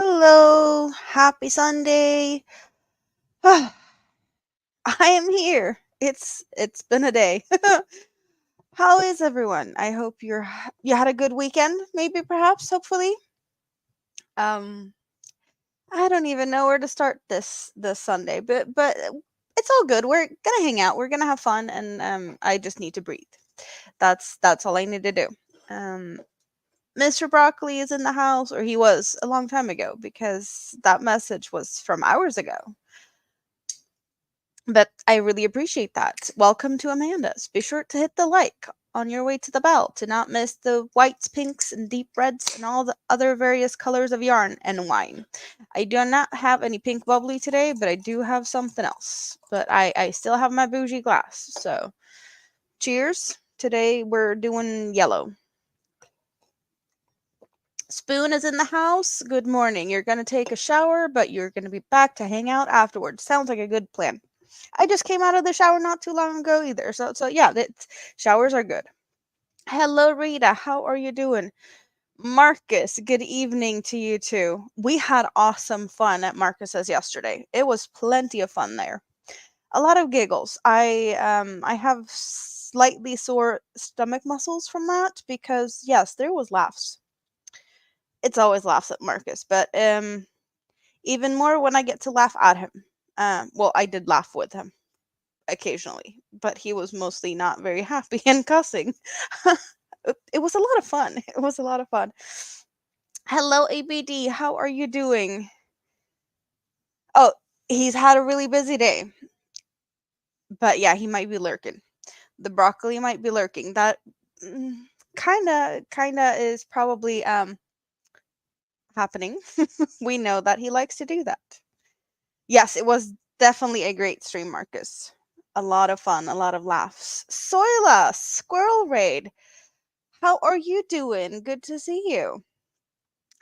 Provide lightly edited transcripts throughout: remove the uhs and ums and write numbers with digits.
Hello, happy Sunday. I am here. It's been a day. How is everyone? I hope you had a good weekend, maybe perhaps, hopefully. Um I don't even know where to start this Sunday, but it's all good. We're going to hang out. We're going to have fun and I just need to breathe. That's all I need to do. Um Mr. Broccoli is in the house, or he was a long time ago because that message was from hours ago. But I really appreciate that. Welcome to Amanda's. Be sure to hit the like on your way to the bell to not miss the whites, pinks, and deep reds and all the other various colors of yarn and wine. I do not have any pink bubbly today, but I do have something else. But I still have my bougie glass. So cheers. Today we're doing yellow. Spoon is in the house. Good morning. You're going to take a shower, but you're going to be back to hang out afterwards. Sounds like a good plan. I just came out of the shower not too long ago either. So yeah, showers are good. Hello Rita, how are you doing? Marcus, good evening to you too. We had awesome fun at Marcus's yesterday. It was plenty of fun there. A lot of giggles. I have slightly sore stomach muscles from that because yes, there was laughs. It's always laughs at Marcus, but even more when I get to laugh at him. Well, I did laugh with him occasionally, but he was mostly not very happy and cussing. It was a lot of fun. It was a lot of fun. Hello, ABD. How are you doing? Oh, he's had a really busy day, but yeah, he might be lurking. The broccoli might be lurking. That kind of is probably happening. We know that he likes to do that. Yes, it was definitely a great stream, Marcus. A lot of fun, a lot of laughs. Soyla, Squirrel Raid. How are you doing? Good to see you.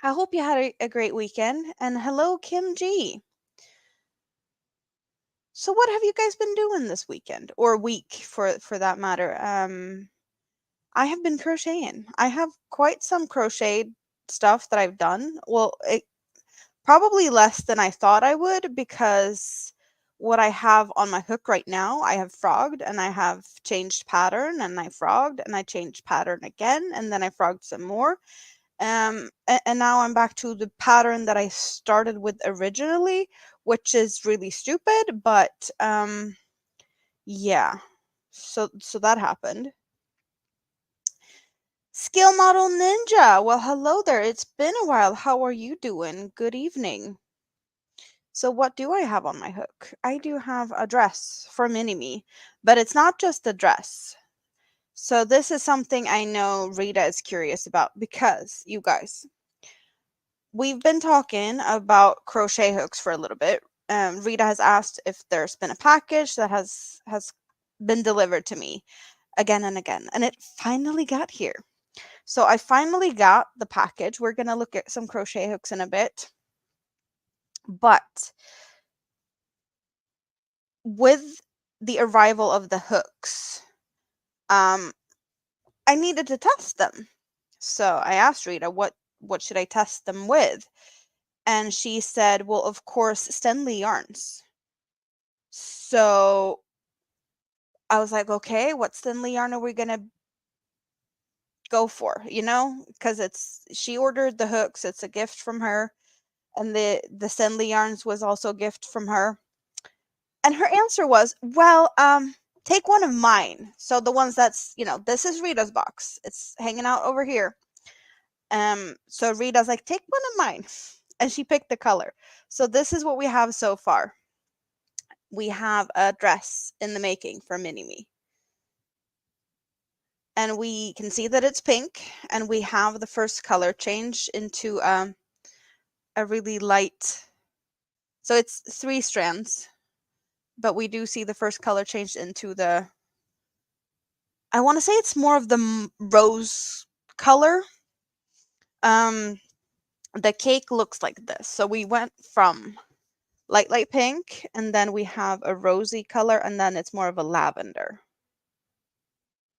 I hope you had a great weekend. And hello, Kim G. So, what have you guys been doing this weekend or week, for that matter? I have been crocheting. I have quite some crochet stuff that I've done. Well, probably less than I thought I would because what I have on my hook right now, I have frogged and I have changed pattern and I frogged and I changed pattern again and then I frogged some more. And now I'm back to the pattern that I started with originally, which is really stupid, but yeah. So that happened. Skill Model Ninja. Well, hello there. It's been a while. How are you doing? Good evening. So what do I have on my hook? I do have a dress for Mini-Me, but it's not just a dress. So this is something I know Rita is curious about because, you guys, we've been talking about crochet hooks for a little bit. Rita has asked if there's been a package that has been delivered to me again and again, and it finally got here. So I finally got the package. We're gonna look at some crochet hooks in a bit, but with the arrival of the hooks, um, I needed to test them. So I asked Rita, what should I test them with? And she said, well, of course, Stenley yarns. So I was like, okay, what Stenley yarn are we gonna go for? Because she ordered the hooks. It's a gift from her, and the Stenley yarns was also a gift from her. And her answer was, well, take one of mine. So the ones this is Rita's box. It's hanging out over here. So Rita's like, take one of mine. And she picked the color. So this is what we have so far. We have a dress in the making for Mini-Me. And we can see that it's pink. And we have the first color change into a really light. So it's 3 strands. But we do see the first color changed into I want to say it's more of the rose color. The cake looks like this. So we went from light pink, and then we have a rosy color, and then it's more of a lavender.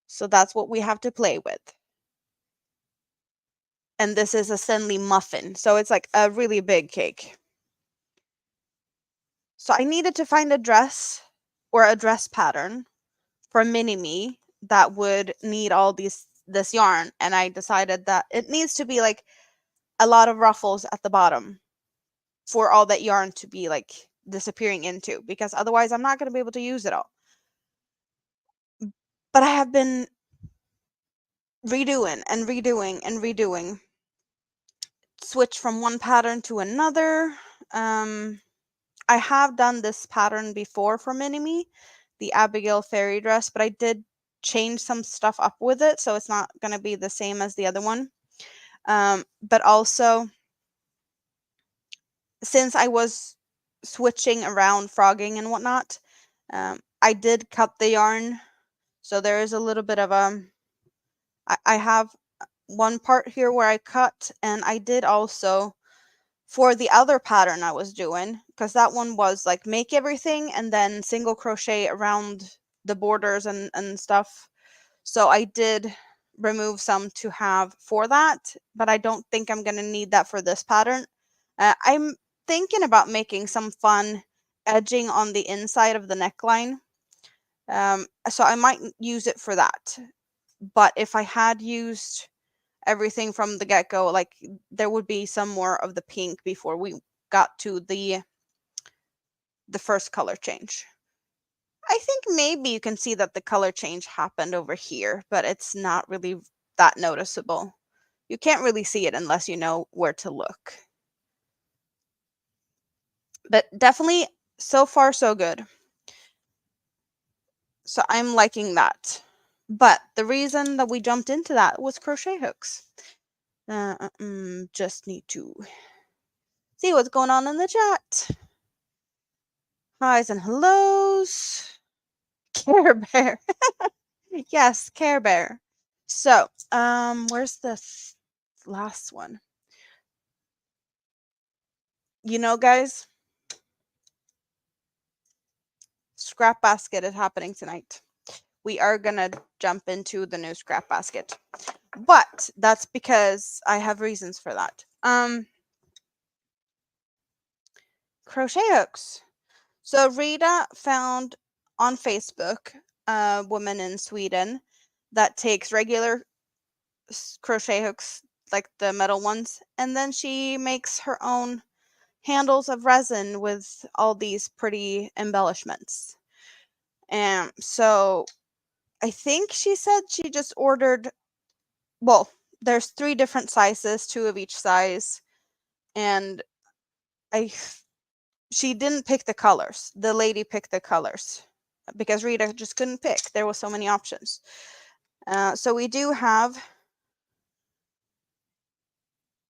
So that's what we have to play with. and this is a Stanley muffin. So it's like a really big cake. So I needed to find a dress or a dress pattern for Mini-Me that would need all this yarn, and I decided that it needs to be like a lot of ruffles at the bottom for all that yarn to be like disappearing into, because otherwise I'm not going to be able to use it all. But I have been redoing and redoing and redoing, switch from one pattern to another. I have done this pattern before for Mini-Me, the Abigail fairy dress, but I did change some stuff up with it, so it's not going to be the same as the other one. But also, since I was switching around frogging and whatnot, I did cut the yarn, so there is a little bit of I have one part here where I cut, and I did also for the other pattern I was doing, because that one was like make everything and then single crochet around the borders and stuff. So I did remove some to have for that, but I don't think I'm going to need that for this pattern. I'm thinking about making some fun edging on the inside of the neckline. So I might use it for that. But if I had used everything from the get-go, like there would be some more of the pink before we got to the first color change. I think maybe you can see that the color change happened over here, but it's not really that noticeable. You can't really see it unless you know where to look. But definitely, so far so good. So I'm liking that. But the reason that we jumped into that was crochet hooks. Just need to see what's going on in the chat. Highs and hellos. Care Bear. Yes, Care Bear. So, where's the last one? You know, guys, scrap basket is happening tonight. We are gonna jump into the new scrap basket, but that's because I have reasons for that. Crochet hooks. So Rita found on Facebook a woman in Sweden that takes regular crochet hooks, like the metal ones, and then she makes her own handles of resin with all these pretty embellishments. And so I think she said she just ordered, well, there's 3 different sizes, 2 of each size, and she didn't pick the colors. The lady picked the colors because Rita just couldn't pick. There were so many options. So we do have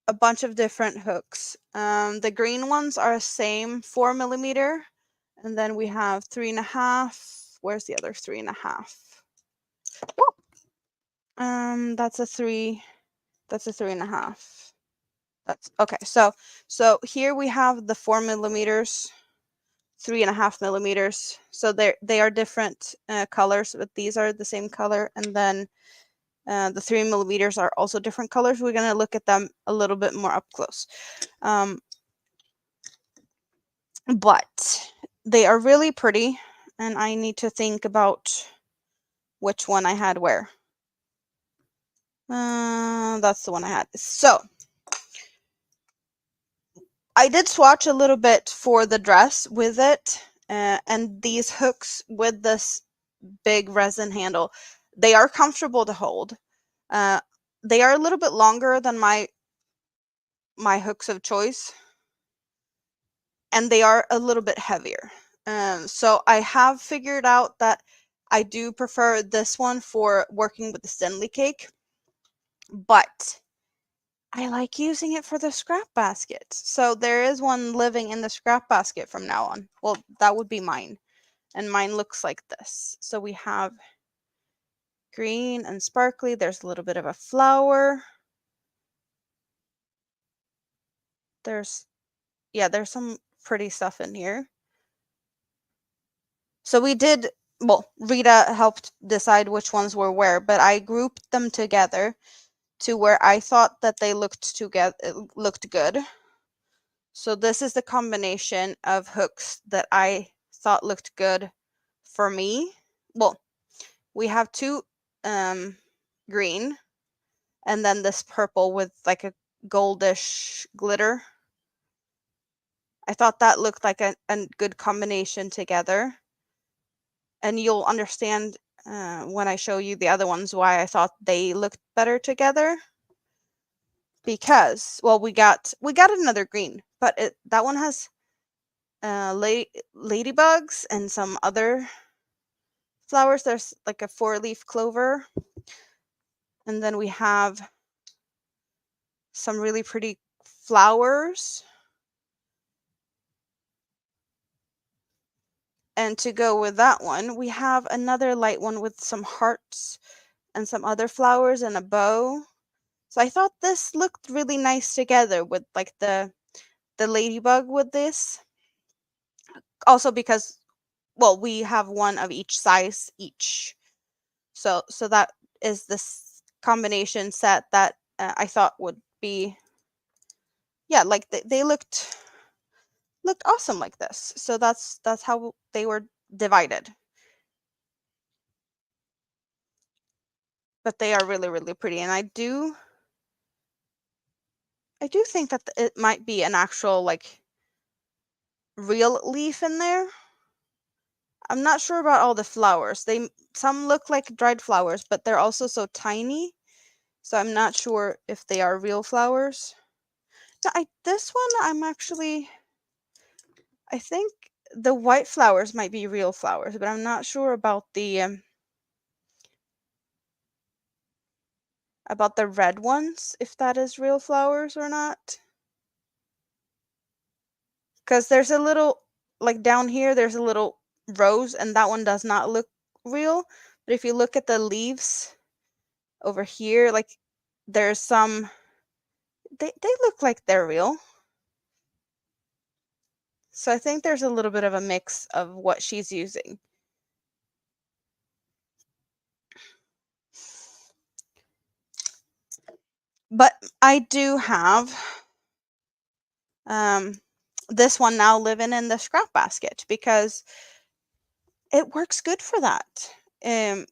a bunch of different hooks. The green ones are same 4mm, and then we have 3.5. Where's the other 3.5? That's a 3. That's a 3.5. That's okay. So here we have the 4mm, 3.5mm. So they are different colors, but these are the same color, and then the 3mm are also different colors. We're gonna look at them a little bit more up close. But they are really pretty, and I need to think about which one I had where. That's the one I had. So I did swatch a little bit for the dress with it, and these hooks with this big resin handle, they are comfortable to hold. They are a little bit longer than my hooks of choice, and they are a little bit heavier. So I have figured out that I do prefer this one for working with the Stanley cake, but I like using it for the scrap basket. So there is one living in the scrap basket from now on. Well, that would be mine. And mine looks like this. So we have green and sparkly. There's a little bit of a flower. There's some pretty stuff in here. So we did, well, Rita helped decide which ones were where, but I grouped them together to where I thought that they looked good. So this is the combination of hooks that I thought looked good for me. Well, we have two green and then this purple with like a goldish glitter. I thought that looked like a good combination together. And you'll understand when I show you the other ones why I thought they looked better together. Because, well, we got another green, but that one has ladybugs and some other flowers. There's like a 4-leaf clover. And then we have some really pretty flowers. And to go with that one, we have another light one with some hearts and some other flowers and a bow. So I thought this looked really nice together with like the ladybug with this. Also because, well, we have one of each size each. So that is this combination set that I thought would be, yeah, like they looked awesome like this. So that's how they were divided. But they are really, really pretty, and I do think that it might be an actual like real leaf in there. I'm not sure about all the flowers. Some look like dried flowers, but they're also so tiny. So I'm not sure if they are real flowers. Now, this one I think the white flowers might be real flowers, but I'm not sure about the red ones, if that is real flowers or not. Because there's a little, like down here, there's a little rose, and that one does not look real. But if you look at the leaves over here, like there's some, they look like they're real. So I think there's a little bit of a mix of what she's using. But I do have this one now living in the scrap basket because it works good for that.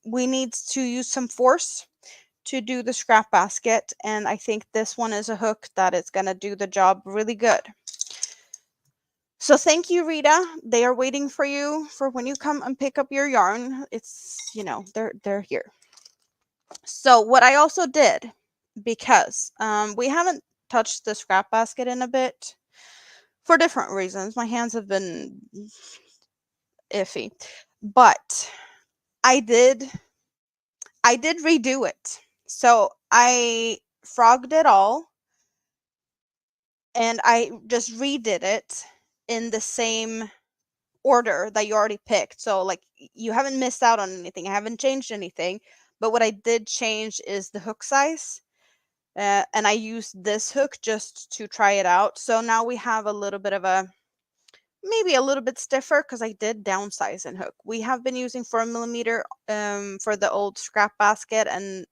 We need to use some force to do the scrap basket, and I think this one is a hook that is going to do the job really good. So thank you, Rita. They are waiting for you for when you come and pick up your yarn. It's, they're here. So what I also did, because we haven't touched the scrap basket in a bit for different reasons. My hands have been iffy, but I did redo it. So I frogged it all and I just redid it in the same order that you already picked. So like you haven't missed out on anything. I haven't changed anything. But what I did change is the hook size. And I used this hook just to try it out. So now we have a little bit of maybe a little bit stiffer because I did downsize in hook. We have been using 4mm for the old scrap basket and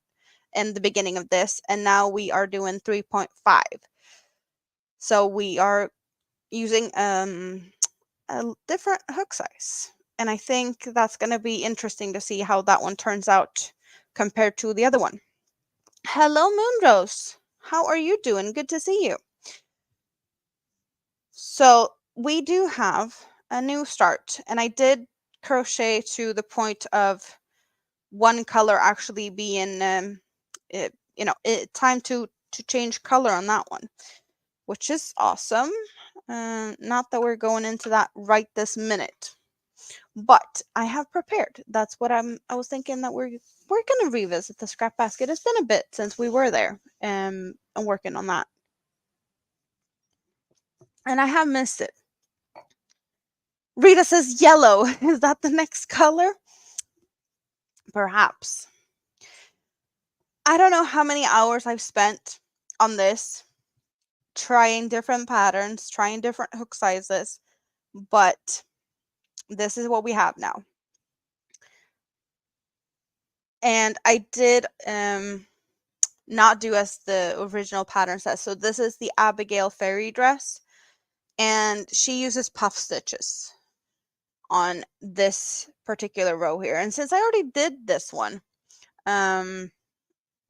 the beginning of this, and now we are doing 3.5. So we are using a different hook size, and I think that's going to be interesting to see how that one turns out compared to the other one. Hello, Moonrose. How are you doing? Good to see you. So we do have a new start, and I did crochet to the point of one color actually being time to change color on that one, which is awesome. Not that we're going into that right this minute, but I have prepared. That's what I was thinking that we're gonna revisit the scrap basket. It's been a bit since we were there and working on that, and I have missed it. Rita says yellow. Is that the next color? Perhaps. I don't know how many hours I've spent on this, trying different patterns, trying different hook sizes, but this is what we have now. And I did not do as the original pattern says. So this is the Abigail fairy dress, and she uses puff stitches on this particular row here. And since I already did this one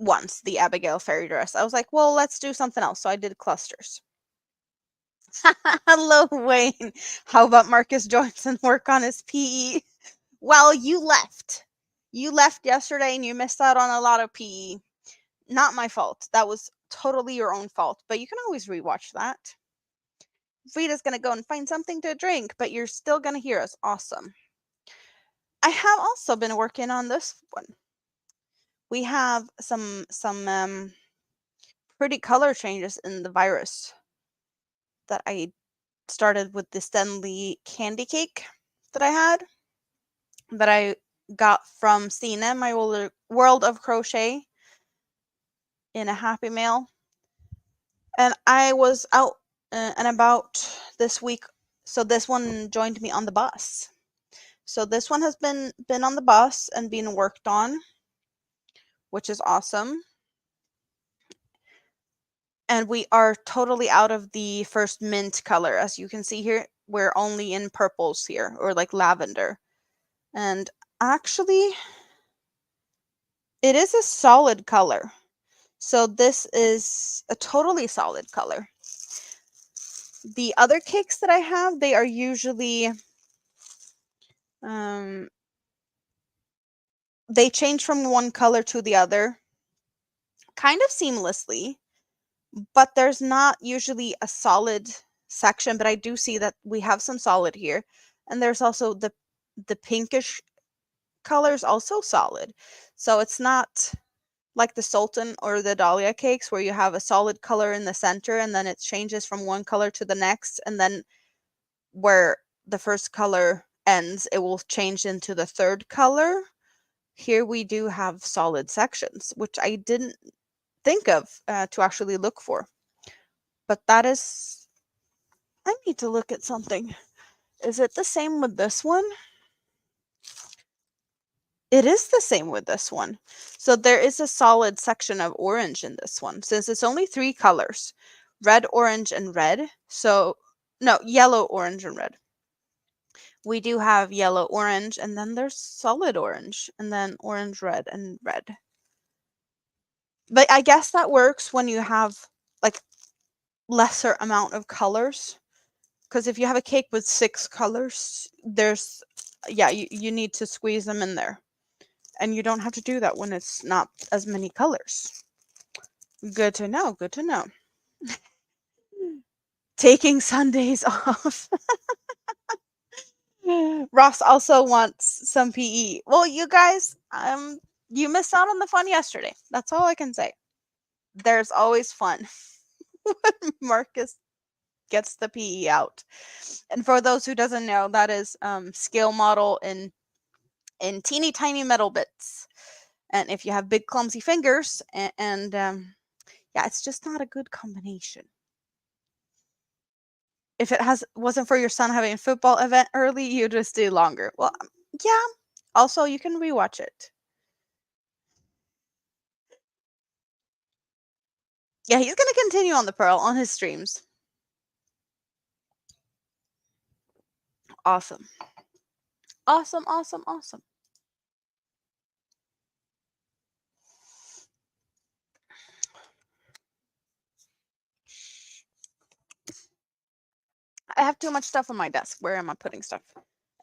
once, the Abigail fairy dress, I was like, well, let's do something else. So I did clusters. Hello, Wayne. How about Marcus Johnson work on his PE? Well, you left. You left yesterday and you missed out on a lot of PE. Not my fault. That was totally your own fault, but you can always rewatch that. Frida's gonna go and find something to drink, but you're still gonna hear us. Awesome. I have also been working on this one. We have some pretty color changes in the virus that I started with the Stanley candy cake that I got from Cena, my World of Crochet, in a Happy Mail. And I was out and about this week, so this one joined me on the bus. So this one has been on the bus and being worked on, which is awesome. And we are totally out of the first mint color. As you can see here, we're only in purples here, or like lavender. And actually, it is a solid color. So this is a totally solid color. The other cakes that I have, they are usually they change from one color to the other kind of seamlessly, but there's not usually a solid section. But I do see that we have some solid here, and there's also the pinkish colors also solid. So it's not like the Sultan or the Dahlia cakes where you have a solid color in the center and then it changes from one color to the next, and then where the first color ends, it will change into the third color. Here we do have solid sections, which I didn't think of to actually look for. But that is, I need to look at something. Is it the same with this one? It is the same with this one. So there is a solid section of orange in this one, since it's only 3 colors, red, orange, and red. So, no, yellow, orange, and red. We do have yellow, orange, and then there's solid orange, and then orange, red, and red. But I guess that works when you have like lesser amount of colors. Because if you have a cake with 6 colors, there's, yeah, you need to squeeze them in there. And you don't have to do that when it's not as many colors. Good to know, good to know. Taking Sundays off. Ross also wants some PE. Well, you guys, you missed out on the fun yesterday. That's all I can say. There's always fun when Marcus gets the PE out. And for those who doesn't know, that is scale model in teeny tiny metal bits. And if you have big clumsy fingers, and yeah, it's just not a good combination. If it wasn't for your son having a football event early, you just do longer. Well, yeah. Also, you can rewatch it. Yeah, he's gonna continue on the Pearl on his streams. Awesome. Awesome, awesome, awesome. I have too much stuff on my desk. Where am I putting stuff?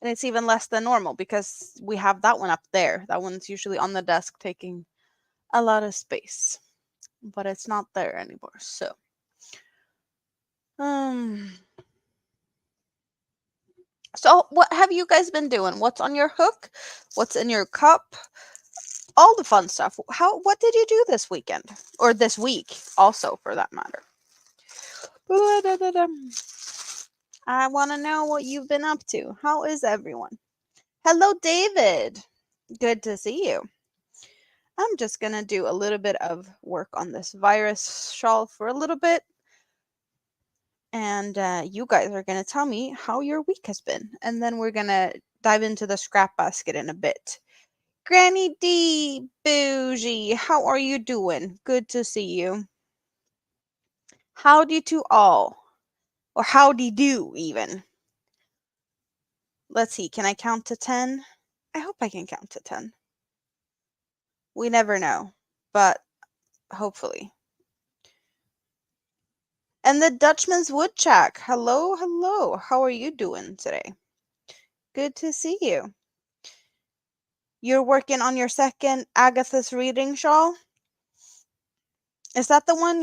And it's even less than normal because we have that one up there. That one's usually on the desk taking a lot of space. But it's not there anymore. So so what have you guys been doing? What's on your hook? What's in your cup? All the fun stuff. What did you do this weekend? Or this week also, for that matter. I want to know what you've been up to. How is everyone? Hello, David. Good to see you. I'm just going to do a little bit of work on this virus shawl for a little bit. And you guys are going to tell me how your week has been. And then we're going to dive into the scrap basket in a bit. Granny D, Bougie, how are you doing? Good to see you. Howdy to all. Or howdy do, even. Let's see, can I count to 10? I hope I can count to 10. We never know, but hopefully. And the Dutchman's Woodchuck. Hello, hello. How are you doing today? Good to see you. You're working on your second Agatha's reading shawl? Is that the one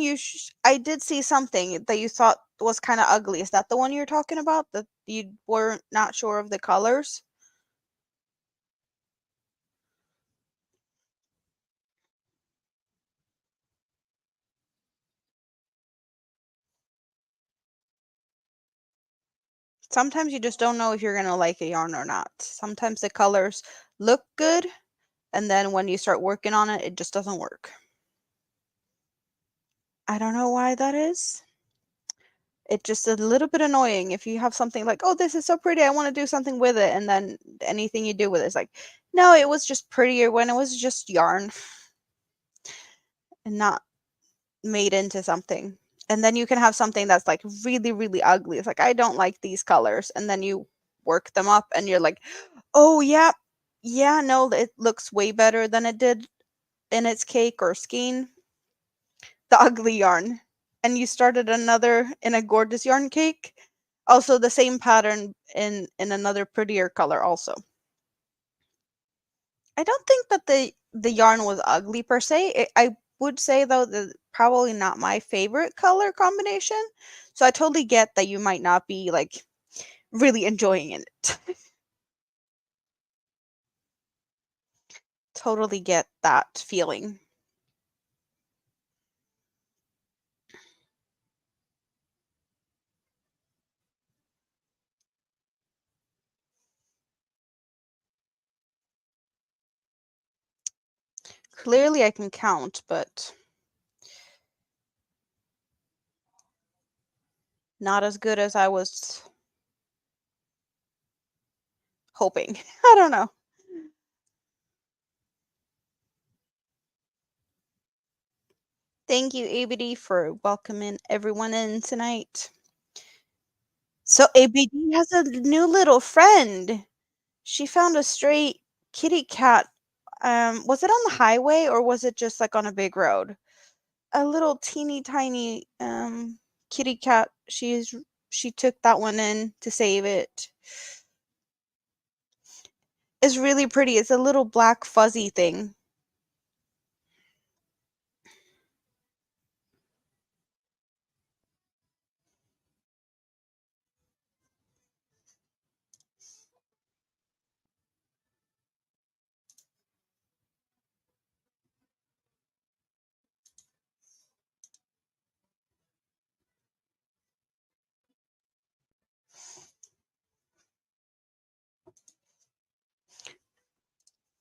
I did see something that you thought was kind of ugly. Is that the one you're talking about? That you were not sure of the colors? Sometimes you just don't know if you're going to like a yarn or not. Sometimes the colors look good, and then when you start working on it, it just doesn't work. I don't know why that is. It's just a little bit annoying if you have something like, oh, this is so pretty, I want to do something with it, and then anything you do with it is like, no, it was just prettier when it was just yarn and not made into something. And then you can have something that's like really, really ugly. It's like, I don't like these colors. And then you work them up and you're like, oh, yeah, no, it looks way better than it did in its cake or skein. The ugly yarn. And you started another in a gorgeous yarn cake. Also the same pattern in another prettier color also. I don't think that the yarn was ugly per se. I would say though that probably not my favorite color combination. So I totally get that you might not be like really enjoying it. Totally get that feeling. Clearly I can count, but not as good as I was hoping. I don't know. Thank you, ABD, for welcoming everyone in tonight. So ABD has a new little friend. She found a stray kitty cat. Was it on the highway or was it just like on a big road? A little teeny tiny kitty cat. She took that one in to save it. It's really pretty. It's a little black fuzzy thing.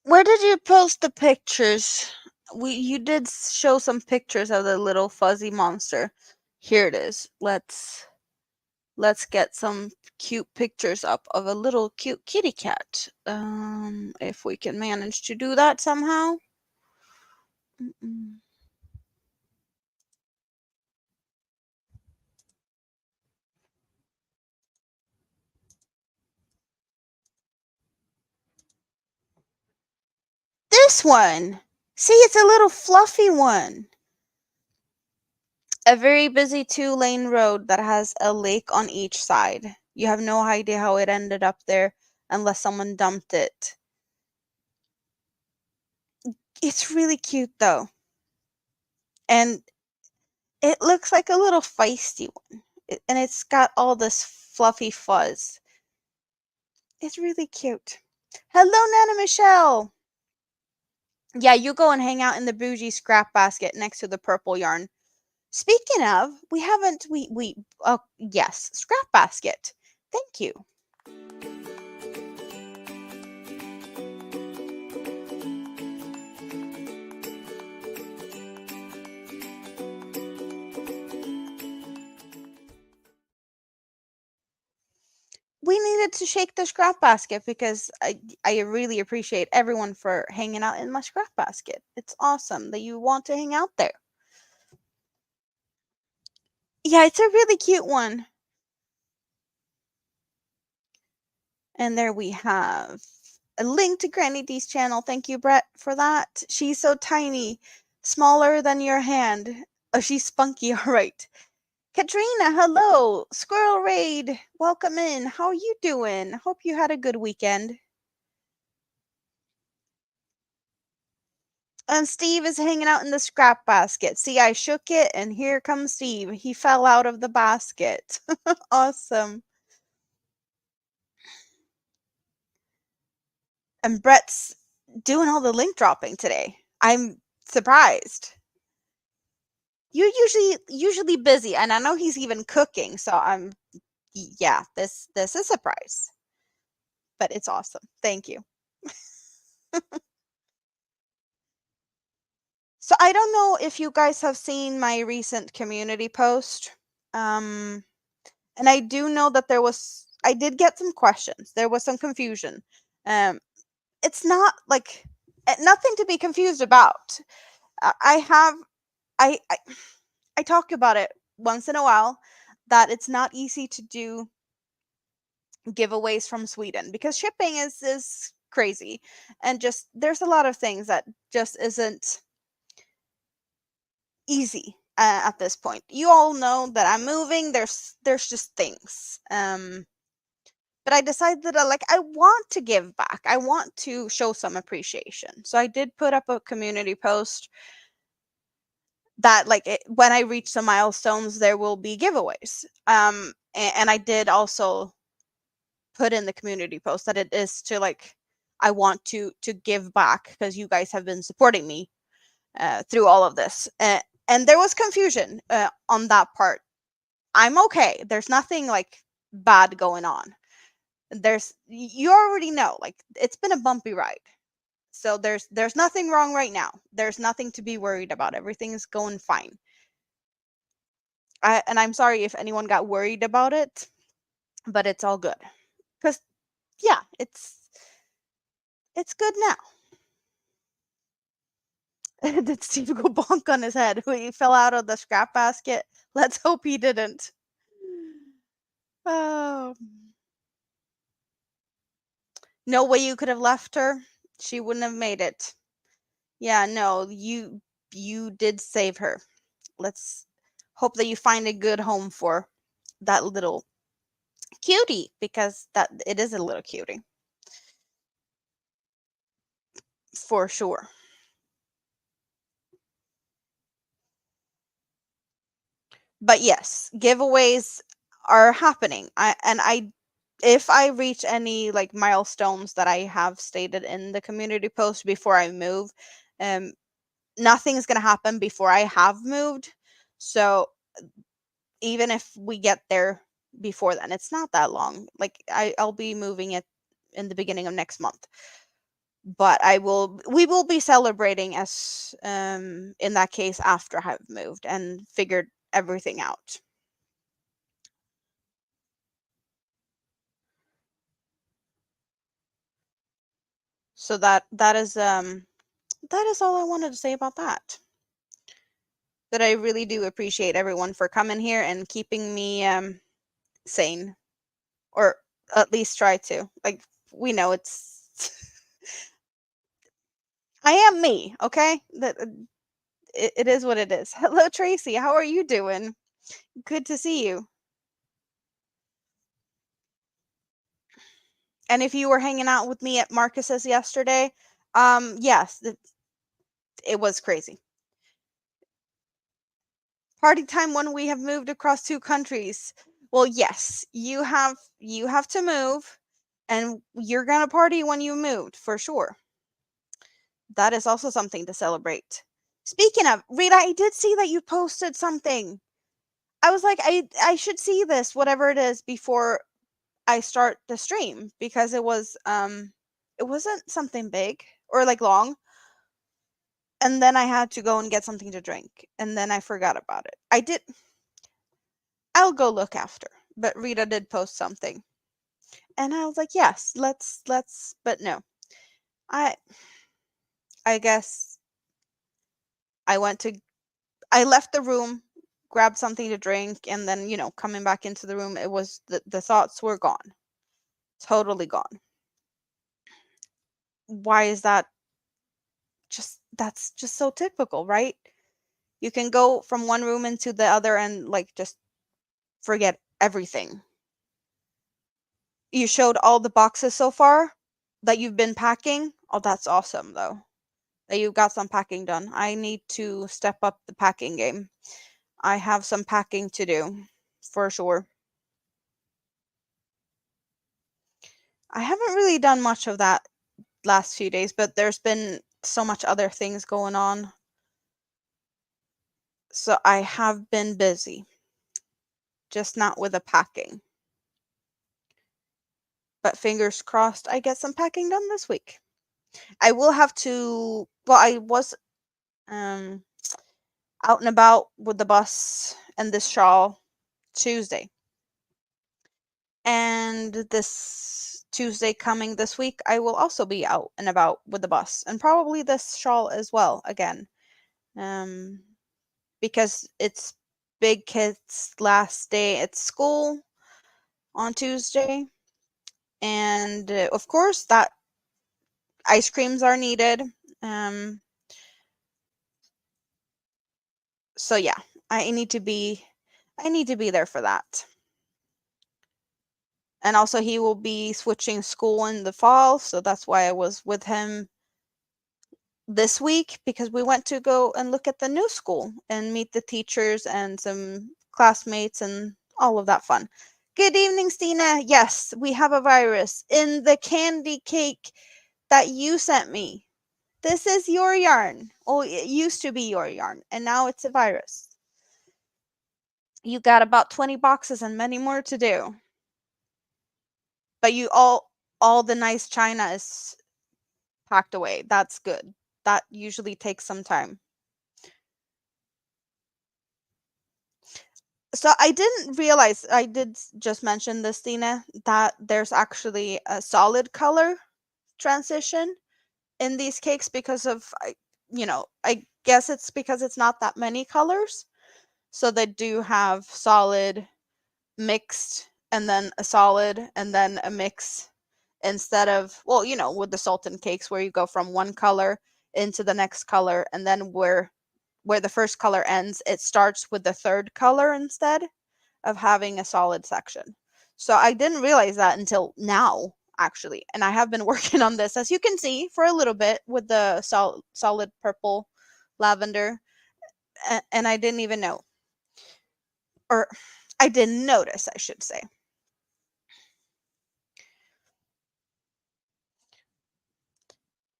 Where did you post the pictures? You did show some pictures of the little fuzzy monster. Here it is. Let's get some cute pictures up of a little cute kitty cat. If we can manage to do that somehow. Mm-mm. This one! See, it's a little fluffy one. A very busy two-lane road that has a lake on each side. You have no idea how it ended up there unless someone dumped it. It's really cute though. And it looks like a little feisty one. And it's got all this fluffy fuzz. It's really cute. Hello, Nana Michelle! Yeah, you go and hang out in the bougie scrap basket next to the purple yarn. Speaking of, we haven't, oh, yes, scrap basket. Thank you. we needed to shake the scrap basket because I really appreciate everyone for hanging out in my scrap basket. It's awesome that you want to hang out there. Yeah, it's a really cute one. And there we have a link to Granny D's channel. Thank you, Brett, for that. She's so tiny, smaller than your hand. Oh, she's spunky, all right. Katrina, hello. Squirrel Raid, welcome in. How are you doing? Hope you had a good weekend. And Steve is hanging out in the scrap basket. See, I shook it, and here comes Steve. He fell out of the basket. Awesome. And Brett's doing all the link dropping today. I'm surprised. You're usually busy, and I know he's even cooking, so yeah, this is a surprise. But it's awesome. Thank you. So I don't know if you guys have seen my recent community post. And I do know that I did get some questions. There was some confusion. Um, it's not like nothing to be confused about. I have I I talk about it once in a while that it's not easy to do giveaways from Sweden because shipping is crazy, and just there's a lot of things that just isn't easy at this point. You all know that I'm moving. There's just things. But I decided that I want to give back. I want to show some appreciation. So I did put up a community post that when I reach some milestones, there will be giveaways. And I did also put in the community post that it is to I want to give back because you guys have been supporting me through all of this. And there was confusion on that part. I'm okay. There's nothing bad going on. You already know, it's been a bumpy ride. So there's nothing wrong right now. There's nothing to be worried about. Everything is going fine. And I'm sorry if anyone got worried about it, but it's all good. Cuz yeah, it's good now. Did Steve go bonk on his head when he fell out of the scrap basket? Let's hope he didn't. Oh. No way you could have left her. She wouldn't have made it. Yeah, no, you did save her. Let's hope that you find a good home for that little cutie because that it is a little cutie. For sure. But yes, giveaways are happening. If I reach any milestones that I have stated in the community post before I move, um nothing's going to happen before I have moved. So even if we get there before then, it's not that long. I'll be moving it in the beginning of next month. But we will be celebrating as in that case after I've moved and figured everything out. So that is all I wanted to say about that. But I really do appreciate everyone for coming here and keeping me sane, or at least try to. We know it's I am me, okay? That it is what it is. Hello, Tracy. How are you doing? Good to see you. And if you were hanging out with me at Marcus's yesterday, yes, it was crazy. Party time when we have moved across 2 countries. Well, yes, you have to move, and you're gonna party when you moved for sure. That is also something to celebrate. Speaking of, Rita, I did see that you posted something. I was like, I should see this, whatever it is, before I start the stream because it wasn't something big or long. And then I had to go and get something to drink, and then I forgot about it. I'll go look after. But Rita did post something. And I was like, yes, let's, but no. I I guess I went to I left the room, grabbed something to drink, and then, coming back into the room, it was the thoughts were gone. Totally gone. Why is that? That's just so typical, right? You can go from one room into the other and like just forget everything. You showed all the boxes so far that you've been packing. Oh, that's awesome though. That you got some packing done. I need to step up the packing game. I have some packing to do for sure. I haven't really done much of that last few days, but there's been so much other things going on. So I have been busy, just not with the packing. But fingers crossed I get some packing done this week. I will have to, well, I was um out and about with the bus and this shawl Tuesday. And this Tuesday coming this week, I will also be out and about with the bus and probably this shawl as well again. Um, because it's Big Kid's last day at school on Tuesday. And of course, that ice creams are needed. Um, so yeah, I need to be I need to be there for that. And also he will be switching school in the fall, so that's why I was with him this week because we went to go and look at the new school and meet the teachers and some classmates and all of that fun. Good evening, Stina. Yes, we have a virus in the candy cake that you sent me. This is your yarn. Oh, it used to be your yarn, and now it's a virus. You got about 20 boxes and many more to do. But you all the nice china is packed away. That's good. That usually takes some time. So I didn't realize I did just mention this, Tina, that there's actually a solid color transition in these cakes because of I guess it's because it's not that many colors. So they do have solid, mixed, and then a solid, and then a mix instead of, well, with the Sultan cakes where you go from one color into the next color, and then where the first color ends, it starts with the third color instead of having a solid section. So I didn't realize that until now, actually. And I have been working on this, as you can see, for a little bit with the solid purple lavender. And I didn't even know. Or I didn't notice, I should say.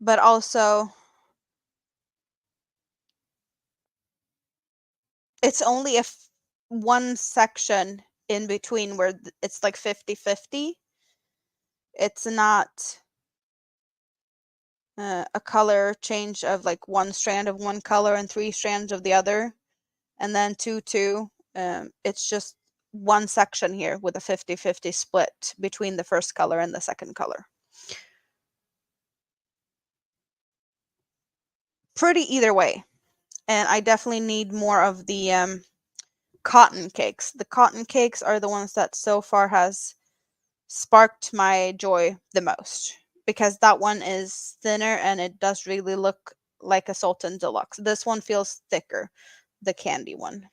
But also, it's only if one section in between where it's like 50-50. It's not a color change of like one strand of one color and three strands of the other, and then 2-2. It's just one section here with a 50-50 split between the first color and the second color. Pretty either way. And I definitely need more of the cotton cakes. The cotton cakes are the ones that so far has sparked my joy the most because that one is thinner and it does really look like a Sultan Deluxe. This one feels thicker, the candy one.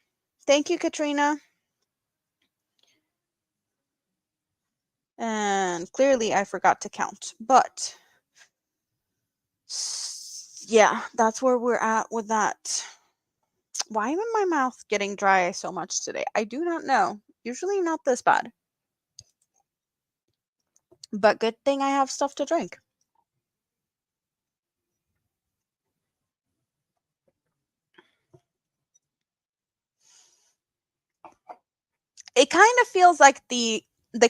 Thank you, Katrina. And clearly I forgot to count, but yeah, that's where we're at with that. Why am my mouth getting dry so much today? I do not know. Usually not this bad. But good thing I have stuff to drink. It kind of feels like the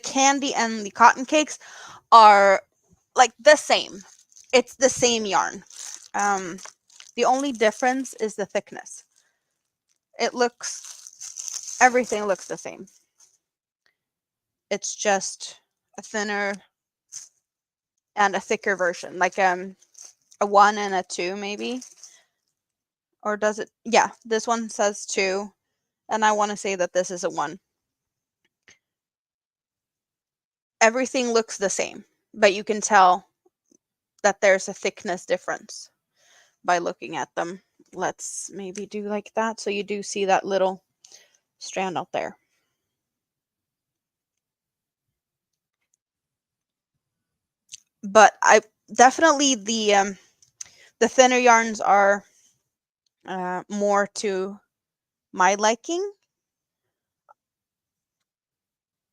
candy and the cotton cakes are like the same. It's the same yarn. The only difference is the thickness. Everything looks the same. It's just a thinner and a thicker version, like a 1 and a 2 maybe. Or does it? Yeah, this one says 2, and I want to say that this is a 1. Everything looks the same, but you can tell that there's a thickness difference by looking at them. Let's maybe do like that, so you do see that little strand out there. But I definitely the thinner yarns are more to my liking.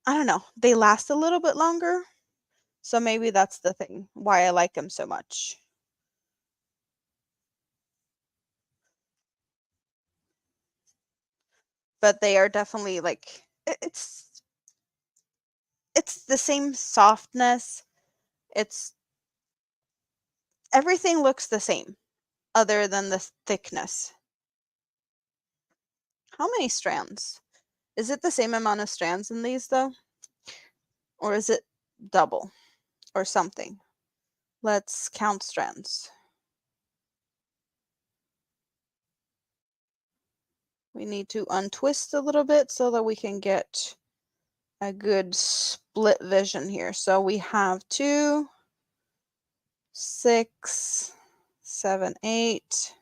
I don't know. They last a little bit longer, so maybe that's the thing why I like them so much. But they are definitely like it's the same softness. It's everything looks the same other than the thickness. How many strands? Is it the same amount of strands in these though? Or is it double or something? Let's count strands. We need to untwist a little bit so that we can get a good split vision here. So we have 2, 6, 7, 8,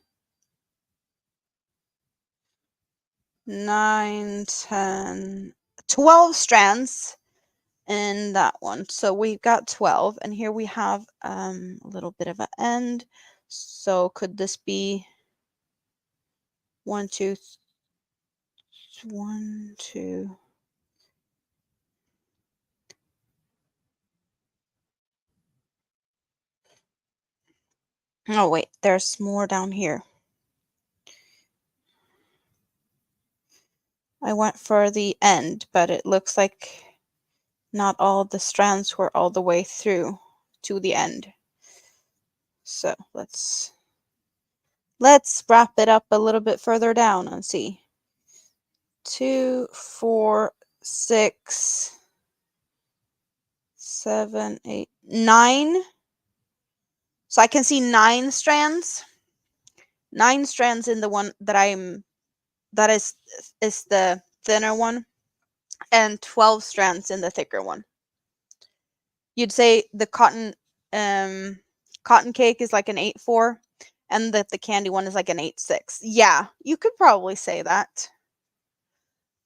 9, 10, 12 strands in that one. So we've got 12, and here we have a little bit of an end. So could this be 1, 2, 1, 2. Oh wait, there's more down here. I went for the end, but it looks like not all the strands were all the way through to the end. So let's wrap it up a little bit further down and see. 2, 4, 6, 7, 8, 9. So I can see 9 strands. 9 strands in the one that is the thinner one, and 12 strands in the thicker one. You'd say the cotton cake is like an 8-4, and that the candy one is like an 8-6. Yeah, you could probably say that.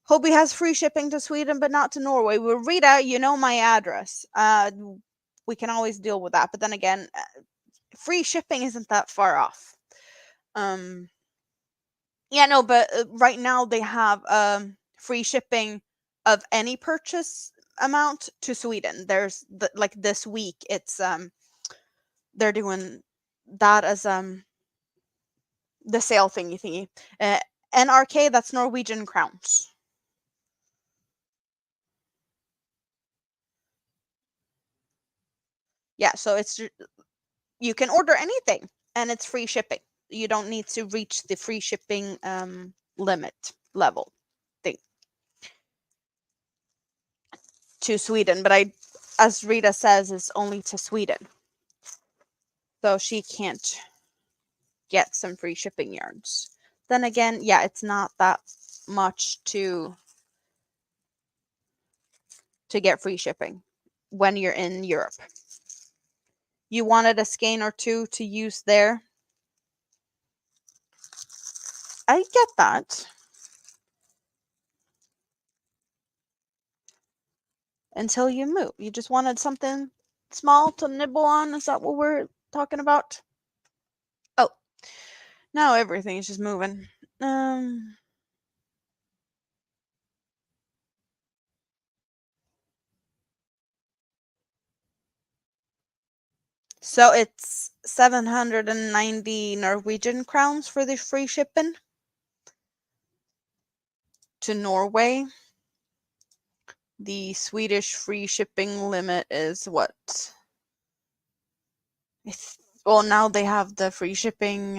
Hobie has free shipping to Sweden, but not to Norway. Well, Rita, you know my address. We can always deal with that. But then again, free shipping isn't that far off. Yeah, no, but right now they have free shipping of any purchase amount to Sweden. There's like this week, it's they're doing that as the sale thingy. NRK, that's Norwegian crowns. Yeah, so it's you can order anything and it's free shipping. You don't need to reach the free shipping limit level thing to Sweden, but as Rita says, it's only to Sweden. So she can't get some free shipping yarns. Then again, yeah, it's not that much to get free shipping when you're in Europe. You wanted a skein or two to use there. I get that. Until you move. You just wanted something small to nibble on. Is that what we're talking about? Oh, now everything is just moving. So it's 790 Norwegian crowns for the free shipping to Norway. The Swedish free shipping limit is what? Well, now they have the free shipping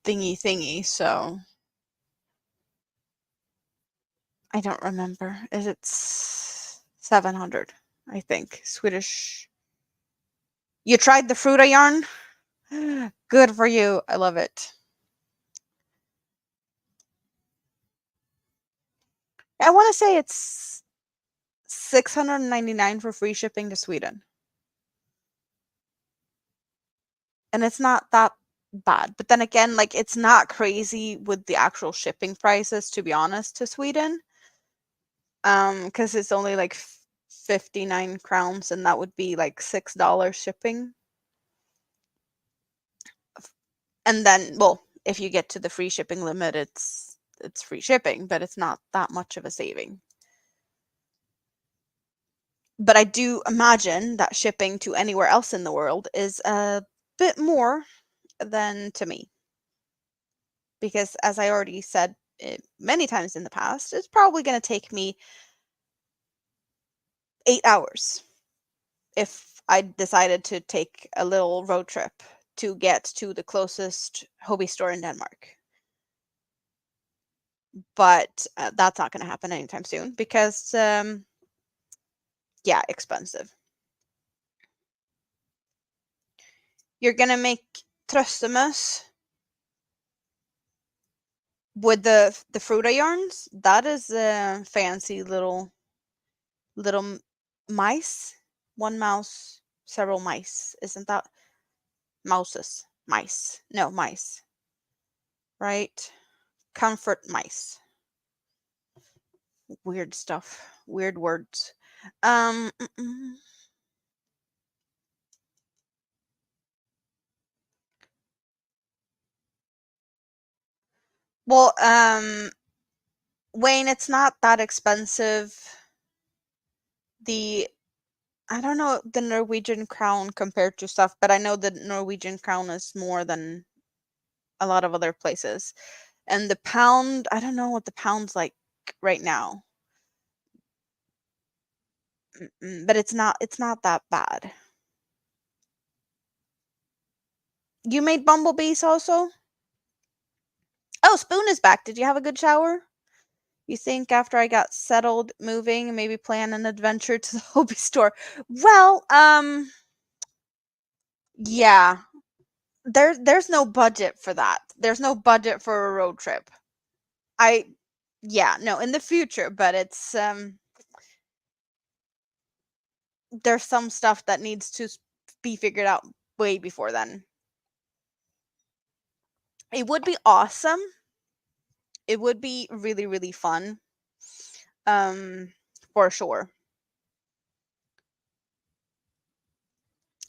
thingy, so I don't remember. Is it 700? I think. Swedish. You tried the Fruta yarn? Good for you. I love it. I want to say it's 699 for free shipping to Sweden. And it's not that bad. But then again, like it's not crazy with the actual shipping prices, to be honest, to Sweden. Because it's only like 59 crowns, and that would be like $6 shipping. And then, well, if you get to the free shipping limit, it's free shipping, but it's not that much of a saving. But I do imagine that shipping to anywhere else in the world is a bit more than to me. Because as I already said many times in the past, it's probably going to take me 8 hours if I decided to take a little road trip to get to the closest hobby store in Denmark. But that's not going to happen anytime soon because, yeah, expensive. You're going to make tröstemöss with the Fruta yarns. That is a fancy little mice. One mouse, several mice. Isn't that mouses? Mice. No, mice. Right? Comfort mice. Weird stuff. Weird words. Um. Well, Wayne, it's not that expensive. The I don't know the Norwegian crown compared to stuff, but I know the Norwegian crown is more than a lot of other places. And the pound, I don't know what the pound's like right now. But it's not that bad. You made bumblebees also? Oh, Spoon is back. Did you have a good shower? You think after I got settled moving, maybe plan an adventure to the hobby store? Well, yeah. There's no budget for that. There's no budget for a road trip. I Yeah, no, in the future, but it's there's some stuff that needs to be figured out way before then. It would be awesome. It would be really, really fun. For sure.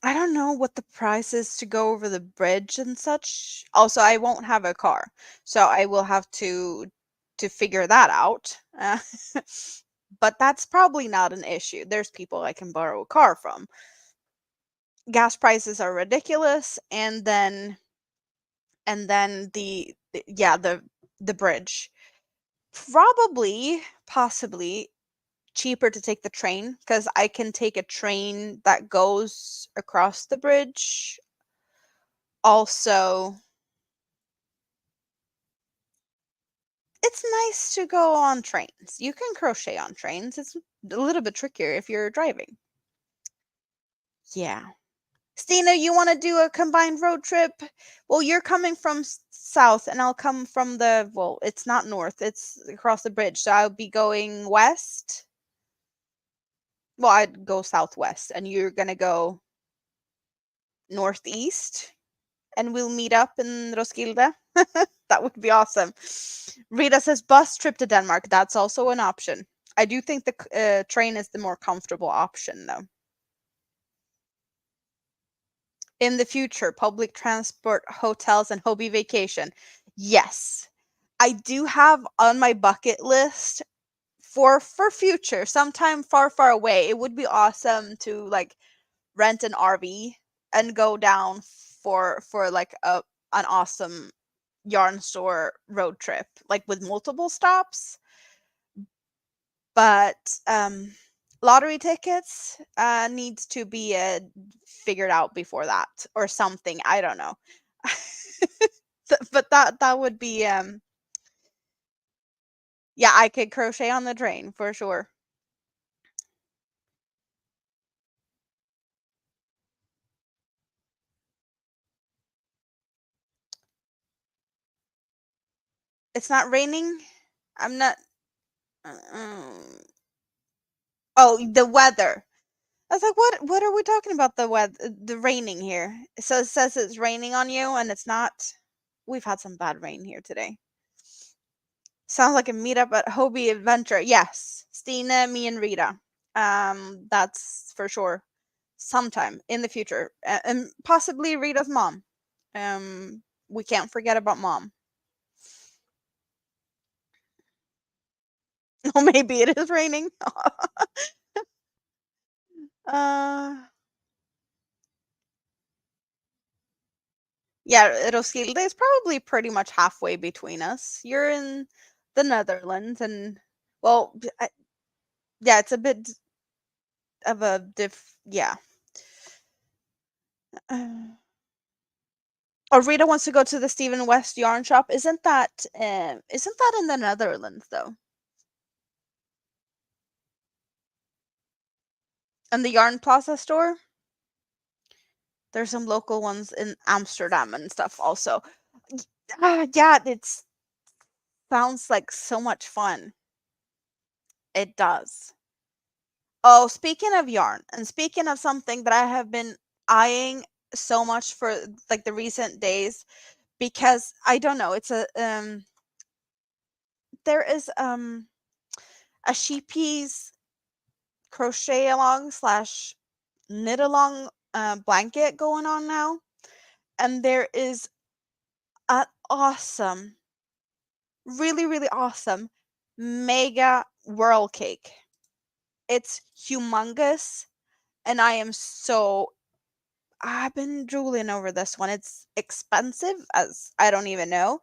I don't know what the price is to go over the bridge and such. Also, I won't have a car, so I will have to figure that out. But that's probably not an issue. There's people I can borrow a car from. Gas prices are ridiculous, and then yeah, the bridge. Probably, possibly cheaper to take the train because I can take a train that goes across the bridge. Also, it's nice to go on trains. You can crochet on trains. It's a little bit trickier if you're driving. Yeah. Stina, you want to do a combined road trip? Well, you're coming from south, and I'll come from well, it's not north, it's across the bridge. So I'll be going west. Well, I'd go southwest, and you're going to go northeast, and we'll meet up in Roskilde. That would be awesome. Rita says bus trip to Denmark. That's also an option. I do think the train is the more comfortable option, though. In the future, public transport, hotels, and hobby vacation. Yes, I do have on my bucket list for future, sometime far, far away. It would be awesome to like rent an RV and go down for like an awesome yarn store road trip, like with multiple stops. But lottery tickets needs to be figured out before that or something. I don't know. But that would be yeah, I could crochet on the train for sure. It's not raining? I'm not um, oh, the weather. I was like, what are we talking about the weather the raining here? So it says it's raining on you and it's not. We've had some bad rain here today. Sounds like a meetup at Hobie Adventure. Yes. Stina, me and Rita. That's for sure. Sometime in the future. And possibly Rita's mom. We can't forget about mom. Oh, maybe it is raining. uh yeah, Roskilde is probably pretty much halfway between us. You're in the Netherlands and well, yeah, it's a bit of a yeah. Or Rita wants to go to the Stephen West yarn shop. Isn't that in the Netherlands though? And the Yarn Plaza store? There's some local ones in Amsterdam and stuff also. Yeah, it sounds like so much fun. It does. Oh, speaking of yarn, and speaking of something that I have been eyeing so much for like the recent days, because I don't know, it's a there is a sheepies crochet along slash knit along blanket going on now, and there is an awesome, really really awesome mega whirl cake. It's humongous, and I've been drooling over this one. It's expensive as I don't even know.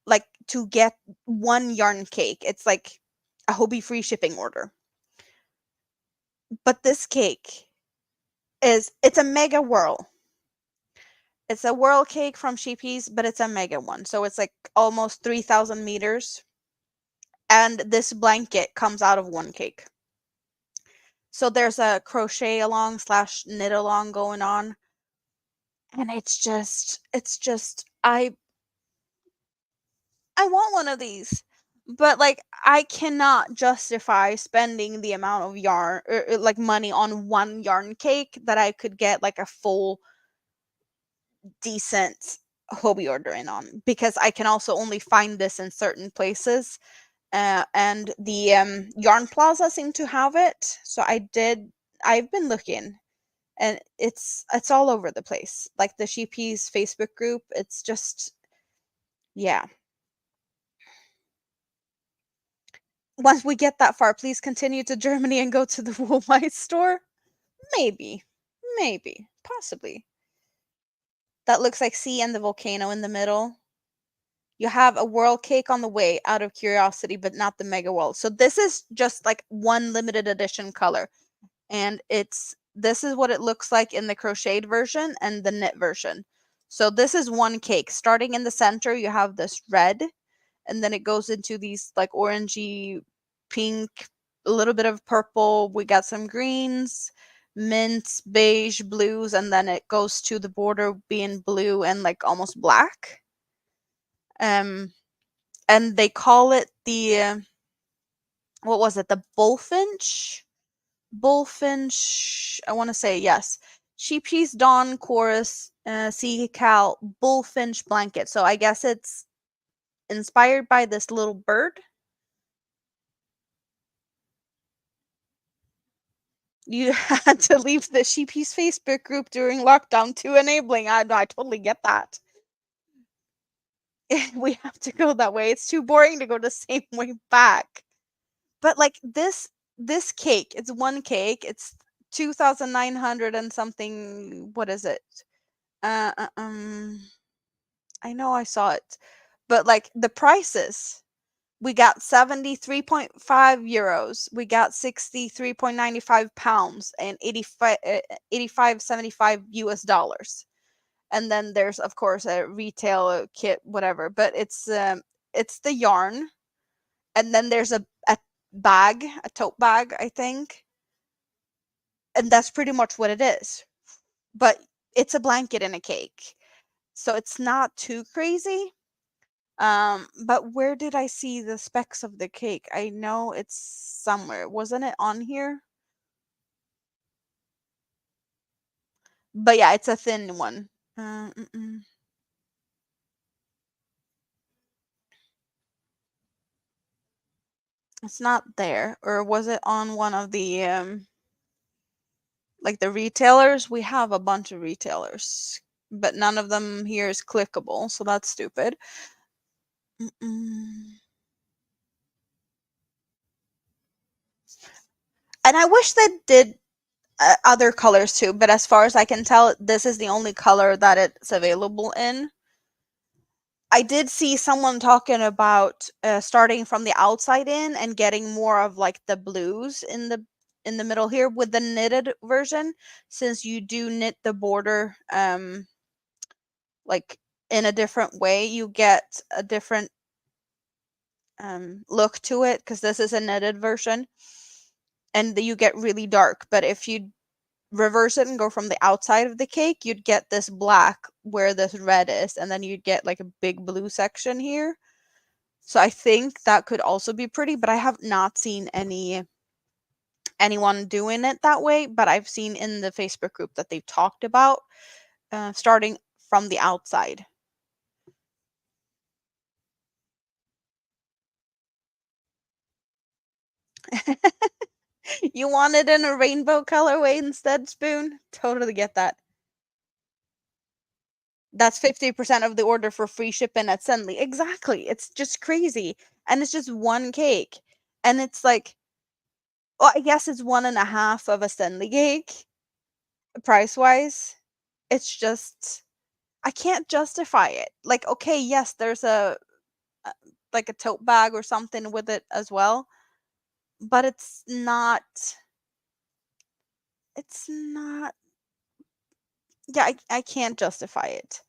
Like to get one yarn cake, it's like a Hobie free shipping order. But this cake it's a mega whirl. It's a whirl cake from Sheepies, but it's a mega one. So it's like almost 3,000 meters. And this blanket comes out of one cake. So there's a crochet along slash knit along going on. And I want one of these. But like I cannot justify spending the amount of yarn or like money on one yarn cake that I could get like a full decent Hobie order in on because I can also only find this in certain places. And the Yarn Plaza seemed to have it, so I've been looking, and it's all over the place. Like the Sheepies Facebook group, it's just yeah. Once we get that far, please continue to Germany and go to the Woolmite store. Maybe, maybe, possibly. That looks like sea and the volcano in the middle. You have a world cake on the way out of curiosity, but not the mega world. So this is just like one limited edition color. And this is what it looks like in the crocheted version and the knit version. So this is one cake. Starting in the center, you have this red, and then it goes into these like orangey, pink, a little bit of purple. We got some greens, mints, beige, blues, and then it goes to the border being blue and like almost black. Um, and they call it the what was it? The bullfinch. I want to say yes. Sheepy's Dawn Chorus Sea Cow Bullfinch blanket. So I guess it's inspired by this little bird. You had to leave the Sheepy's Facebook group during lockdown too enabling. I totally get that. We have to go that way. It's too boring to go the same way back. But like this cake, it's one cake. It's 2,900 and something. What is it? Uh, uh, um, I know I saw it, but like the prices, we got 73.5 euros, we got 63.95 pounds, and 85.75 US dollars. And then there's of course a retail kit, whatever. But it's the yarn, and then there's a bag, a tote bag, I think, and that's pretty much what it is. But it's a blanket and a cake, so it's not too crazy. But where did I see the specs of the cake? I know it's somewhere. Wasn't it on here? But yeah, it's a thin one. Mm-mm. It's not there. Or was it on one of the like the retailers? We have a bunch of retailers, but none of them here is clickable, so that's stupid. Mm-mm. And I wish they did other colors too, but as far as I can tell, this is the only color that it's available in. I did see someone talking about starting from the outside in and getting more of like the blues in the middle here with the knitted version, since you do knit the border like in a different way, you get a different look to it because this is a knitted version, and you get really dark. But if you reverse it and go from the outside of the cake, you'd get this black where this red is, and then you'd get like a big blue section here. So I think that could also be pretty, but I have not seen anyone doing it that way. But I've seen in the Facebook group that they've talked about starting from the outside. You want it in a rainbow colorway instead, Spoon? Totally get that. That's 50% of the order for free shipping at Sendly. Exactly. It's just crazy. And it's just one cake. And it's like, well, I guess it's one and a half of a Sendly cake price wise. It's just, I can't justify it. Like, okay, yes, there's a like a tote bag or something with it as well, but it's not yeah, I can't justify it.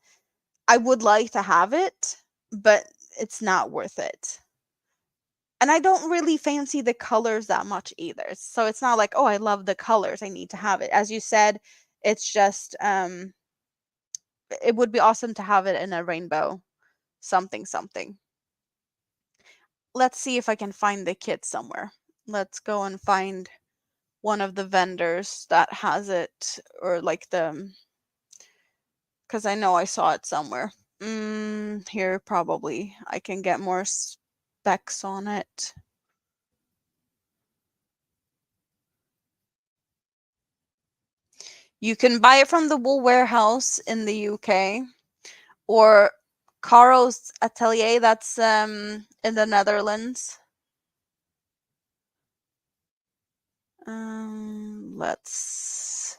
I would like to have it, but it's not worth it. And I don't really fancy the colors that much either. So it's not like, oh, I love the colors, I need to have it. As you said, it's just it would be awesome to have it in a rainbow something something. Let's see if I can find the kit somewhere. Let's go and find one of the vendors that has it, or like because I know I saw it somewhere. Here probably I can get more specs on it. You can buy it from the Wool Warehouse in the UK, or Caro's Atelier, that's in the Netherlands. Let's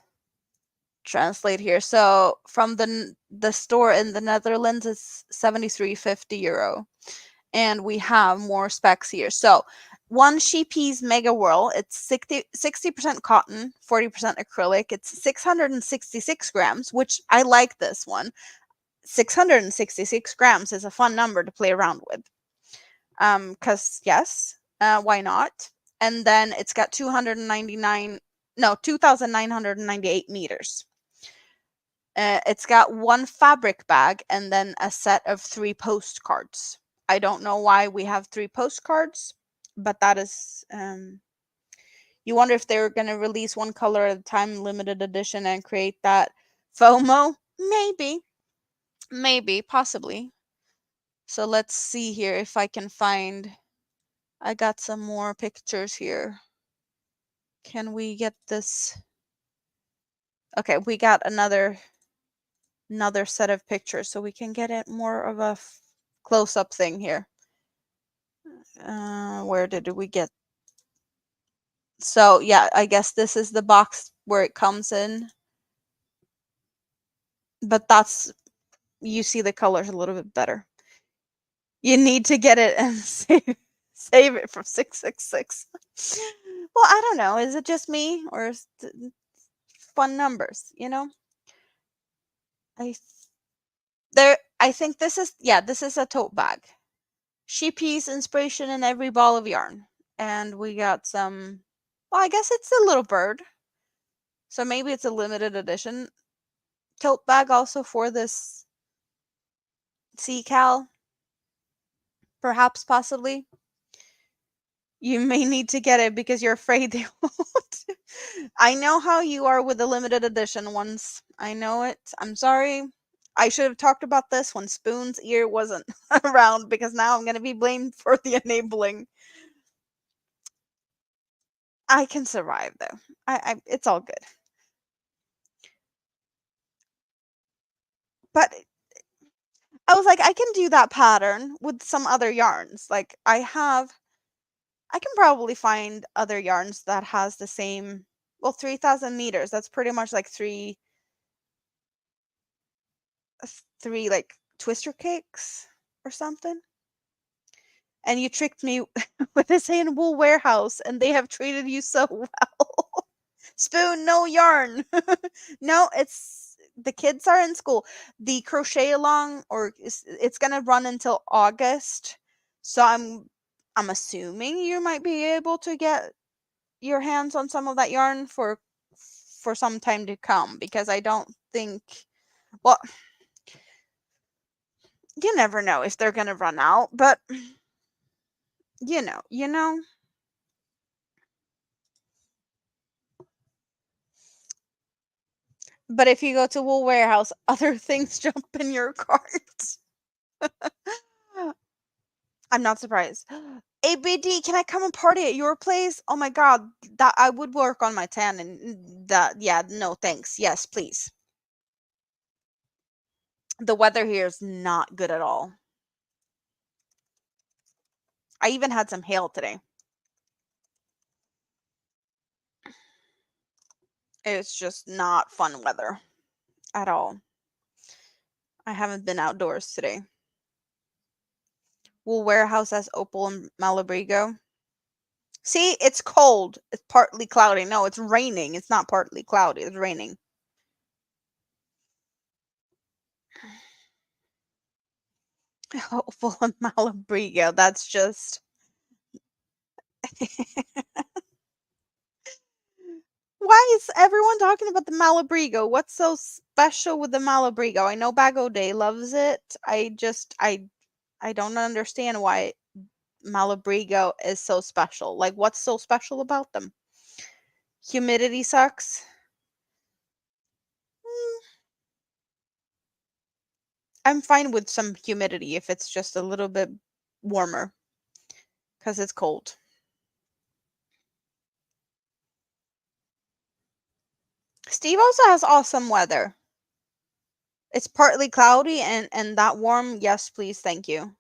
translate here. So from the store in the Netherlands, it's 73.50 euro, and we have more specs here. So one Sheepies Mega Whirl, it's 60% cotton, 40% acrylic. It's 666 grams, which I like this one. 666 grams is a fun number to play around with. Because yes, why not? And then it's got 2,998 meters. It's got one fabric bag and then a set of 3 postcards. I don't know why we have 3 postcards, but that is you wonder if they're going to release one color at a time, limited edition, and create that FOMO? Maybe, possibly. So let's see here if I can find. I got some more pictures here. Can we get this? Okay, we got another set of pictures, so we can get it more of a close-up thing here. Where did we get? So yeah, I guess this is the box where it comes in, but that's, you see the colors a little bit better. You need to get it and save it from 666. Well, I don't know. Is it just me, or is fun numbers? I I think this is a tote bag. Sheepies inspiration in every ball of yarn. And we got some, well, I guess it's a little bird. So maybe it's a limited edition tote bag also for this sea cow. Perhaps, possibly. You may need to get it because you're afraid they won't. I know how you are with the limited edition ones. I know it. I'm sorry. I should have talked about this when Spoon's ear wasn't around because now I'm going to be blamed for the enabling. I can survive though. It's all good. But I was like, I can do that pattern with some other yarns. Like I can probably find other yarns that has the same, well, 3,000 meters. That's pretty much like three like twister cakes or something. And you tricked me with this Wool warehouse, and they have treated you so well. Spoon, no yarn. No, it's the kids are in school. The crochet along, or it's gonna run until August. So I'm assuming you might be able to get your hands on some of that yarn for some time to come, because I don't think, well, you never know if they're gonna run out, but you know. But if you go to Wool Warehouse, other things jump in your cart. I'm not surprised. ABD, can I come and party at your place? Oh my god, that I would work on my tan and that, yeah, no thanks. Yes, please. The weather here is not good at all. I even had some hail today. It's just not fun weather at all. I haven't been outdoors today. Wool Warehouse has Opal and Malabrigo. See, it's cold. It's partly cloudy. No, it's raining. It's not partly cloudy. It's raining. Opal and Malabrigo. That's just. Why is everyone talking about the Malabrigo? What's so special with the Malabrigo? I know Bago Day loves it. I don't understand why Malabrigo is so special. Like, what's so special about them? Humidity sucks. Mm, I'm fine with some humidity if it's just a little bit warmer because it's cold. Steve also has awesome weather. It's partly cloudy and that warm. Yes, please, thank you.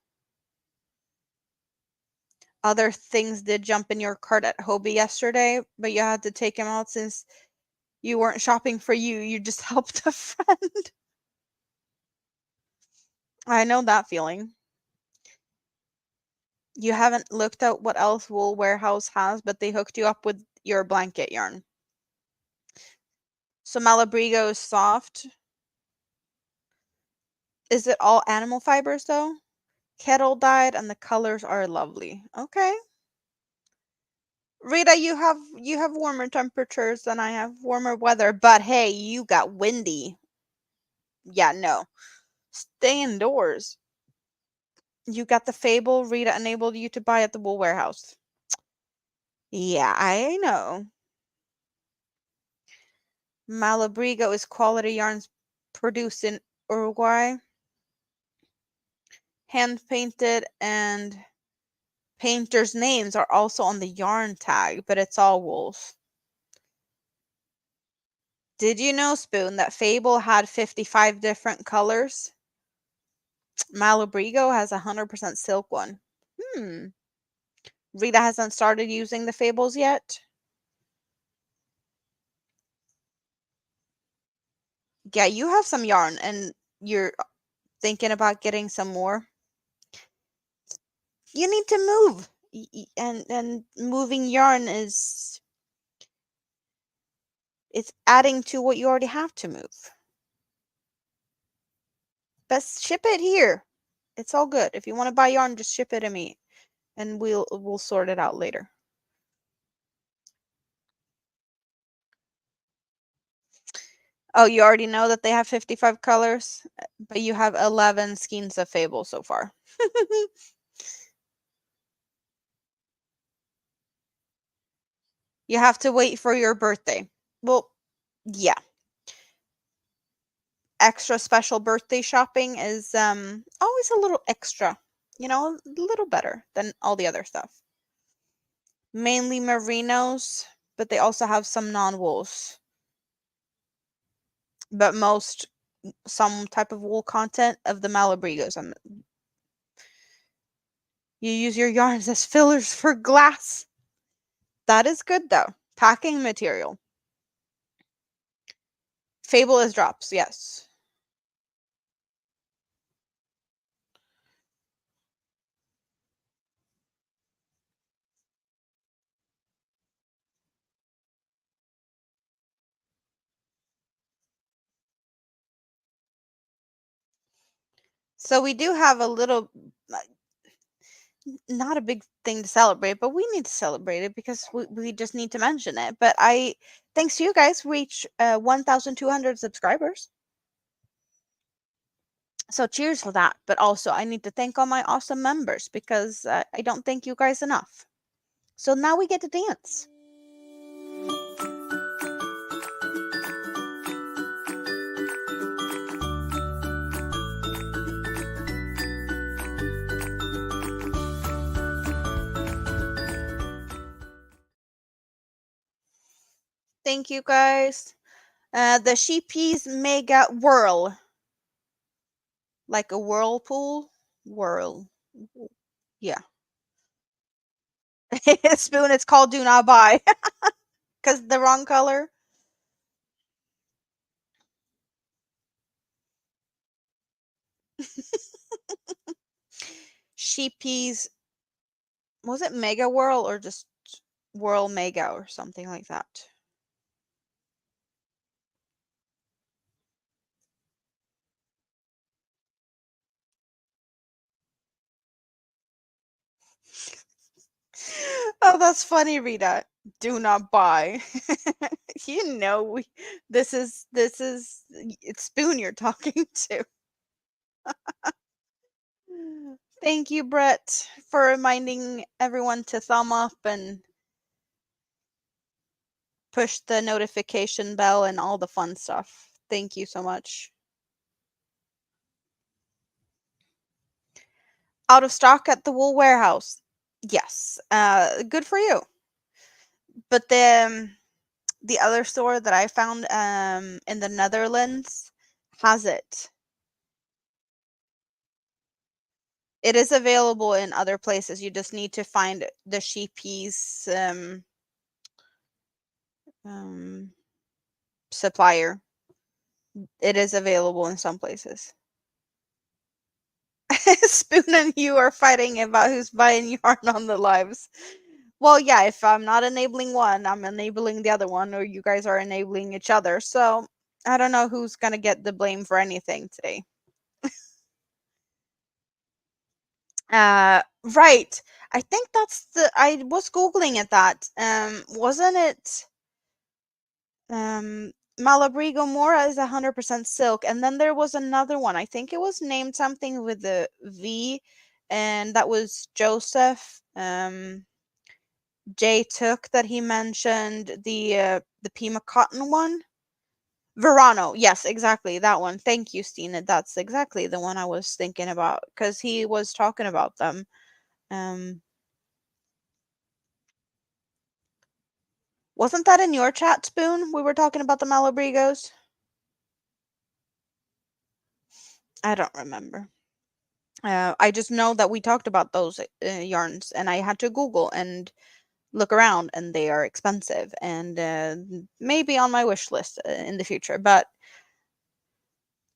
Other things did jump in your cart at Hobie yesterday, but you had to take him out since you weren't shopping for you. You just helped a friend. I know that feeling. You haven't looked at what else Wool Warehouse has, but they hooked you up with your blanket yarn. So Malabrigo is soft. Is it all animal fibers though? Kettle dyed and the colors are lovely. Okay. Rita, you have warmer temperatures than I have, warmer weather, but hey, you got windy. Yeah, no. Stay indoors. You got the Fable Rita enabled you to buy at the Wool Warehouse. Yeah, I know. Malabrigo is quality yarns produced in Uruguay, hand painted, and painters' names are also on the yarn tag, but it's all wools. Did you know, Spoon, that Fable had 55 different colors? Malabrigo has a 100% silk one. Hmm. Rita hasn't started using the Fables yet? Yeah, you have some yarn and you're thinking about getting some more. You need to move. And moving yarn is it's adding to what you already have to move. Best ship it here. It's all good. If you want to buy yarn, just ship it to me and we'll sort it out later. Oh, you already know that they have 55 colors, but you have 11 skeins of Fable so far. You have to wait for your birthday. Well, yeah. Extra special birthday shopping is always a little extra, a little better than all the other stuff. Mainly merinos, but they also have some non-wools. But most some type of wool content of the Malabrigos. You use your yarns as fillers for glass. That is good though. Packing material. Fable is drops, yes. So we do have a little, not a big thing to celebrate, but we need to celebrate it because we just need to mention it. But thanks to you guys, reach 1,200 subscribers. So cheers for that. But also, I need to thank all my awesome members because I don't thank you guys enough. So now we get to dance. Thank you guys. The Sheepies Mega Whirl. Like a whirlpool? Whirl. Yeah. Spoon, it's called Do Not Buy. Because the wrong color. Sheepies. Was it Mega Whirl or just Whirl Mega or something like that? Oh, that's funny, Rita. Do not buy. It's Spoon you're talking to. Thank you, Brett, for reminding everyone to thumb up and push the notification bell and all the fun stuff. Thank you so much. Out of stock at the wool warehouse. Yes. Good for you. But the other store that I found in the Netherlands has it. It is available in other places. You just need to find the Sheepies supplier. It is available in some places. Spoon and you are fighting about who's buying yarn on the lives. Well, yeah, if I'm not enabling one, I'm enabling the other one, or you guys are enabling each other. So I don't know who's gonna get the blame for anything today. Right. I think I was Googling at that. Wasn't it Malabrigo Mora is 100% silk, and then there was another one. I think it was named something with the V, and that was Joseph. Jay took that he mentioned the Pima cotton one. Verano, yes, exactly that one. Thank you, Stina. That's exactly the one I was thinking about because he was talking about them. Um, wasn't that in your chat, Spoon? We were talking about the Malabrigos. I don't remember. I just know that we talked about those yarns, and I had to Google and look around, and they are expensive and maybe on my wish list in the future. But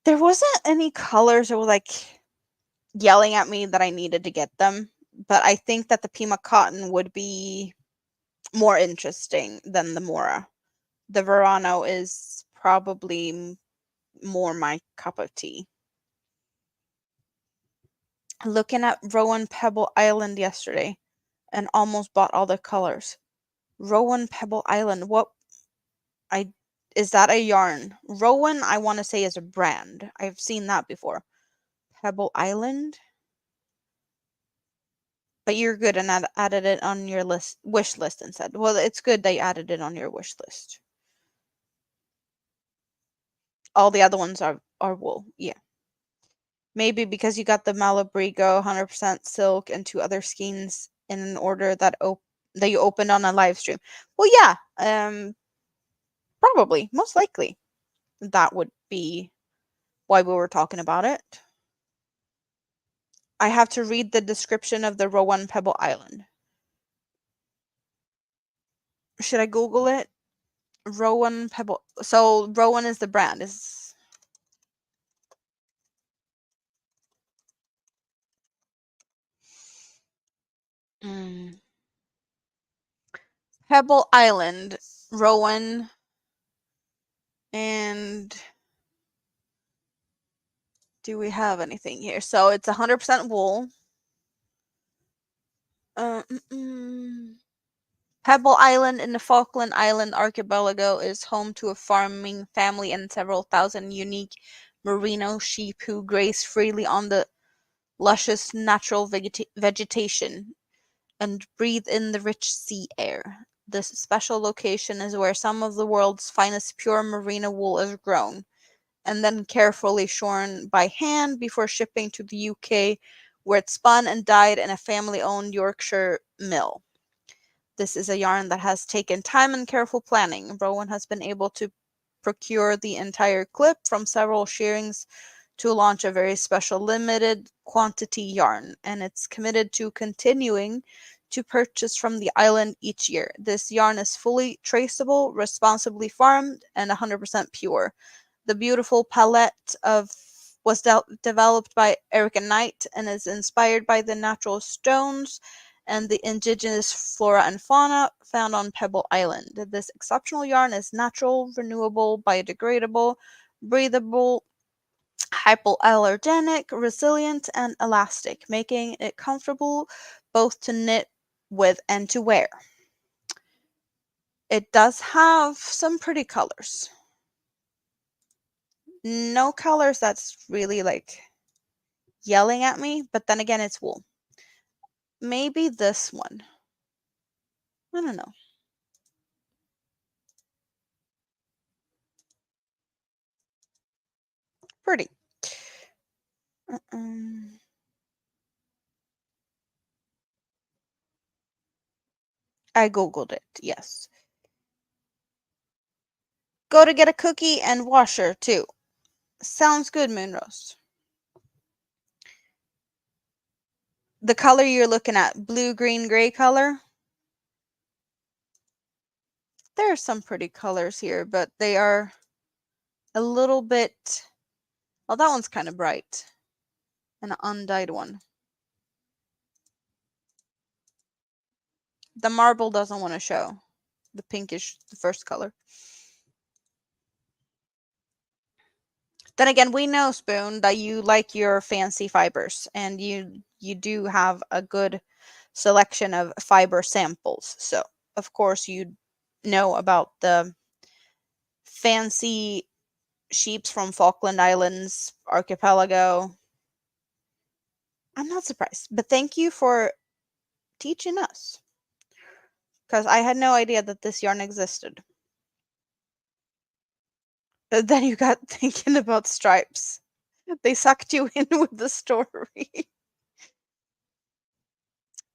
there wasn't any colors that were like yelling at me that I needed to get them. But I think that the Pima cotton would be more interesting than the Mora. The Verano is probably more my cup of tea. Looking at Rowan Pebble Island yesterday and almost bought all the colors. Rowan Pebble Island. What I is that a yarn? Rowan, I want to say is a brand. I've seen that before. Pebble Island. But you're good and added it on your wish list instead. Well, it's good that you added it on your wish list. All the other ones are wool. Yeah. Maybe because you got the Malabrigo 100% silk and two other skeins in an order that that you opened on a live stream. Well, yeah. Probably, most likely. That would be why we were talking about it. I have to read the description of the Rowan Pebble Island. Should I Google it? Rowan Pebble. So Rowan is the brand. Is mm. Pebble Island, Rowan, and do we have anything here? So it's 100% wool. Pebble Island in the Falkland Island archipelago is home to a farming family and several thousand unique merino sheep who graze freely on the luscious natural vegetation and breathe in the rich sea air. This special location is where some of the world's finest pure merino wool is grown, and then carefully shorn by hand before shipping to the UK, where it's spun and dyed in a family-owned Yorkshire mill. This is a yarn that has taken time and careful planning. Rowan has been able to procure the entire clip from several shearings to launch a very special limited quantity yarn, and it's committed to continuing to purchase from the island each year. This yarn is fully traceable, responsibly farmed, and 100% pure. The beautiful palette of was developed by Erica Knight and is inspired by the natural stones and the indigenous flora and fauna found on Pebble Island. This exceptional yarn is natural, renewable, biodegradable, breathable, hypoallergenic, resilient, and elastic, making it comfortable both to knit with and to wear. It does have some pretty colors. No colors that's really like yelling at me, but then again, it's wool. Maybe this one. I don't know. Pretty. I googled it, yes. Go to get a cookie and washer too. Sounds good, Moonrose. The color you're looking at, blue, green, gray color. There are some pretty colors here, but they are a little bit... Well, that one's kind of bright. An undyed one. The marble doesn't want to show. The pinkish, the first color. Then again, we know, Spoon, that you like your fancy fibers, and you do have a good selection of fiber samples. So, of course, you know about the fancy sheeps from Falkland Islands archipelago. I'm not surprised, but thank you for teaching us, because I had no idea that this yarn existed. Then you got thinking about stripes. They sucked you in with the story.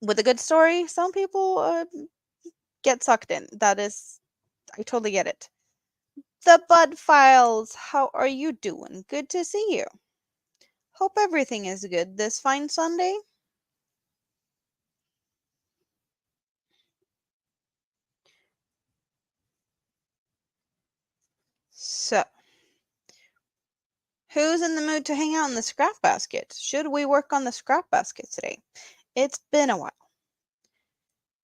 With a good story, some people get sucked in. That is, I totally get it. The Bud Files, how are you doing? Good to see you. Hope everything is good this fine Sunday. So, who's in the mood to hang out in the scrap basket? Should we work on the scrap basket today? It's been a while.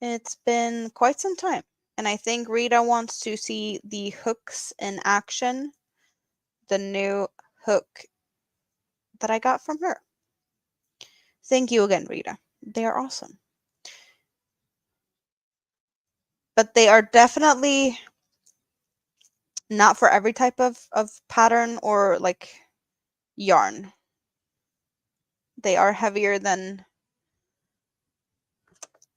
It's been quite some time. And I think Rita wants to see the hooks in action. The new hook that I got from her. Thank you again, Rita. They are awesome. But they are definitely not for every type of pattern or like yarn. They are heavier than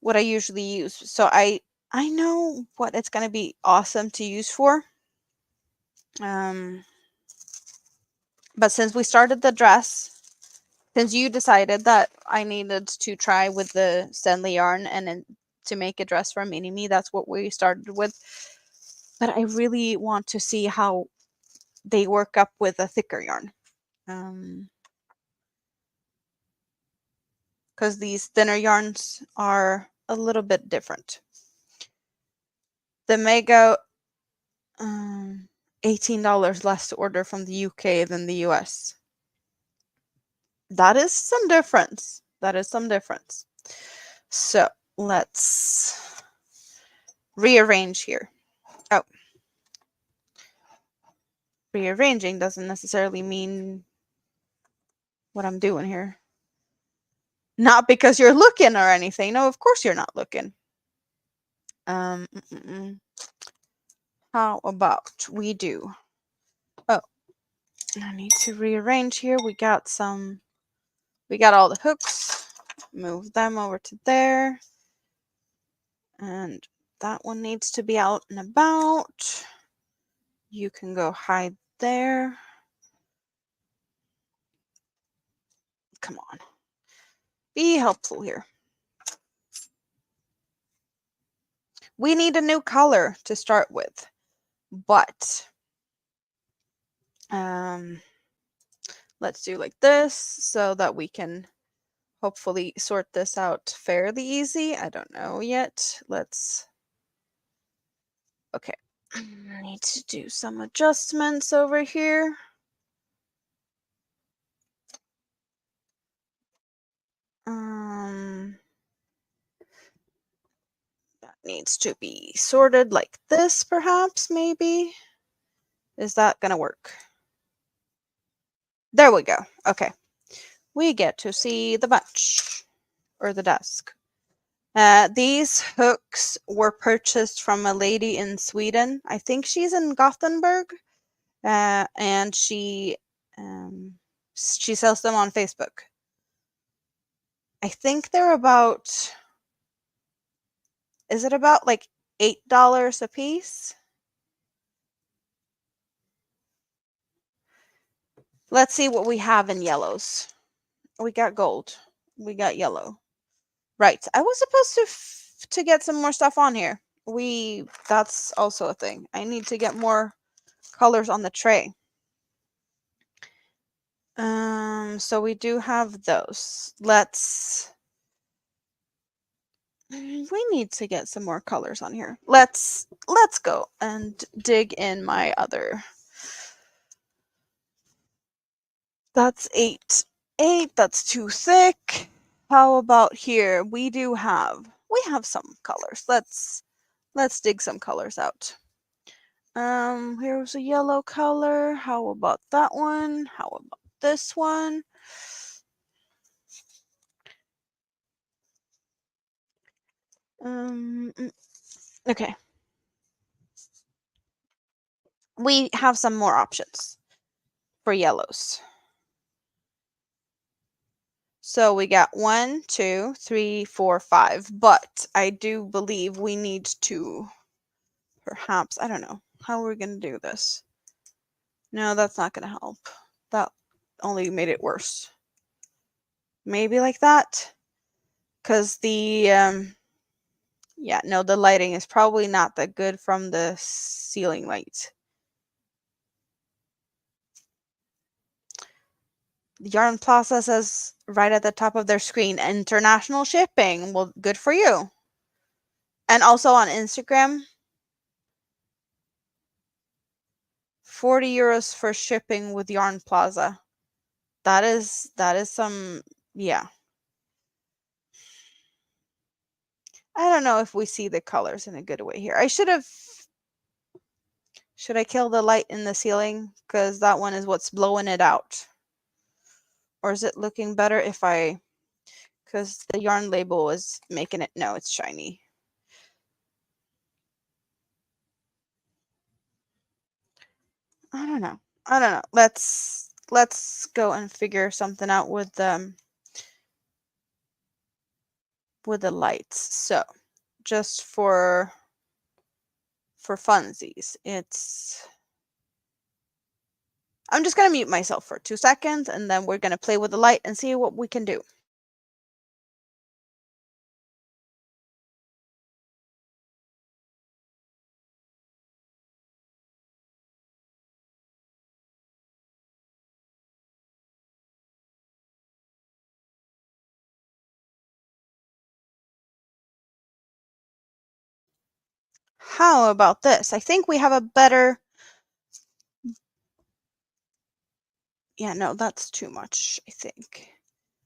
what I usually use. So I know what it's going to be awesome to use for. But since we started the dress, since you decided that I needed to try with the Stanley yarn and then to make a dress for Mini Me, that's what we started with. But I really want to see how they work up with a thicker yarn. Because these thinner yarns are a little bit different. The Mega, $18 less to order from the UK than the US. That is some difference. That is some difference. So let's rearrange here. Oh, rearranging doesn't necessarily mean what I'm doing here. Not because you're looking or anything. No, of course you're not looking. How about we do? Oh, I need to rearrange here. We got all the hooks. Move them over to there. And that one needs to be out and about. You can go hide there. Come on. Be helpful here. We need a new color to start with, but let's do like this so that we can hopefully sort this out fairly easy. I don't know yet. Okay. I need to do some adjustments over here. That needs to be sorted like this, perhaps, maybe. Is that gonna work? There we go. Okay. We get to see the bunch or the desk. These hooks were purchased from a lady in Sweden. I think she's in Gothenburg, and she sells them on Facebook. I think they're about. Is it about like $8 a piece? Let's see what we have in yellows. We got gold. We got yellow. Right. I was supposed to get some more stuff on here. That's also a thing. I need to get more colors on the tray. So we do have those. We need to get some more colors on here. Let's go and dig in my other. That's 8. 8, that's too thick. How about here? We have some colors. Let's dig some colors out. Here's a yellow color. How about that one? How about this one? Okay. We have some more options for yellows. So we got 1, 2, 3, 4, 5, but I do believe we need to perhaps, I don't know, how are we going to do this? No, that's not going to help. That only made it worse. Maybe like that? Because the lighting is probably not that good from the ceiling light. Yarn Plaza says right at the top of their screen, international shipping. Well, good for you. And also on Instagram, 40 euros for shipping with Yarn Plaza. That is some, yeah. I don't know if we see the colors in a good way here. Should I kill the light in the ceiling? Because that one is what's blowing it out. Or is it looking better if because the yarn label is making it, no, it's shiny. I don't know. Let's go and figure something out with with the lights. So just for funsies, I'm just going to mute myself for 2 seconds, and then we're going to play with the light and see what we can do. How about this? I think we have a better... Yeah, no, that's too much, I think.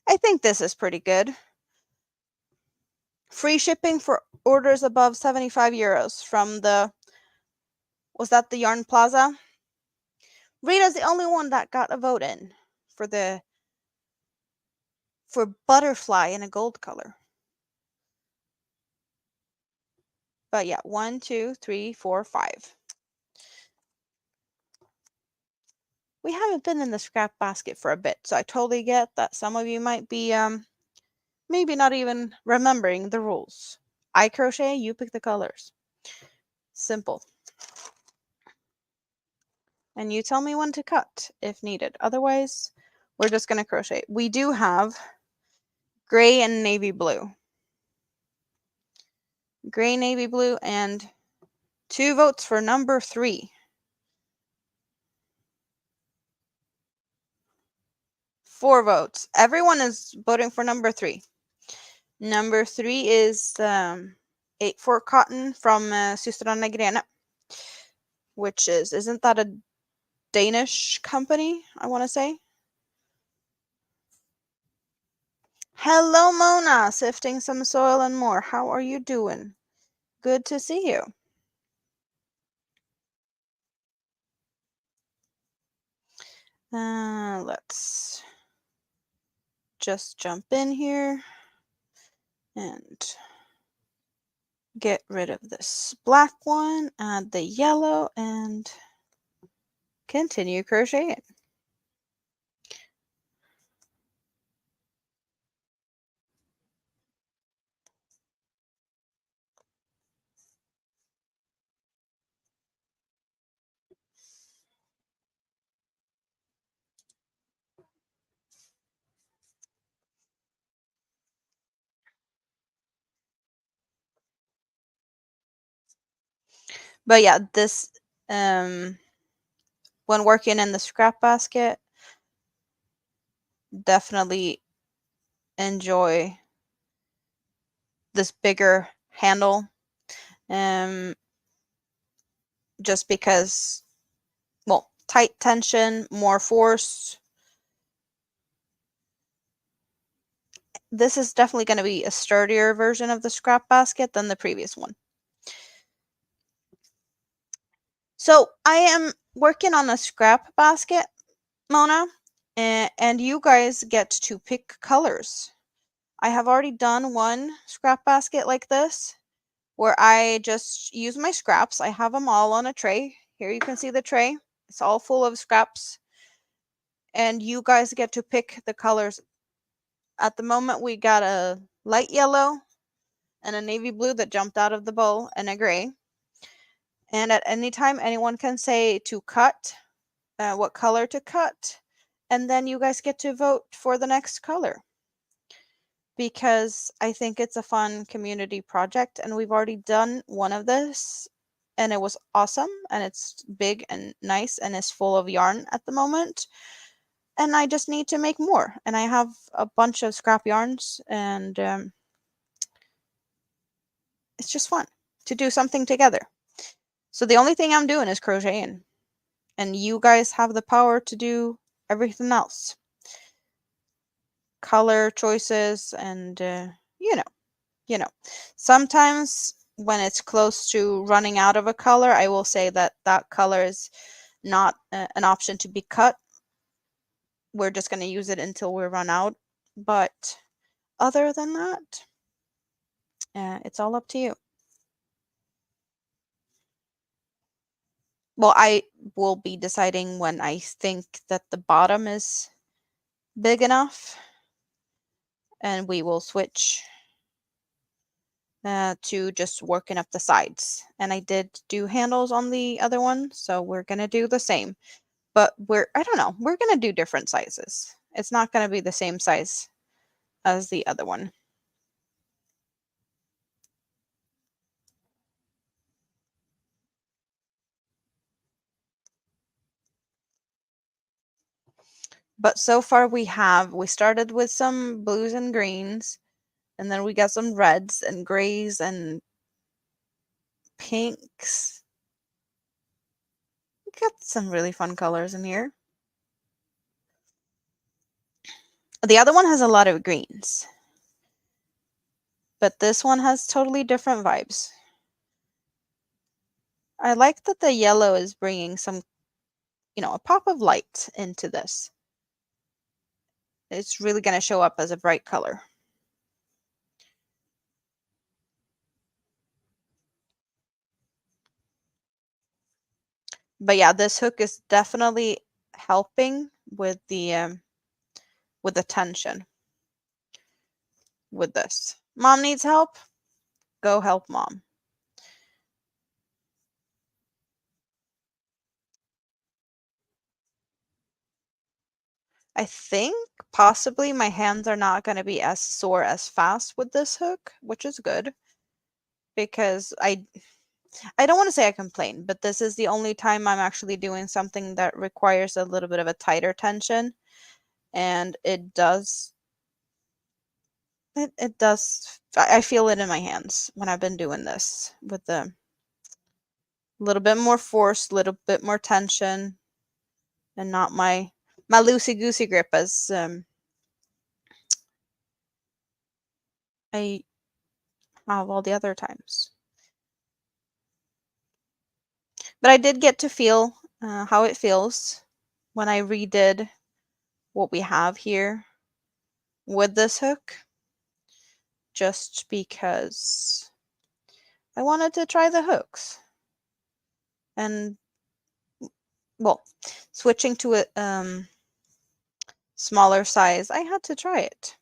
I think this is pretty good. Free shipping for orders above 75 euros from the... Was that the Yarn Plaza? Rita's the only one that got a vote in for butterfly in a gold color. But yeah, 1, 2, 3, 4, 5. We haven't been in the scrap basket for a bit, so I totally get that some of you might be maybe not even remembering the rules. I crochet, you pick the colors. Simple. And you tell me when to cut if needed. Otherwise, we're just going to crochet. We do have gray and navy blue. Gray, navy blue, and 2 votes for number 3. 4 votes. Everyone is voting for number 3. Number 3 is 8-4 cotton from Systrarna Grene, which isn't that a Danish company, I want to say? Hello, Mona, sifting some soil and more. How are you doing? Good to see you. Let's just jump in here and get rid of this black one, add the yellow, and continue crocheting. But yeah, this when working in the scrap basket, definitely enjoy this bigger handle, just because, well, tight tension, more force. This is definitely going to be a sturdier version of the scrap basket than the previous one. So I am working on a scrap basket, Mona, and you guys get to pick colors. I have already done one scrap basket like this, where I just use my scraps. I have them all on a tray. Here you can see the tray. It's all full of scraps. And you guys get to pick the colors. At the moment, we got a light yellow and a navy blue that jumped out of the bowl, and a gray. And at any time, anyone can say to cut, what color to cut. And then you guys get to vote for the next color, because I think it's a fun community project, and we've already done one of this and it was awesome, and it's big and nice and is full of yarn at the moment, and I just need to make more, and I have a bunch of scrap yarns, and it's just fun to do something together. So the only thing I'm doing is crocheting, and you guys have the power to do everything else. Color choices and you know, sometimes when it's close to running out of a color, I will say that that color is not an option to be cut. We're just going to use it until we run out. But other than that, it's all up to you. Well, I will be deciding when I think that the bottom is big enough, and we will switch to just working up the sides. And I did do handles on the other one, so we're going to do the same. But I don't know, we're going to do different sizes. It's not going to be the same size as the other one. But so far we started with some blues and greens, and then we got some reds and grays and pinks. We got some really fun colors in here. The other one has a lot of greens, but this one has totally different vibes. I like that the yellow is bringing some, a pop of light into this. It's really going to show up as a bright color. But yeah, this hook is definitely helping with the tension with this. Mom needs help? Go help mom. I think possibly my hands are not going to be as sore as fast with this hook, which is good because I don't want to say I complain, but this is the only time I'm actually doing something that requires a little bit of a tighter tension, and it does I feel it in my hands when I've been doing this with the little bit more force, little bit more tension, and not my loosey goosey grip as I have all the other times. But I did get to feel how it feels when I redid what we have here with this hook, just because I wanted to try the hooks. And, well, switching to a smaller size, I had to try it.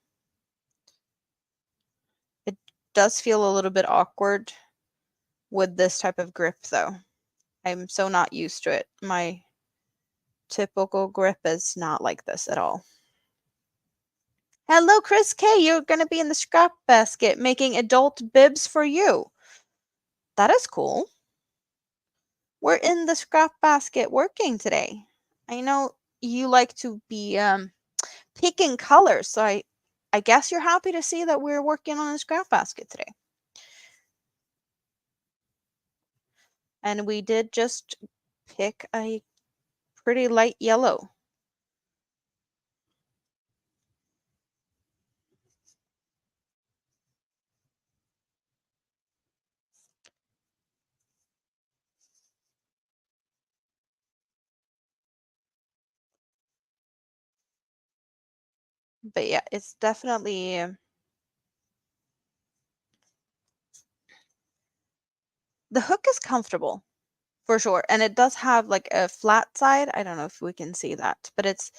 It does feel a little bit awkward with this type of grip, though. I'm so not used to it. My typical grip is not like this at all. Hello, Chris K. You're going to be in the scrap basket making adult bibs for you. That is cool. We're in the scrap basket working today. I know you like to be picking colors, so I guess you're happy to see that we're working on a scrap basket today. And we did just pick a pretty light yellow. But yeah, it's definitely the hook is comfortable for sure, and it does have like a flat side. I don't know if we can see that, but it's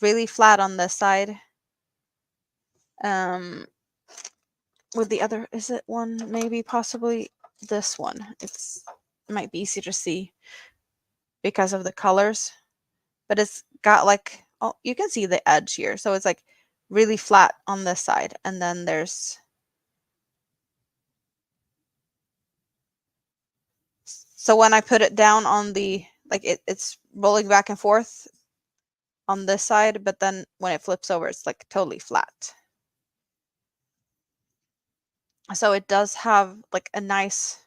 really flat on this side. With the other, is it one, maybe possibly this one? It might be easy to see because of the colors, but it's got like, oh, you can see the edge here, so it's like really flat on this side, and then there's, so when I put it down on the, like it's rolling back and forth on this side, but then when it flips over, it's like totally flat. So it does have like a nice,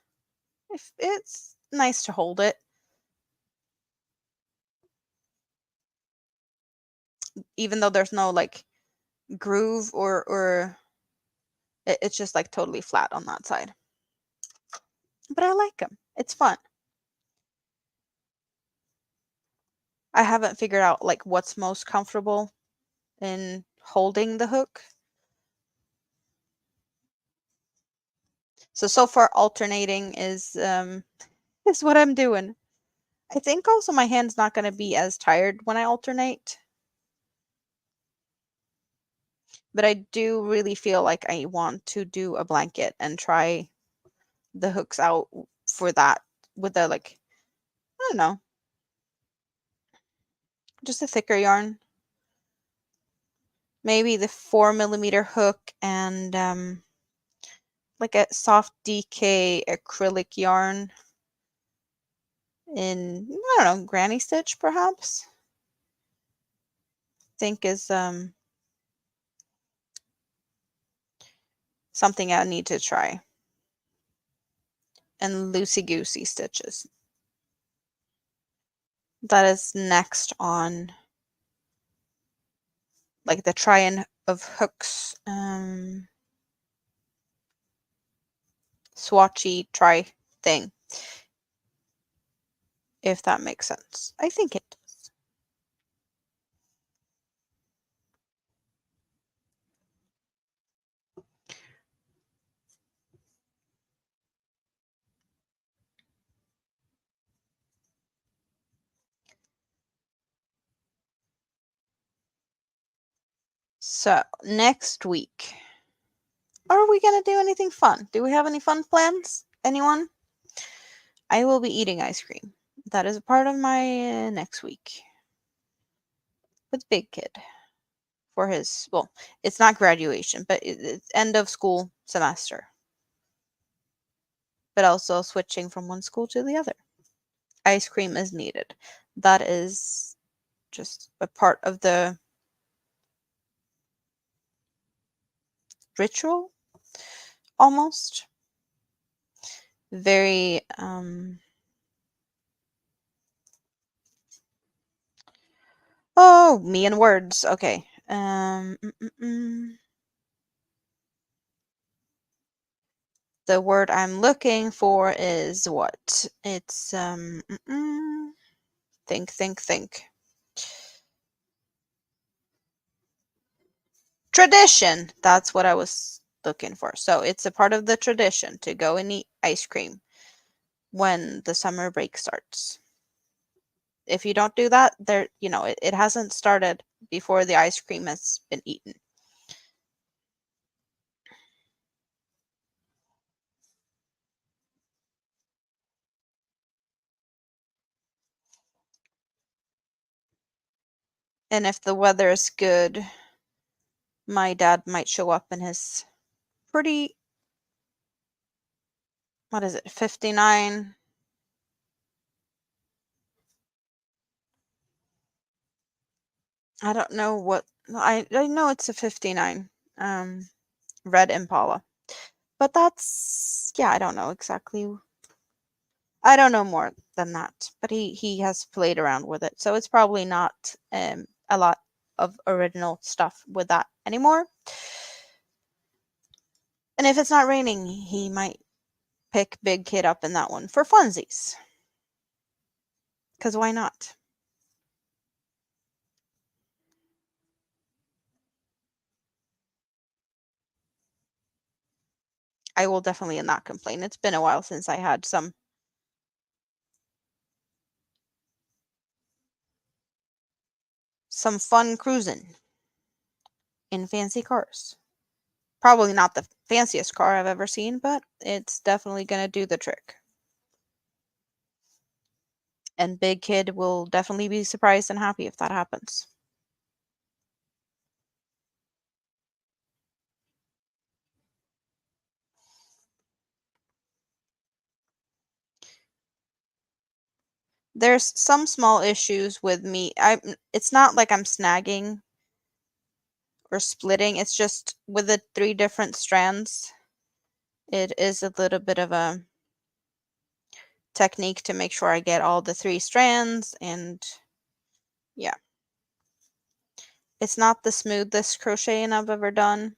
it's nice to hold it. Even though there's no like groove or it's just like totally flat on that side. But I like them. It's fun. I haven't figured out like what's most comfortable in holding the hook. So far alternating is what I'm doing. I think also my hand's not going to be as tired when I alternate. But I do really feel like I want to do a blanket and try the hooks out for that with the like, I don't know, just a thicker yarn. Maybe the 4mm hook and like a soft DK acrylic yarn in, I don't know, granny stitch perhaps. Think is something I need to try. And loosey goosey stitches. That is next on like the try-in of hooks, swatchy try thing, if that makes sense. I think it does. So next week, are we gonna do anything fun? Do we have any fun plans? Anyone? I will be eating ice cream. That is a part of my next week with Big Kid for his, well, it's not graduation, but it's end of school semester. But also switching from one school to the other. Ice cream is needed. That is just a part of the ritual, almost. Very, oh, me and words. Okay. The word I'm looking for is what? It's, think. Tradition. That's what I was looking for. So it's a part of the tradition to go and eat ice cream when the summer break starts. If you don't do that, there, it hasn't started before the ice cream has been eaten. And if the weather is good, my dad might show up in his pretty, what is it, 59? I don't know what, I know it's a 59, red Impala. But that's, yeah, I don't know exactly. I don't know more than that, but he has played around with it. So it's probably not a lot of original stuff with that anymore. And if it's not raining, he might pick Big Kid up in that one for funsies. Because why not? I will definitely not complain. It's been a while since I had some fun cruising in fancy cars. Probably not the fanciest car I've ever seen, but it's definitely going to do the trick. And Big Kid will definitely be surprised and happy if that happens. There's some small issues with me. It's not like I'm snagging or splitting. It's just with the 3 different strands, it is a little bit of a technique to make sure I get all the 3 strands, and yeah. It's not the smoothest crocheting I've ever done,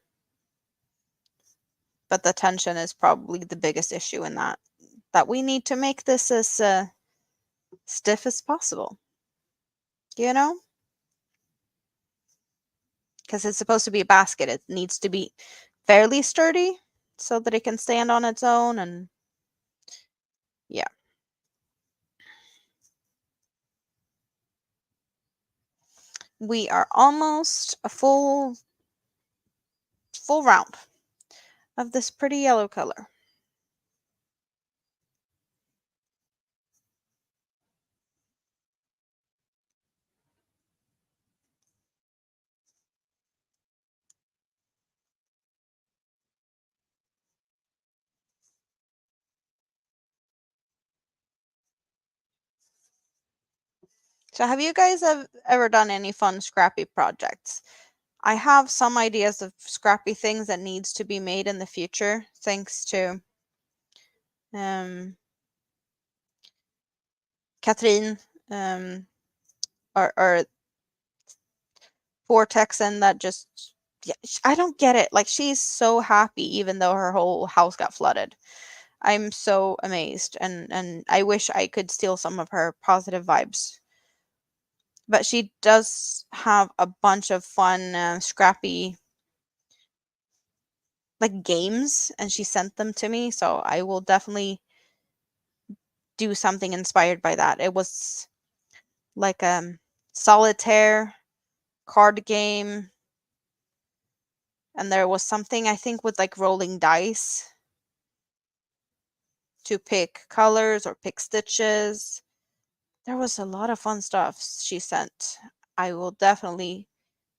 but the tension is probably the biggest issue in that we need to make this as stiff as possible. You know? Because it's supposed to be a basket. It needs to be fairly sturdy so that it can stand on its own, and yeah. We are almost a full round of this pretty yellow color. So have you guys ever done any fun scrappy projects? I have some ideas of scrappy things that needs to be made in the future, thanks to um, Catherine, or Vortex, and that just, yeah, I don't get it. Like, she's so happy even though her whole house got flooded. I'm so amazed, and I wish I could steal some of her positive vibes. But she does have a bunch of fun, scrappy, like, games, and she sent them to me, so I will definitely do something inspired by that. It was like solitaire card game, and there was something I think with like rolling dice to pick colors or pick stitches. There was a lot of fun stuff she sent. I will definitely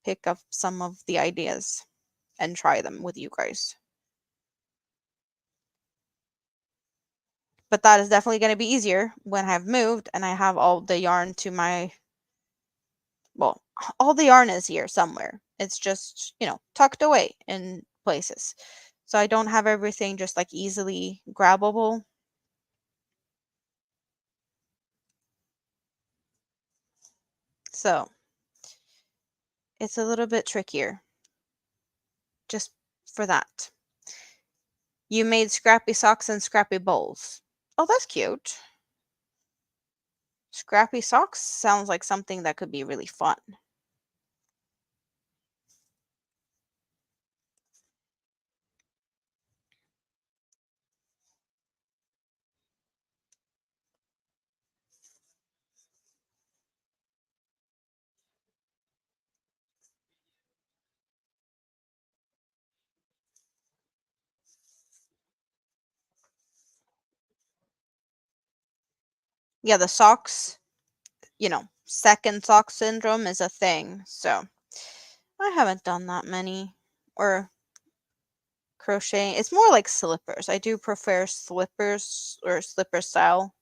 pick up some of the ideas and try them with you guys. But that is definitely going to be easier when I've moved and I have all the yarn to my, well, all the yarn is here somewhere. It's just, tucked away in places. So I don't have everything just like easily grabbable. So it's a little bit trickier just for that. You made scrappy socks and scrappy bowls. Oh, that's cute. Scrappy socks sounds like something that could be really fun. Yeah, the socks, second sock syndrome is a thing. So I haven't done that many. Or crocheting. It's more like slippers. I do prefer slippers or slipper style,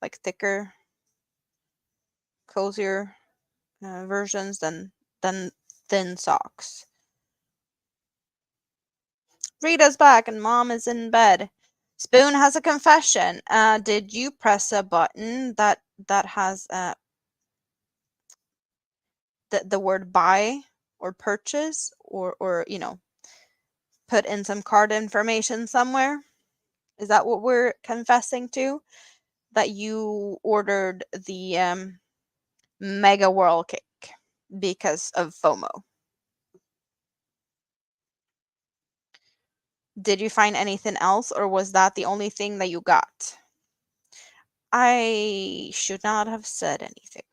like thicker, cozier versions than thin socks. Rita's back and Mom is in bed. Spoon has a confession. Did you press a button that has the word buy or purchase, or put in some card information somewhere? Is that what we're confessing to? That you ordered the mega whirl cake because of FOMO? Did you find anything else, or was that the only thing that you got? I should not have said anything,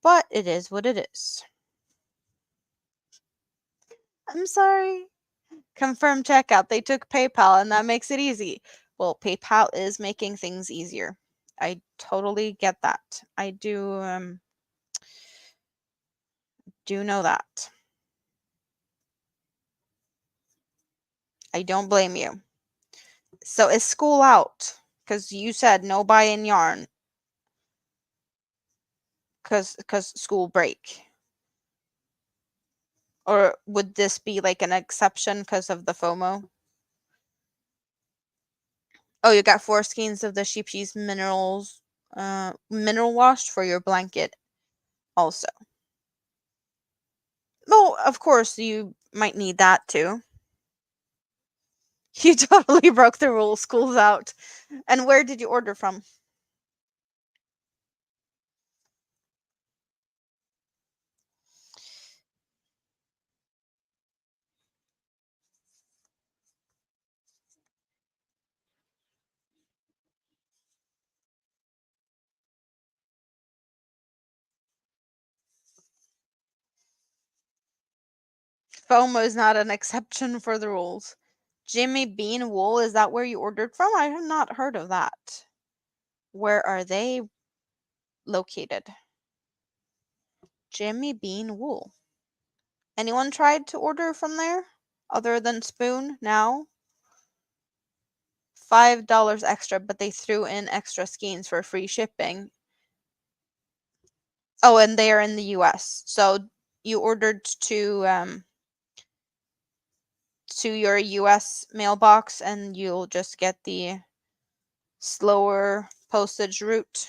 but it is what it is. I'm sorry. Confirm checkout. They took PayPal, and that makes it easy. Well, PayPal is making things easier. I totally get that. I do know that. I don't blame you. So is school out? Because you said no buying yarn. Because school break. Or would this be like an exception because of the FOMO? Oh, you got 4 skeins of the sheep mineral wash for your blanket also. Well, of course, you might need that too. You totally broke the rules. School's out. And where did you order from? FOMO is not an exception for the rules. Jimmy Bean Wool, is that where you ordered from? I have not heard of that. Where are they located? Jimmy Bean Wool. Anyone tried to order from there other than Spoon now? $5 extra, but they threw in extra skeins for free shipping. Oh, and they are in the US. So you ordered to your US mailbox and you'll just get the slower postage route.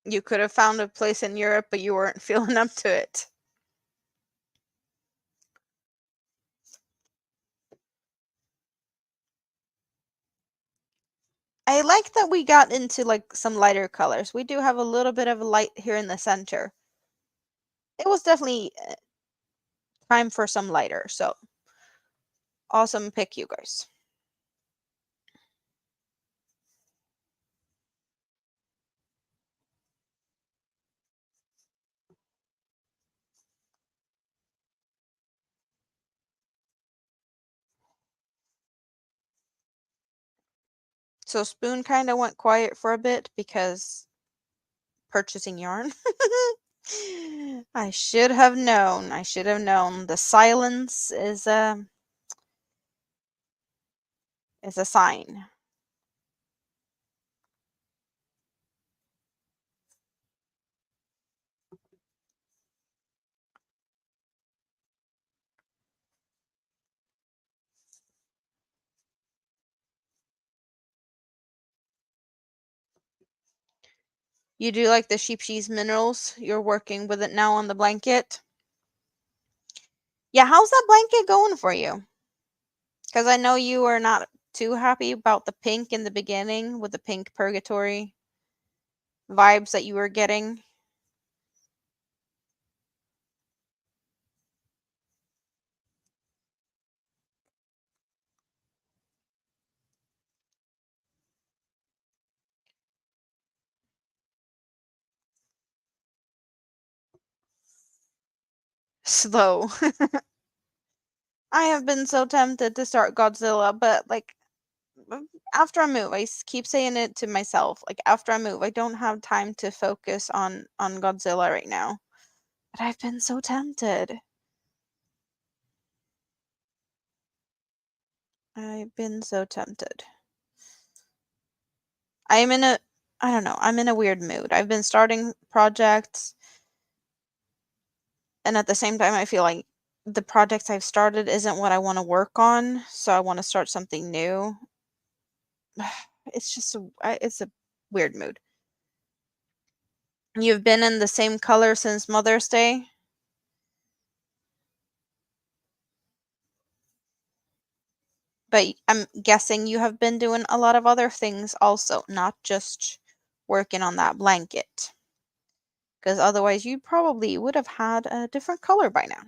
You could have found a place in Europe, but you weren't feeling up to it. I like that we got into like some lighter colors. We do have a little bit of a light here in the center. It was definitely time for some lighter. So awesome pick, you guys. So Spoon kind of went quiet for a bit because purchasing yarn. I should have known. I should have known. The silence is a sign. You do like the sheep cheese minerals? You're working with it now on the blanket? Yeah, how's that blanket going for you? Because I know you are not too happy about the pink in the beginning with the pink purgatory vibes that you were getting. Slow. I have been so tempted to start Godzilla, but like after I move, keep saying it to myself. Like after I move, I don't have time to focus on Godzilla right now. But I've been so tempted. I've been so tempted. I'm in a I don't know, I'm in a weird mood. I've been starting projects and at the same time I feel like the projects I've started isn't what I want to work on, so I want to start something new. It's just it's a weird mood. You've been in the same color since Mother's Day? But I'm guessing you have been doing a lot of other things also, not just working on that blanket. Because otherwise, you probably would have had a different color by now.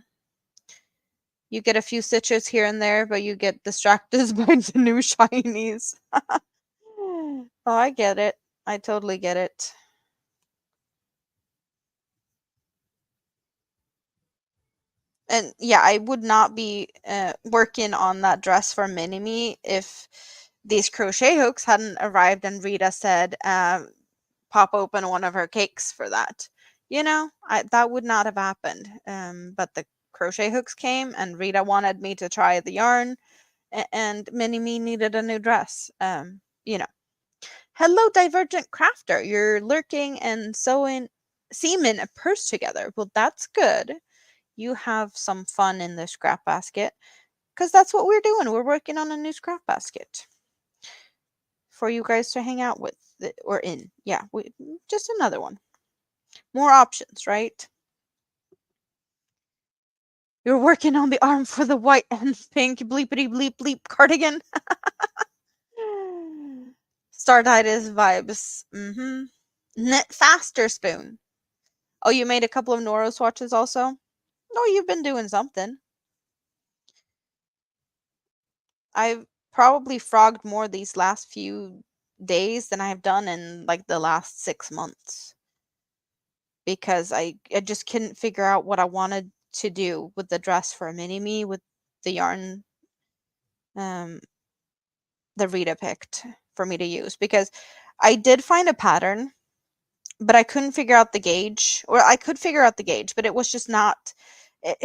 You get a few stitches here and there, but you get distracted by the new shinies. Oh, I get it. I totally get it. And yeah, I would not be working on that dress for Mini-Me if these crochet hooks hadn't arrived and Rita said, pop open one of her cakes for that. You know, that would not have happened. But the crochet hooks came and Rita wanted me to try the yarn and Mini-Me needed a new dress. You know. Hello, Divergent Crafter. You're lurking and sewing seaming a purse together. Well, that's good. You have some fun in the scrap basket because that's what we're doing. We're working on a new scrap basket for you guys to hang out with or in. Yeah, just another one. More options, right? You're working on the arm for the white and pink bleepity bleep bleep cardigan. Startitis vibes. Knit faster, Spoon. Oh, you made a couple of Noro swatches also? Oh, you've been doing something. I've probably frogged more these last few days than I've done in like the last 6 months because I just couldn't figure out what I wanted to do with the dress for a mini me with the yarn. Um, the Rita picked for me to use, because I did find a pattern, but I couldn't figure out the gauge, or I could figure out the gauge, but it was just not it,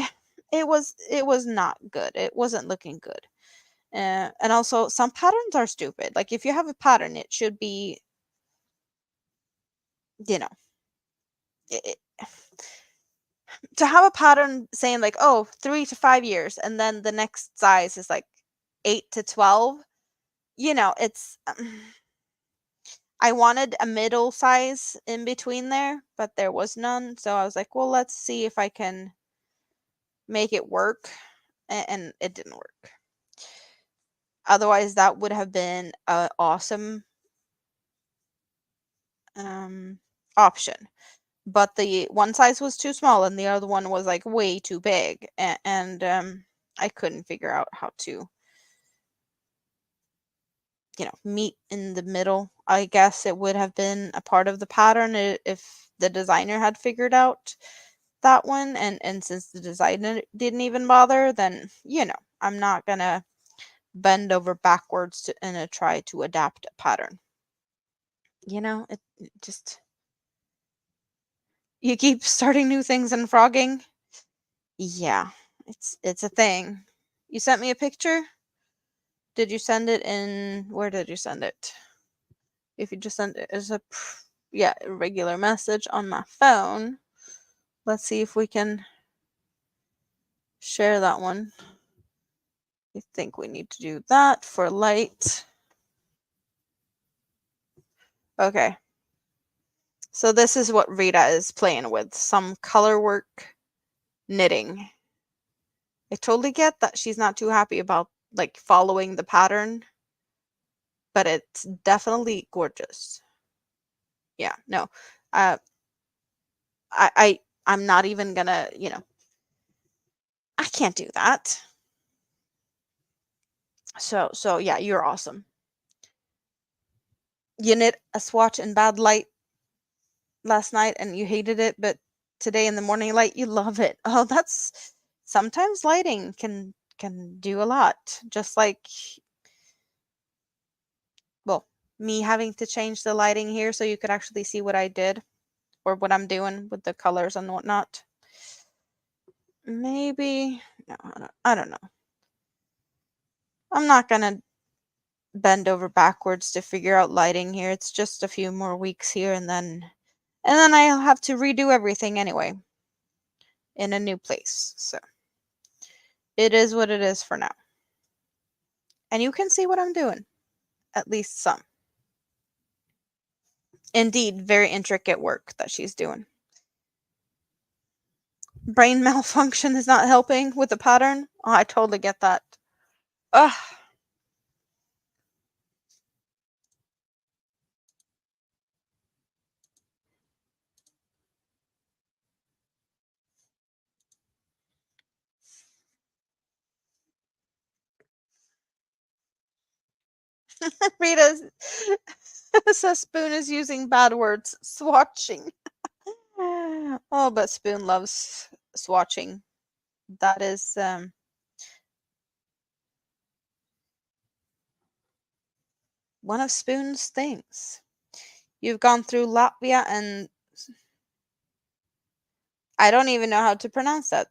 it was not good. It wasn't looking good. And also some patterns are stupid. Like if you have a pattern, it should be, you know, it, to have a pattern saying like, oh, 3 to 5 years, and then the next size is like 8 to 12. It's I wanted a middle size in between there, but there was none. So I was like, well, let's see if I can make it work. And it didn't work. Otherwise, that would have been an awesome option. But the one size was too small and the other one was like way too big. And I couldn't figure out how to, meet in the middle. I guess it would have been a part of the pattern if the designer had figured out that one. And since the designer didn't even bother, then, I'm not going to bend over backwards and try to adapt a pattern. It just, you keep starting new things and frogging. Yeah, it's a thing. You sent me a picture? Did you send it in, where did you send it? If you just send it as a regular message on my phone, let's see if we can share that one. I think we need to do that for light. Okay. So this is what Rita is playing with, some color work knitting. I totally get that she's not too happy about like following the pattern, but it's definitely gorgeous. Yeah, no. I'm not even gonna, I can't do that. So yeah, you're awesome. You knit a swatch in bad light last night and you hated it, but today in the morning light you love it. Oh, that's sometimes lighting can do a lot. Just like, well, me having to change the lighting here so you could actually see what I did or what I'm doing with the colors and whatnot. Maybe, no, I don't know. I'm not gonna bend over backwards to figure out lighting here. It's just a few more weeks here, and then I'll have to redo everything anyway in a new place. So it is what it is for now. And you can see what I'm doing, at least some. Indeed, very intricate work that she's doing. Brain malfunction is not helping with the pattern. Oh, I totally get that. Ugh. Rita says Spoon is using bad words. Swatching. Oh, but Spoon loves swatching. That is one of Spoon's things. You've gone through Latvia and I don't even know how to pronounce that.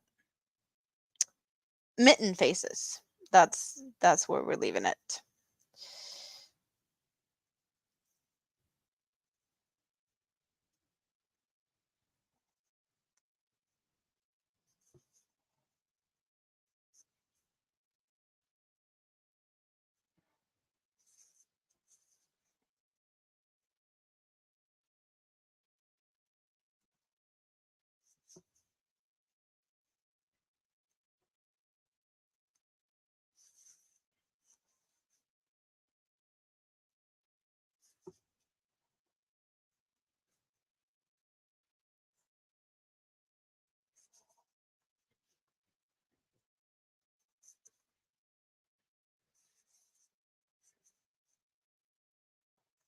Mitten faces. That's where we're leaving it.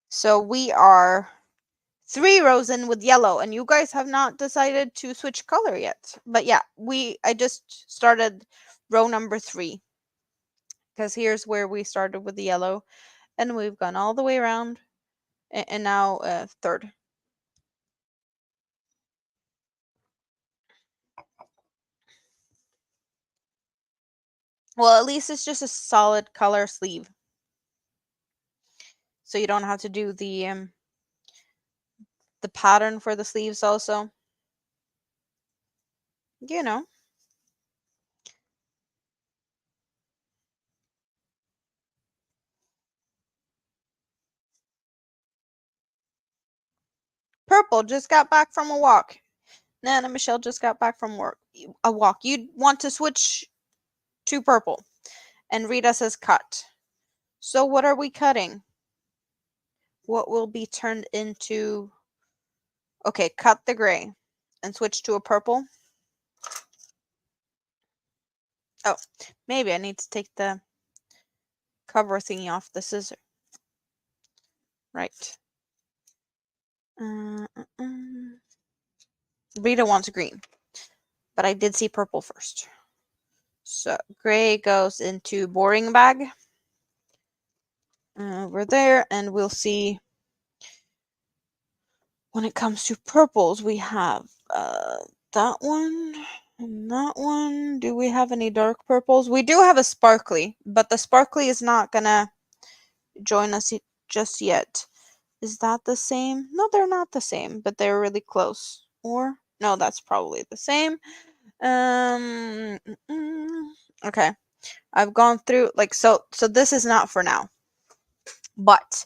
So we are 3 rows in with yellow, and you guys have not decided to switch color yet. But yeah, I just started row number 3, because here's where we started with the yellow. And we've gone all the way around. And now third. Well, at least it's just a solid color sleeve. So you don't have to do the pattern for the sleeves also. You know. Purple just got back from a walk. Nana Michelle just got back from a walk. You'd want to switch to purple. And Rita says cut. So what are we cutting? What will be turned into... Okay, cut the gray and switch to a purple. Oh, maybe I need to take the cover thingy off the scissor. Right. Rita wants green, but I did see purple first. So gray goes into boring bag over there, and we'll see. When it comes to purples, we have that one and that one. Do we have any dark purples? We do have a sparkly, but the sparkly is not gonna join us just yet. Is that the same? No, they're not the same, but they're really close. Or no, that's probably the same. Okay. I've gone through so this is not for now. But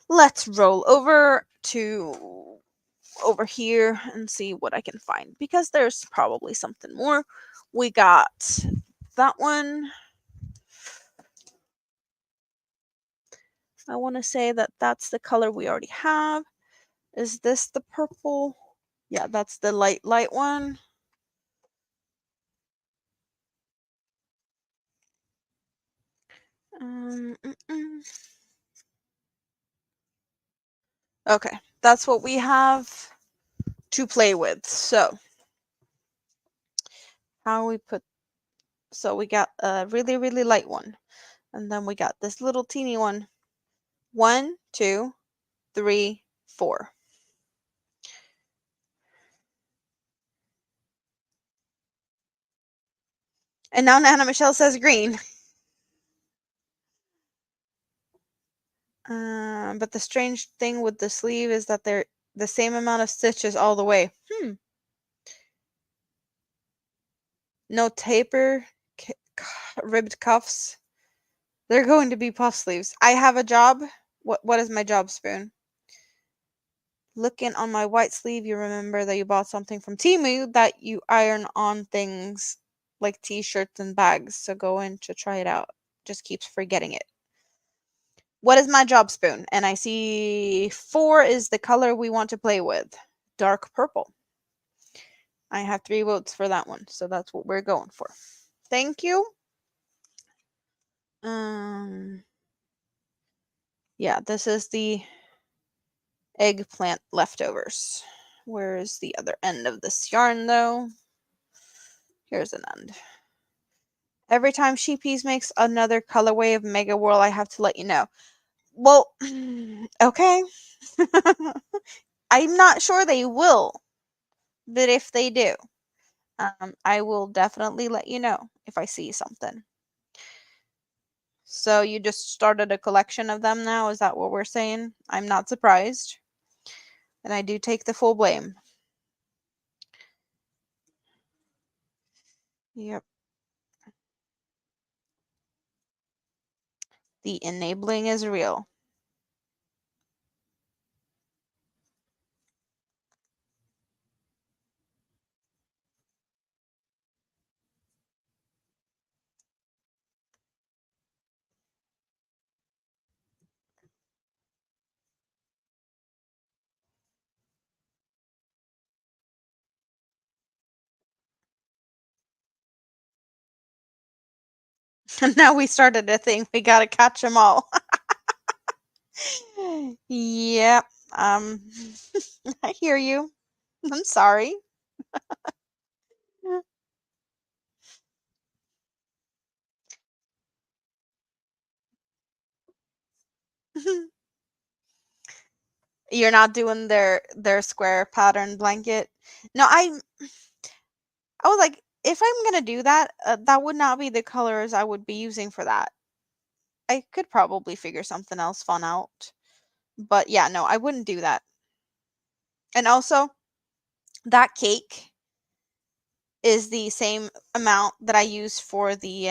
let's roll over to over here and see what I can find, because there's probably something more. We got that one. I want to say that that's the color we already have. Is this the purple? Yeah, that's the light one. Okay, that's what we have to play with. So how we put... So we got a really, really light one. And then we got this little teeny one. 1, 2, 3, 4. And now Nana Michelle says green. But the strange thing with the sleeve is that they're the same amount of stitches all the way. No taper, ribbed cuffs. They're going to be puff sleeves. I have a job. What is my job, Spoon? Looking on my white sleeve, you remember that you bought something from Temu that you iron on things like t-shirts and bags. So go in to try it out. Just keeps forgetting it. What is my job, Spoon? And I see 4 is the color we want to play with. Dark purple. I have 3 votes for that one. So that's what we're going for. Thank you. Yeah, this is the eggplant leftovers. Where is the other end of this yarn, though? Here's an end. Every time Sheepies makes another colorway of Mega Whirl, I have to let you know. Well, okay. I'm not sure they will, but if they do, I will definitely let you know if I see something. So you just started a collection of them now? Is that what we're saying? I'm not surprised. And I do take the full blame. Yep. The enabling is real. Now we started a thing. We gotta catch them all. Yep. I hear you. I'm sorry. You're not doing their square pattern blanket. No, I was like, if I'm gonna do that, that would not be the colors I would be using for that. I could probably figure something else fun out. But yeah, no, I wouldn't do that. And also, that cake is the same amount that I use for the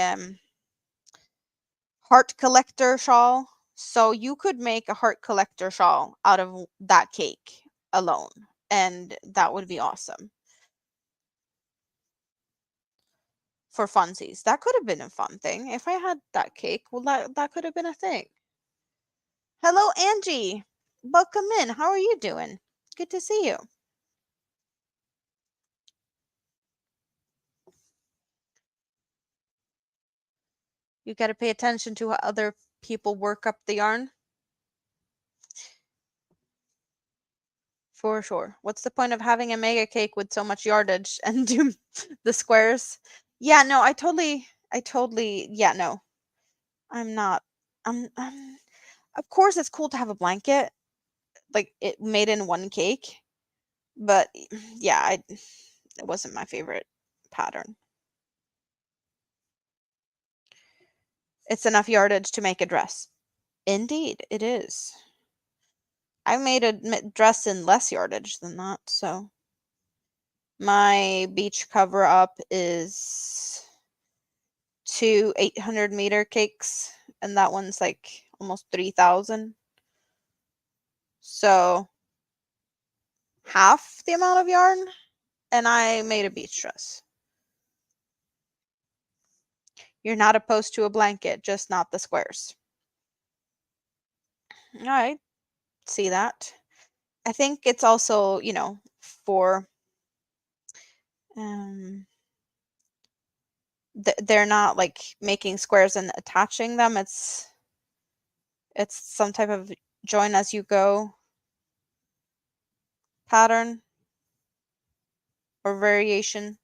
heart collector shawl. So you could make a heart collector shawl out of that cake alone, and that would be awesome for funsies. That could have been a fun thing. If I had that cake, well, that could have been a thing. Hello, Angie. Welcome in. How are you doing? Good to see you. You got to pay attention to how other people work up the yarn. For sure. What's the point of having a mega cake with so much yardage and do the squares? Yeah, no, I totally, yeah, no. I'm not. I'm of course it's cool to have a blanket, like it made in one cake, but yeah, it wasn't my favorite pattern. It's enough yardage to make a dress. Indeed, it is. I made a dress in less yardage than that, so my beach cover up is two 800-meter cakes, and that one's like almost 3,000. So half the amount of yarn, and I made a beach dress. You're not opposed to a blanket, just not the squares. All right, see that. I think it's also, for um they're not like making squares and attaching them. It's some type of join as you go pattern or variation.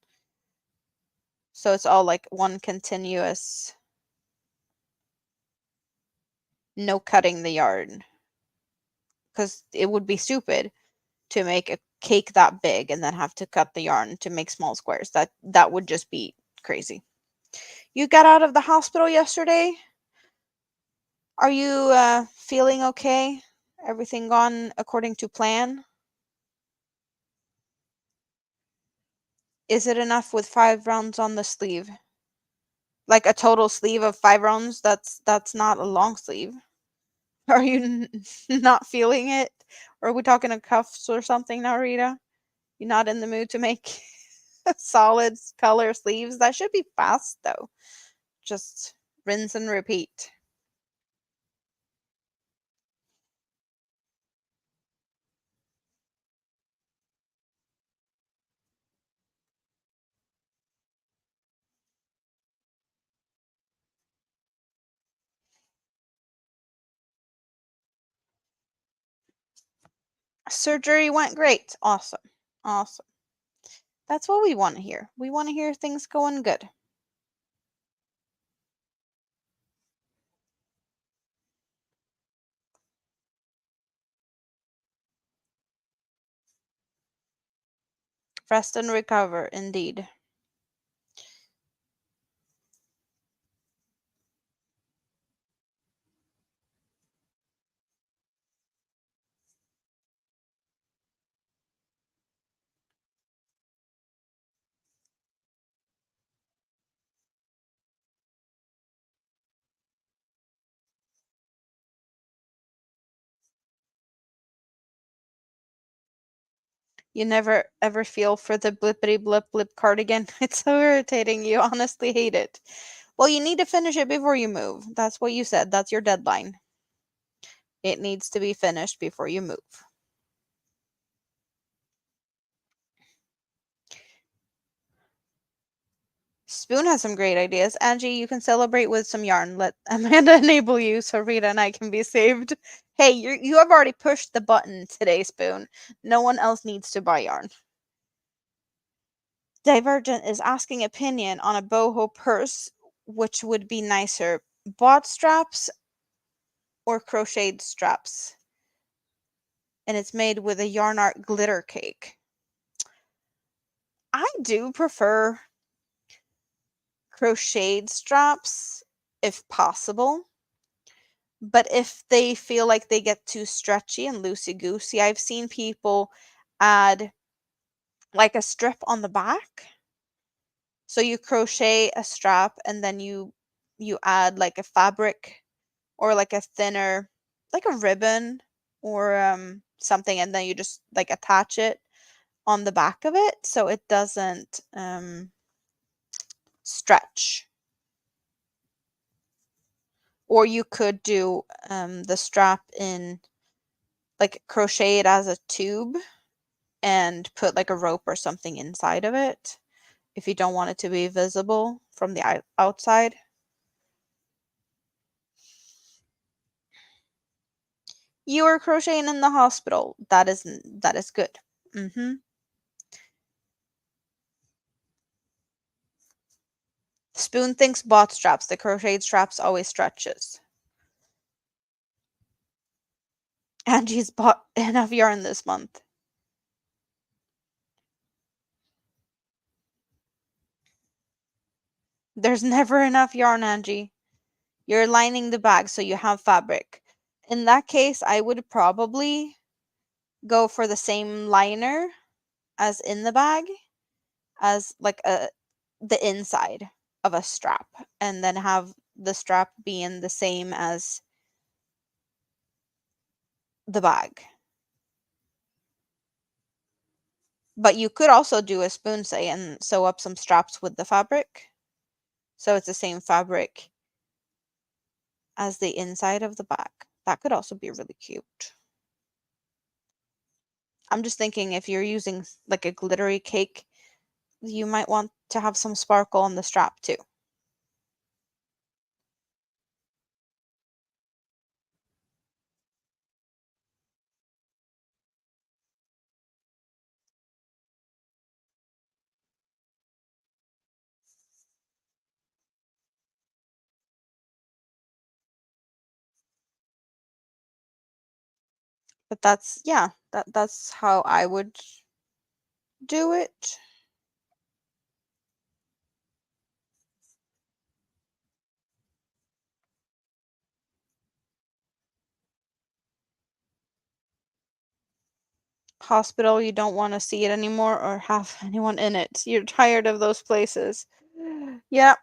So it's all like one continuous, no cutting the yarn. Because it would be stupid to make a cake that big and then have to cut the yarn to make small squares. That would just be crazy. You got out of the hospital yesterday? Are you feeling okay? Everything gone according to plan? Is it enough with 5 rounds on the sleeve? Like a total sleeve of 5 rounds? That's not a long sleeve. Are you not feeling it? Or are we talking a cuffs or something now, Rita? You're not in the mood to make solid color sleeves? That should be fast though. Just rinse and repeat. Surgery went great. Awesome. Awesome. That's what we want to hear. We want to hear things going good. Rest and recover, indeed. You never ever feel for the blippity blip blip cardigan. It's so irritating. You honestly hate it. Well, you need to finish it before you move. That's what you said. That's your deadline. It needs to be finished before you move. Spoon has some great ideas. Angie, you can celebrate with some yarn. Let Amanda enable you so Rita and I can be saved. Hey, you have already pushed the button today, Spoon. No one else needs to buy yarn. Divergent is asking opinion on a boho purse, which would be nicer, bot straps or crocheted straps. And it's made with a yarn art glitter cake. I do prefer crocheted straps if possible. But if they feel like they get too stretchy and loosey-goosey, I've seen people add like a strip on the back. So you crochet a strap and then you add like a fabric or like a thinner like a ribbon or something, and then you just like attach it on the back of it so it doesn't stretch. Or you could do the strap in like crochet it as a tube and put like a rope or something inside of it if you don't want it to be visible from the outside. You are crocheting in the hospital. That is good. Spoon thinks bot straps. The crocheted straps always stretches. Angie's bought enough yarn this month. There's never enough yarn, Angie. You're lining the bag so you have fabric. In that case, I would probably go for the same liner as in the bag as like the inside of a strap, and then have the strap being the same as the bag. But you could also do a spoon say and sew up some straps with the fabric. So it's the same fabric as the inside of the bag. That could also be really cute. I'm just thinking if you're using like a glittery cake, you might want to have some sparkle on the strap too. But that's yeah, that's how I would do it. Hospital, you don't want to see it anymore or have anyone in it. You're tired of those places. Yeah,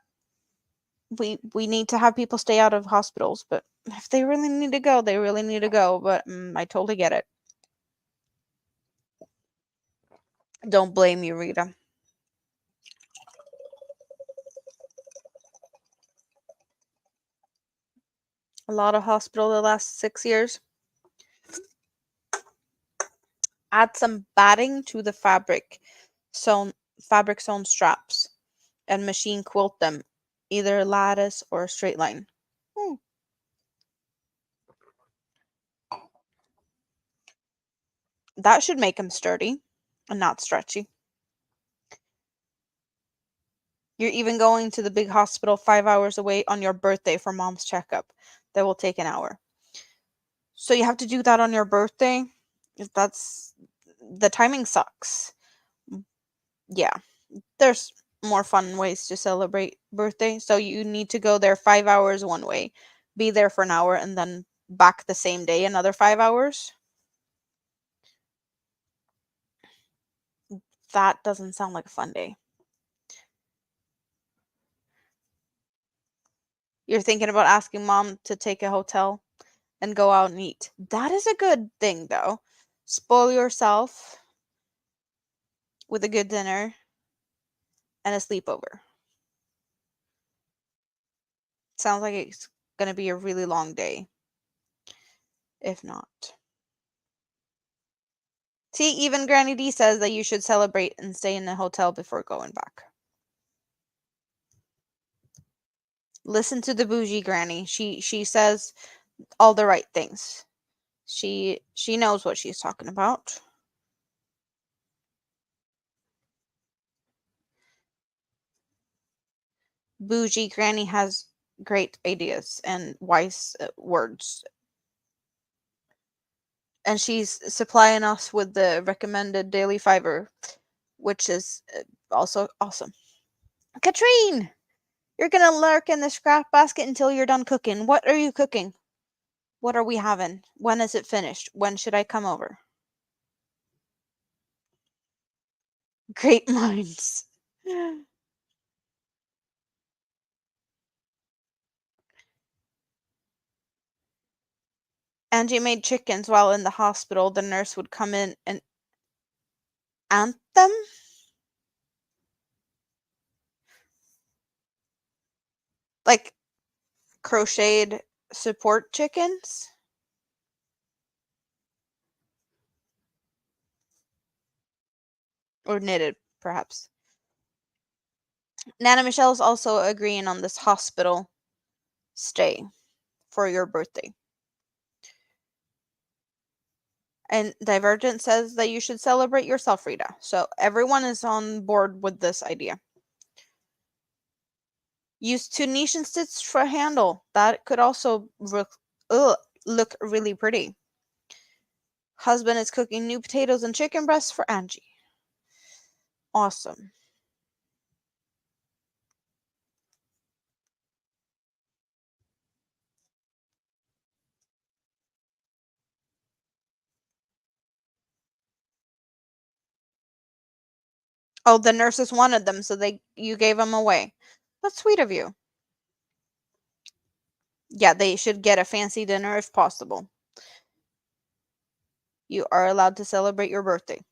we need to have people stay out of hospitals, but if they really need to go, they really need to go. But I totally get it. Don't blame you, Rita. A lot of hospital the last 6 years. Add some batting to the fabric sewn straps, and machine quilt them, either lattice or straight line. Hmm. That should make them sturdy and not stretchy. You're even going to the big hospital 5 hours away on your birthday for mom's checkup. That will take an hour. So you have to do that on your birthday? That's the timing sucks. Yeah. There's more fun ways to celebrate birthday. So you need to go there 5 hours one way, be there for an hour, and then back the same day another 5 hours. That doesn't sound like a fun day. You're thinking about asking mom to take a hotel and go out and eat. That is a good thing, though. Spoil yourself with a good dinner and a sleepover. Sounds like it's going to be a really long day, if not. See, even Granny D says that you should celebrate and stay in the hotel before going back. Listen to the bougie granny. She says all the right things. She knows what she's talking about. Bougie granny has great ideas and wise words. And she's supplying us with the recommended daily fiber, which is also awesome. Katrine, you're gonna lurk in the scrap basket until you're done cooking. What are you cooking? What are we having? When is it finished? When should I come over? Great minds. Angie made chickens while in the hospital. The nurse would come in and ant them? Like crocheted support chickens? Or knitted, perhaps. Nana Michelle's also agreeing on this hospital stay for your birthday. And Divergent says that you should celebrate yourself, Rita. So everyone is on board with this idea. Use 2 niche and stitch for a handle. That could also look really pretty. Husband is cooking new potatoes and chicken breasts for Angie. Awesome. Oh, the nurses wanted them, so you gave them away. That's sweet of you. Yeah, they should get a fancy dinner if possible. You are allowed to celebrate your birthday.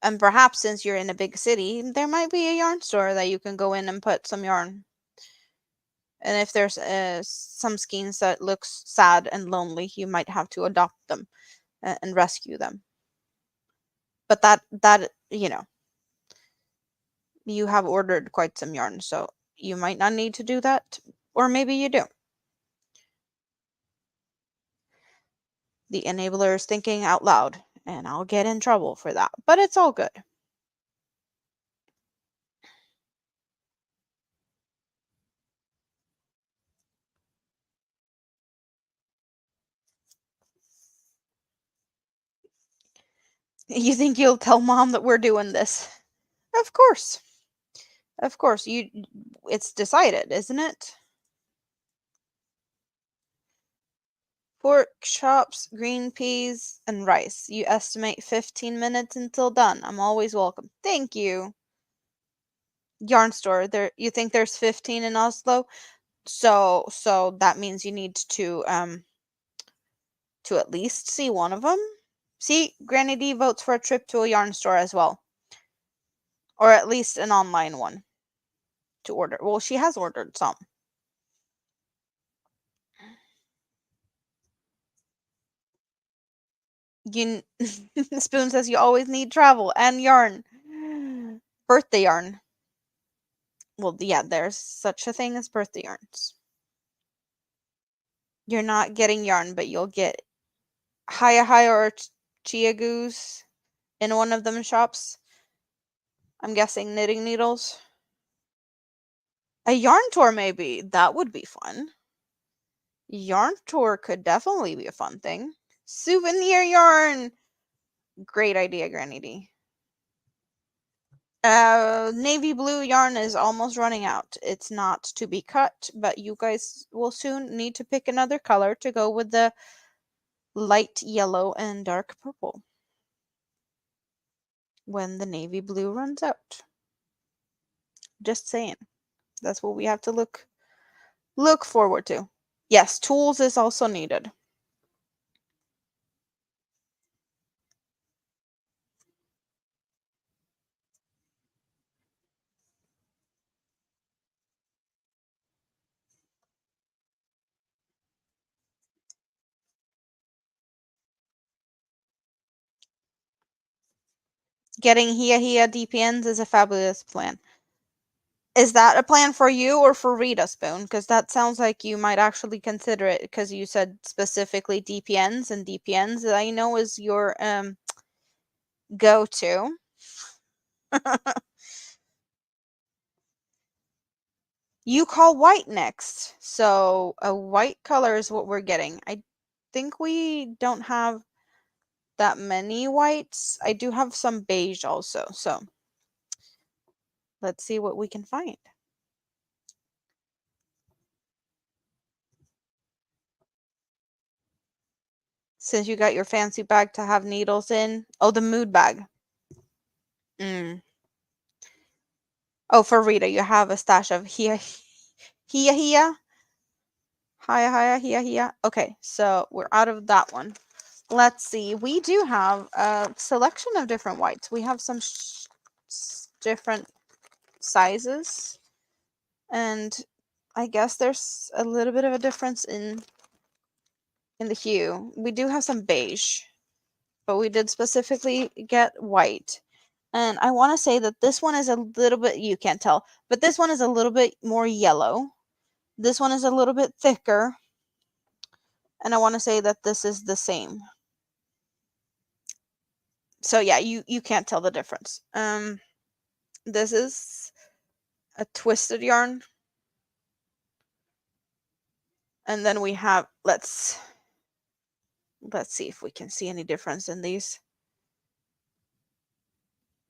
And perhaps since you're in a big city, there might be a yarn store that you can go in and put some yarn. And if there's some skeins that looks sad and lonely, you might have to adopt them and rescue them. But that you have ordered quite some yarn, so you might not need to do that, or maybe you do. The enabler is thinking out loud, and I'll get in trouble for that, but it's all good. You think you'll tell mom that we're doing this? Of course. Of course. It's decided, isn't it? Pork chops, green peas, and rice. You estimate 15 minutes until done. I'm always welcome. Thank you. Yarn store. You think there's 15 in Oslo? So that means you need to at least see one of them. See, Granny D votes for a trip to a yarn store as well. Or at least an online one to order. Well, she has ordered some. You Spoon says you always need travel and yarn. Birthday yarn. Well, yeah, there's such a thing as birthday yarns. You're not getting yarn, but you'll get Haya or Chia Goose in one of them shops. I'm guessing knitting needles. A yarn tour, maybe. That would be fun. Yarn tour could definitely be a fun thing. Souvenir yarn! Great idea, Granny D. Navy blue yarn is almost running out. It's not to be cut, but you guys will soon need to pick another color to go with the light yellow and dark purple when the navy blue runs out. Just saying. That's what we have to look forward to. Yes, tools is also needed. Getting Hia DPNs is a fabulous plan. Is that a plan for you or for Rita, Spoon? Because that sounds like you might actually consider it because you said specifically DPNs, and DPNs I know is your go-to. You call white next, so a white color is what we're getting. I think we don't have that many whites. I do have some beige also, so let's see what we can find. Since you got your fancy bag to have needles in. Oh, the mood bag. Mm. Oh, for Rita, you have a stash of hiya hiya. Hiya hiya hiya hiya. Okay, so we're out of that one. Let's see. We do have a selection of different whites. We have some different sizes, and I guess there's a little bit of a difference in the hue. We do have some beige, but we did specifically get white. And I want to say that this one is a little bit, you can't tell, but this one is a little bit more yellow. This one is a little bit thicker. And I want to say that this is the same. So yeah, you can't tell the difference. This is a twisted yarn. And then we have, let's see if we can see any difference in these.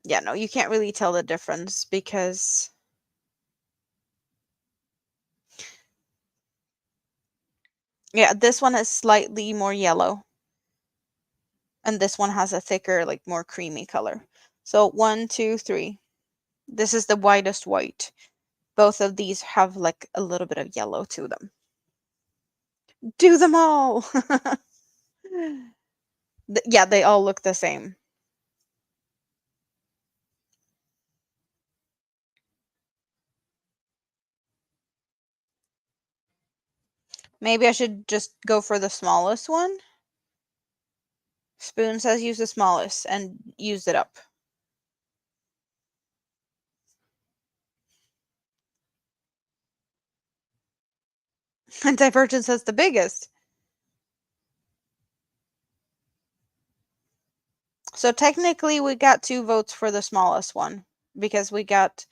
Yeah, no, you can't really tell the difference because yeah, this one is slightly more yellow. And this one has a thicker, like more creamy color. So 1, 2, 3. This is the whitest white. Both of these have like a little bit of yellow to them. Do them all! Yeah, they all look the same. Maybe I should just go for the smallest one. Spoon says use the smallest and use it up. And Divergent says the biggest. So technically we got 2 votes for the smallest one because we got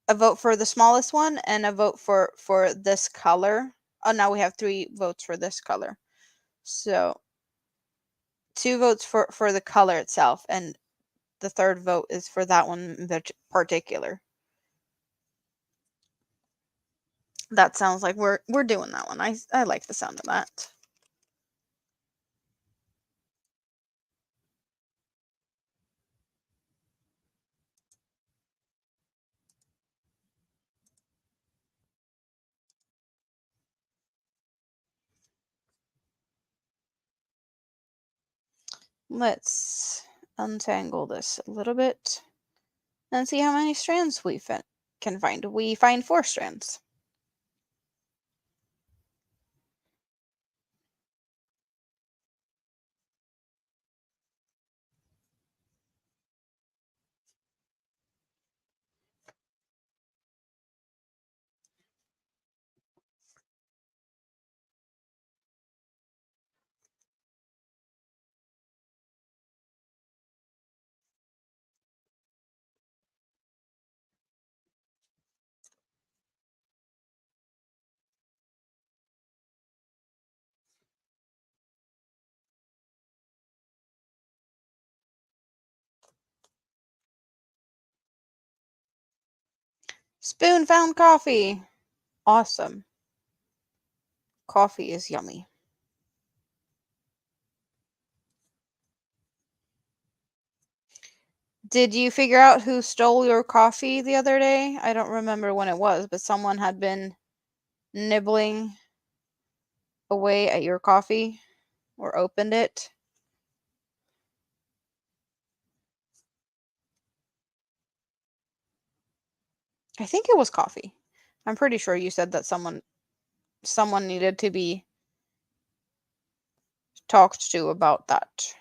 a vote for the smallest one and a vote for this color. Oh, now we have 3 votes for this color. So 2 votes for the color itself, and the third vote is for that one in particular. That sounds like we're doing that one. I like the sound of that. Let's untangle this a little bit and see how many strands we can find. We find 4 strands. Spoon found coffee. Awesome. Coffee is yummy. Did you figure out who stole your coffee the other day? I don't remember when it was, but someone had been nibbling away at your coffee or opened it. I think it was coffee. I'm pretty sure you said that someone needed to be talked to about that.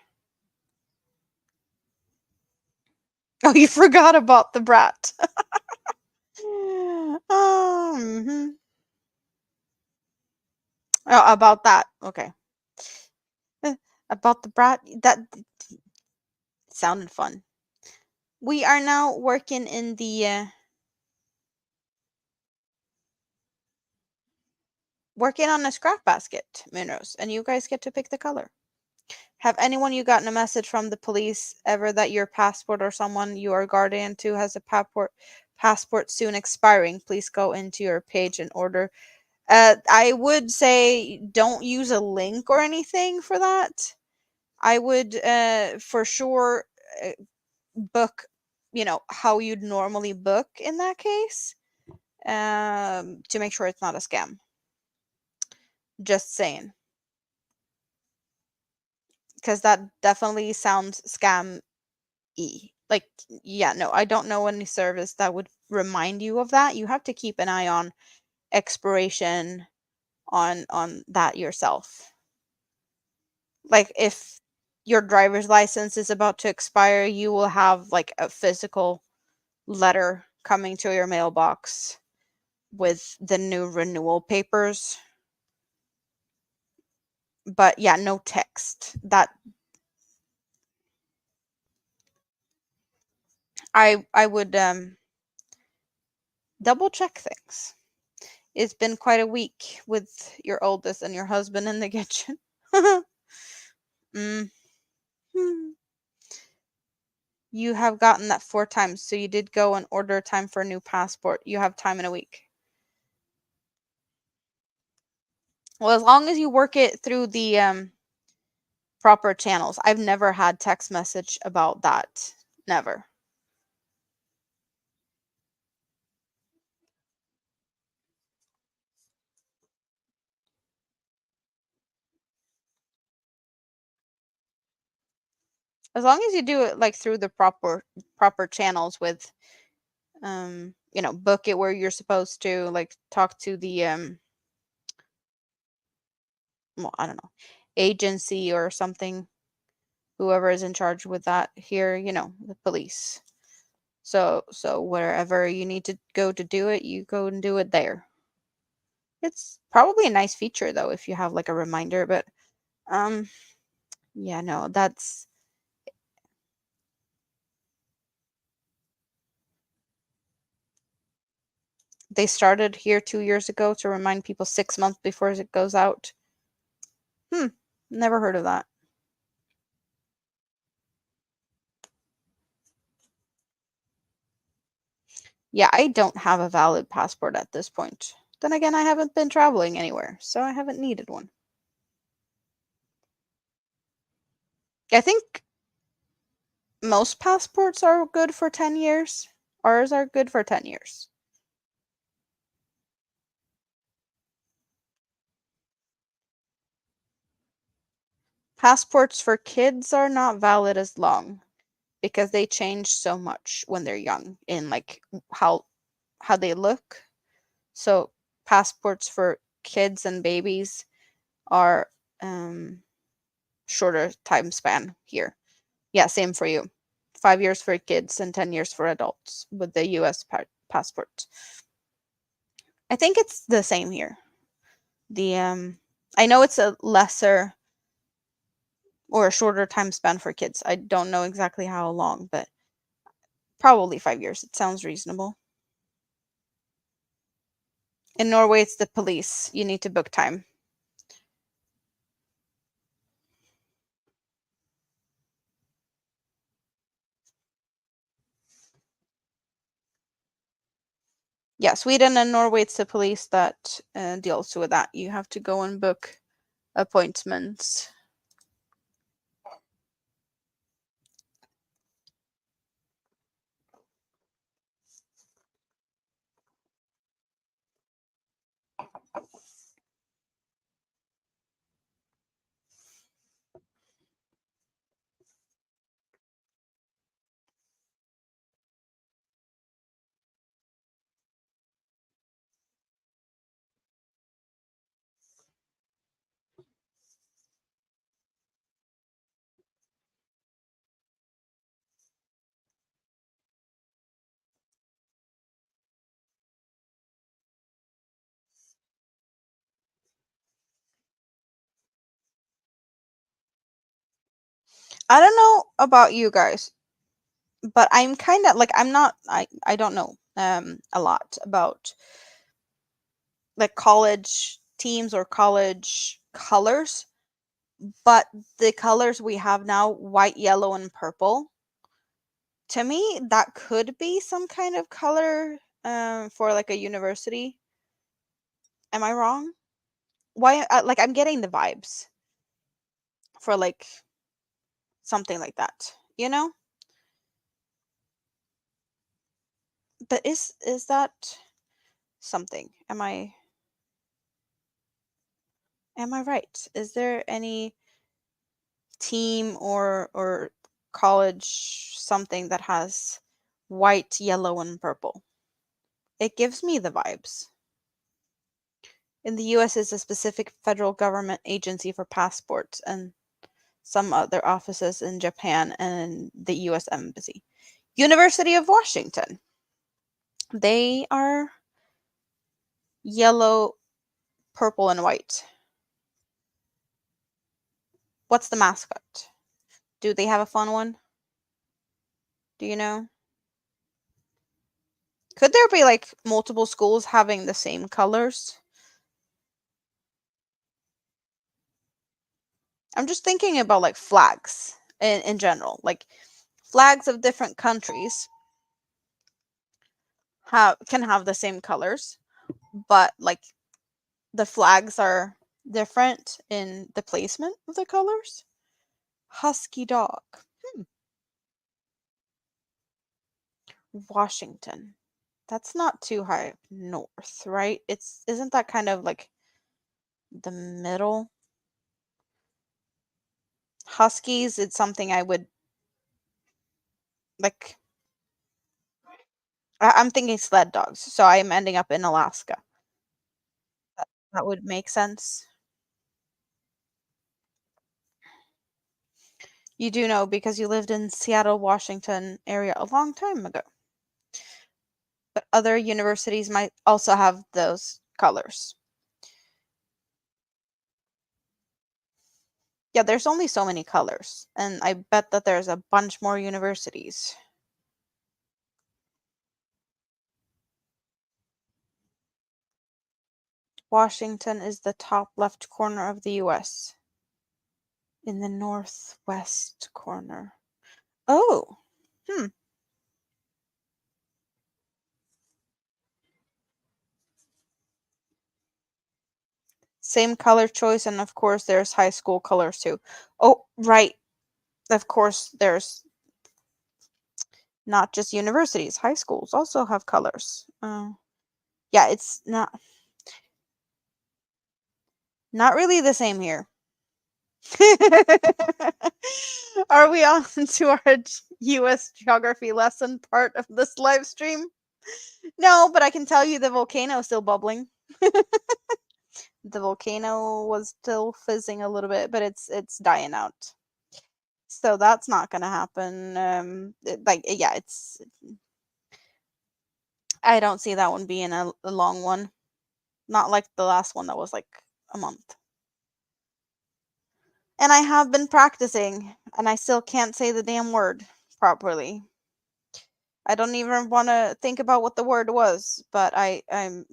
Oh, you forgot about the brat. Mhm. Oh, about that. Okay. About the brat. That sounded fun. We are now working in the working on a scrap basket, Minrose, and you guys get to pick the color. Have anyone you gotten a message from the police ever that your passport or someone you are guardian to has a passport soon expiring? Please go into your page and order. I would say don't use a link or anything for that. I would for sure uh, book, how you'd normally book in that case, to make sure it's not a scam. Just saying, because that definitely sounds scam like, yeah, no, I don't know any service that would remind you of that. You have to keep an eye on expiration on that yourself. Like if your driver's license is about to expire, you will have like a physical letter coming to your mailbox with the new renewal papers. But yeah, no text. That I would double check things. It's been quite a week with your oldest and your husband in the kitchen. mm. You have gotten that 4 times, so you did go and order a time for a new passport. You have time in a week. Well, as long as you work it through the proper channels. I've never had text message about that. Never. As long as you do it like through the proper channels with book it where you're supposed to, like talk to the well, I don't know, agency or something, whoever is in charge with that here, the police. So wherever you need to go to do it, you go and do it there. It's probably a nice feature though if you have like a reminder, but um yeah, no, that's they started here 2 years ago to remind people 6 months before it goes out. Hmm, never heard of that. Yeah, I don't have a valid passport at this point. Then again, I haven't been traveling anywhere, so I haven't needed one. I think most passports are good for 10 years. Ours are good for 10 years. Passports for kids are not valid as long because they change so much when they're young in like how they look. So passports for kids and babies are shorter time span here. Yeah, same for you. 5 years for kids and 10 years for adults with the US passport. I think it's the same here. The I know it's a lesser or a shorter time span for kids. I don't know exactly how long, but probably 5 years. It sounds reasonable. In Norway, it's the police. You need to book time. Yeah, Sweden and Norway, it's the police that deals with that. You have to go and book appointments. I don't know about you guys, but I'm kind of like I'm not I don't know a lot about like college teams or college colors, but the colors we have now, white, yellow, and purple, to me, that could be some kind of color for like a university. Am I wrong? Why? Like, I'm getting the vibes for like something like that, you know? But is that something? Am I right? Is there any team or college something that has white, yellow, and purple? It gives me the vibes. In the US is a specific federal government agency for passports and some other offices in Japan and the US Embassy. University of Washington. They are yellow, purple, and white. What's the mascot? Do they have a fun one? Do you know? Could there be like multiple schools having the same colors? I'm just thinking about like flags in general. Like flags of different countries can have the same colors, but like the flags are different in the placement of the colors. Husky dog. Washington. That's not too high north, right? Isn't that kind of like the middle? Huskies, it's something I would like. I'm thinking sled dogs, so I'm ending up in Alaska. That would make sense. You do know because you lived in Seattle, Washington area a long time ago. But other universities might also have those colors. Yeah, there's only so many colors, and I bet that there's a bunch more universities. Washington is the top left corner of the US. In the northwest corner. Oh, hmm. Same color choice, and of course, there's high school colors too. Oh, right. Of course, there's not just universities, high schools also have colors. Yeah, it's not really the same here. Are we on to our US geography lesson part of this live stream? No, but I can tell you the volcano is still bubbling. The volcano was still fizzing a little bit, but it's dying out. So that's not gonna happen. Yeah, I don't see that one being a long one. Not like the last one that was like a month. And I have been practicing, and I still can't say the damn word properly. I don't even want to think about what the word was, but I'm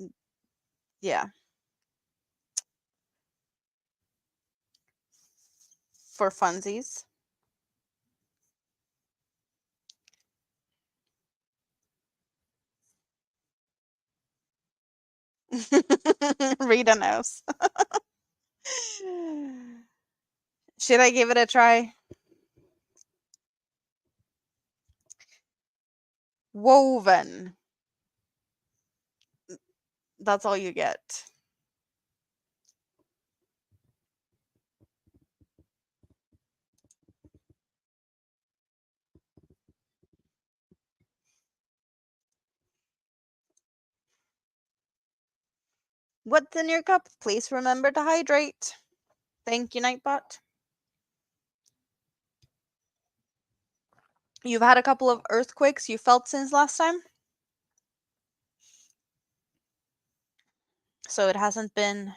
yeah, for funsies. Rita knows. Should I give it a try? Woven. That's all you get. What's in your cup? Please remember to hydrate. Thank you, Nightbot. You've had a couple of earthquakes you felt since last time? So it hasn't been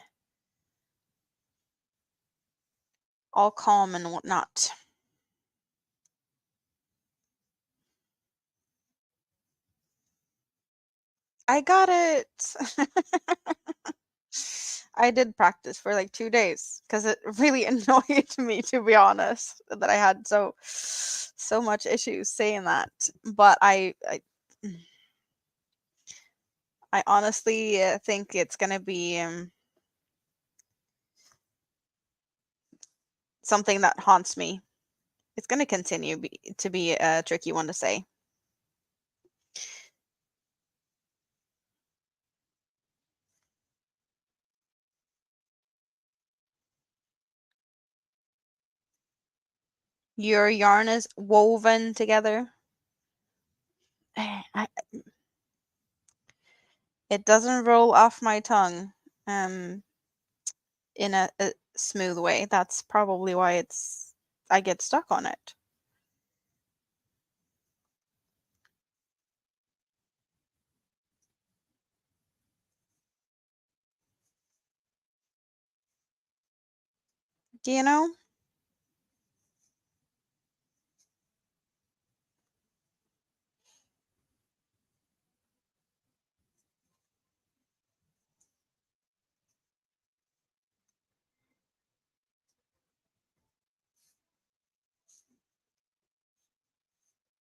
all calm and whatnot. I got it. I did practice for like 2 days because it really annoyed me, to be honest, that I had so much issues saying that. But I honestly think it's gonna be something that haunts me. It's gonna continue to be a tricky one to say. Your yarn is woven together. It doesn't roll off my tongue um, in a smooth way. That's probably why I get stuck on it. Do you know?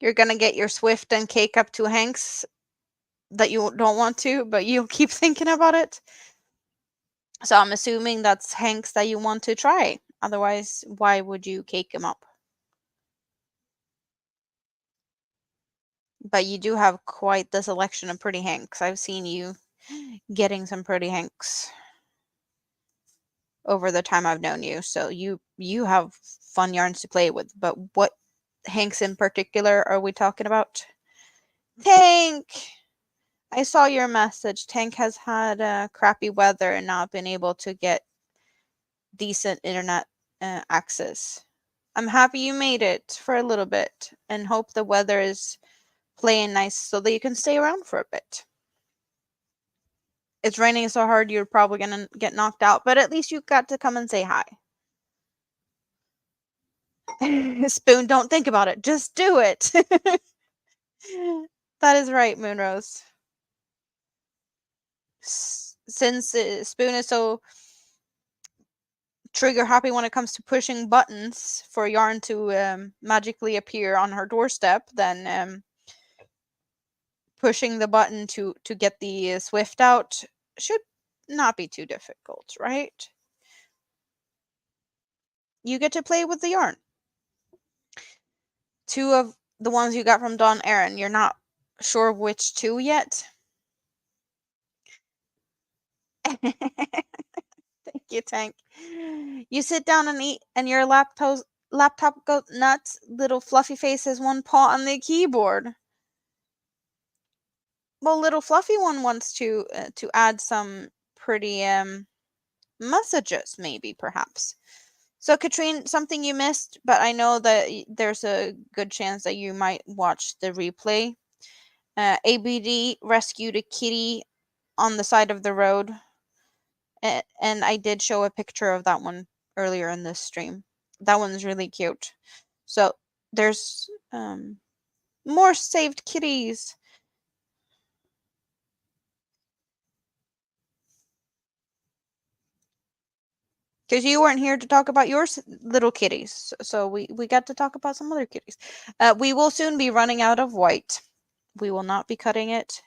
You're gonna get your Swift and cake up to Hanks that you don't want to, but you keep thinking about it. So I'm assuming that's Hanks that you want to try. Otherwise, why would you cake him up? But you do have quite the selection of pretty Hanks. I've seen you getting some pretty Hanks over the time I've known you. So you have fun yarns to play with. But what Hanks in particular are we talking about? Tank! I saw your message. Tank has had crappy weather and not been able to get decent internet access. I'm happy you made it for a little bit and hope the weather is playing nice so that you can stay around for a bit. It's raining so hard you're probably gonna get knocked out, but at least you got to come and say hi. Spoon, don't think about it. Just do it. That is right, Moonrose. Since Spoon is so trigger happy when it comes to pushing buttons for yarn to magically appear on her doorstep, then pushing the button to get the Swift out should not be too difficult, right? You get to play with the yarn. Two of the ones you got from Don Aaron. You're not sure which two yet? Thank you, Tank. You sit down and eat, and your laptop goes nuts. Little fluffy face has one paw on the keyboard. Well, little fluffy one wants to add some pretty messages, maybe perhaps. So, Katrine, something you missed, but I know that there's a good chance that you might watch the replay. ABD rescued a kitty on the side of the road, and I did show a picture of that one earlier in this stream. That one's really cute. So there's more saved kitties. Because you weren't here to talk about your little kitties, so we got to talk about some other kitties. We will soon be running out of white. We will not be cutting it,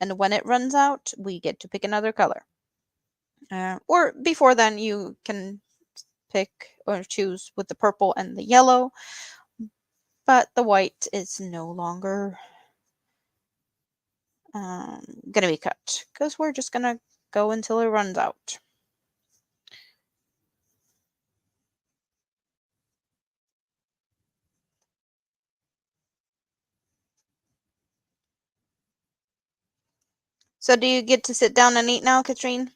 and when it runs out, we get to pick another color. Or before then, you can pick or choose with the purple and the yellow, but the white is no longer gonna be cut because we're just gonna go until it runs out. So do you get to sit down and eat now, Katrine?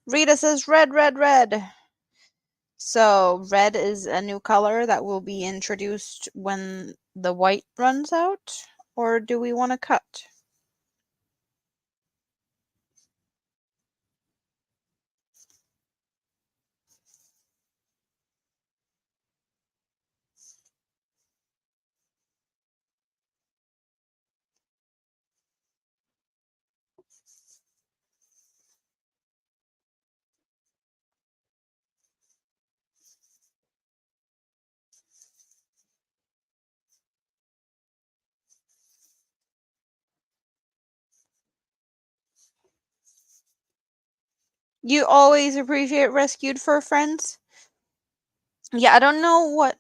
Rita says red, red, red. So red is a new color that will be introduced when the white runs out, or do we want to cut? You always appreciate rescued fur friends? Yeah, I don't know what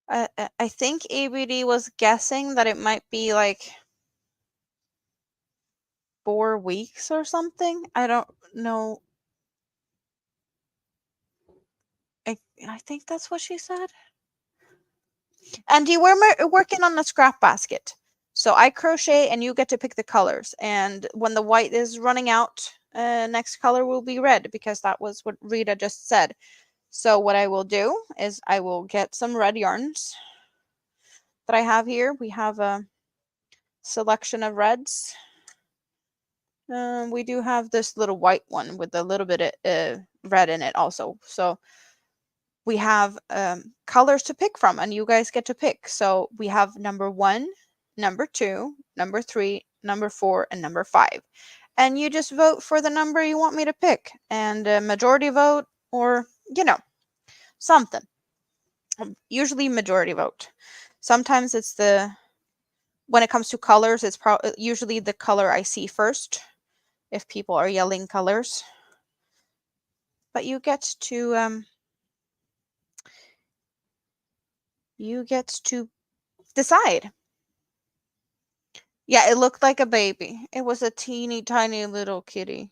I think ABD was guessing that it might be like 4 weeks or something. I don't know. I think that's what she said. And you were working on a scrap basket. So I crochet and you get to pick the colors. And when the white is running out, next color will be red because that was what Rita just said. So what I will do is I will get some red yarns that I have here. We have a selection of reds. We do have this little white one with a little bit of red in it also. So we have colors to pick from, and you guys get to pick. So we have number 1, number 2, number 3, number 4, and number 5. And you just vote for the number you want me to pick, and a majority vote, or something. Usually majority vote. Sometimes it's when it comes to colors, it's usually the color I see first if people are yelling colors. But you get to decide. Yeah, it looked like a baby. It was a teeny tiny little kitty.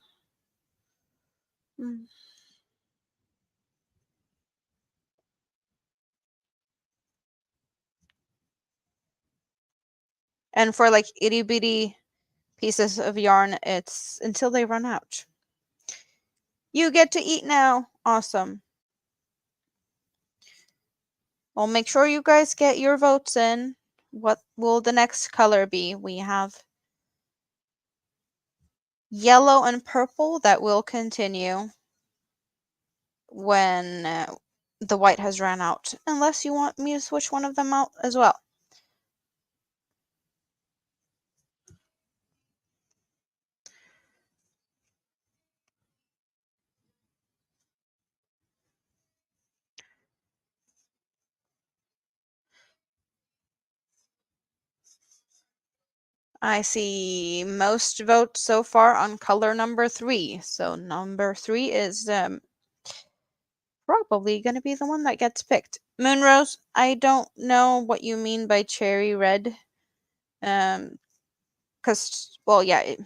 Mm. And for like itty bitty pieces of yarn, it's until they run out. You get to eat now. Awesome. Well, make sure you guys get your votes in. What will the next color be? We have yellow and purple that will continue when the white has run out, unless you want me to switch one of them out as well. I see most votes so far on color number 3. So number 3 is probably going to be the one that gets picked. Moonrose, I don't know what you mean by cherry red. Because, well, yeah,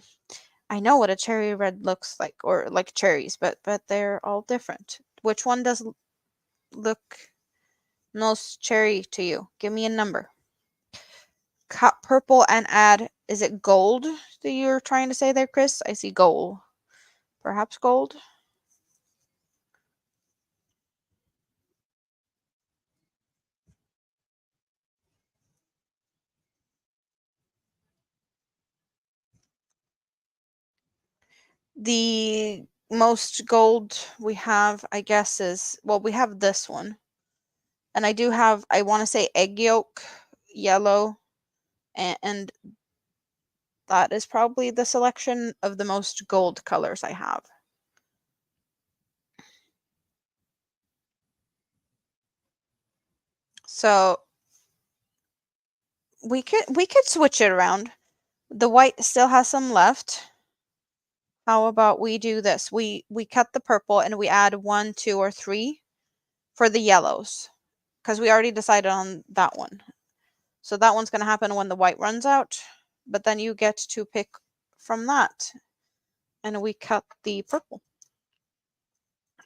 I know what a cherry red looks like, or like cherries, but they're all different. Which one does look most cherry to you? Give me a number. Cut purple and add, is it gold that you're trying to say there, Chris? I see gold. Perhaps gold? The most gold we have, I guess, is, well, we have this one. And I do have, I want to say egg yolk, yellow, and that is probably the selection of the most gold colors I have. So we could switch it around. The white still has some left. How about we do this? We cut the purple and we add 1, 2, or 3 for the yellows, because we already decided on that one. So that one's going to happen when the white runs out, but then you get to pick from that. And we cut the purple,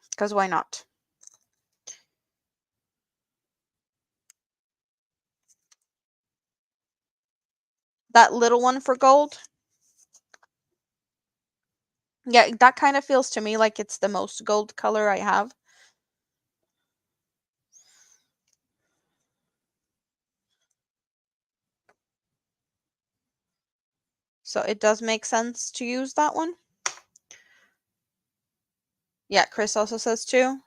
because why not? That little one for gold. Yeah, that kind of feels to me like it's the most gold color I have. So it does make sense to use that one. Yeah, Chris also says too.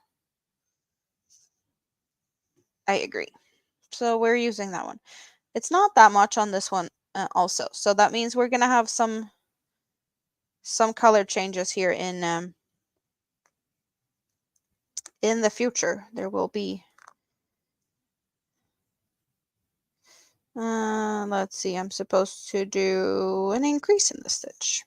I agree. So we're using that one. It's not that much on this one also. So that means we're going to have some color changes here in the future. There will be let's see, I'm supposed to do an increase in the stitch.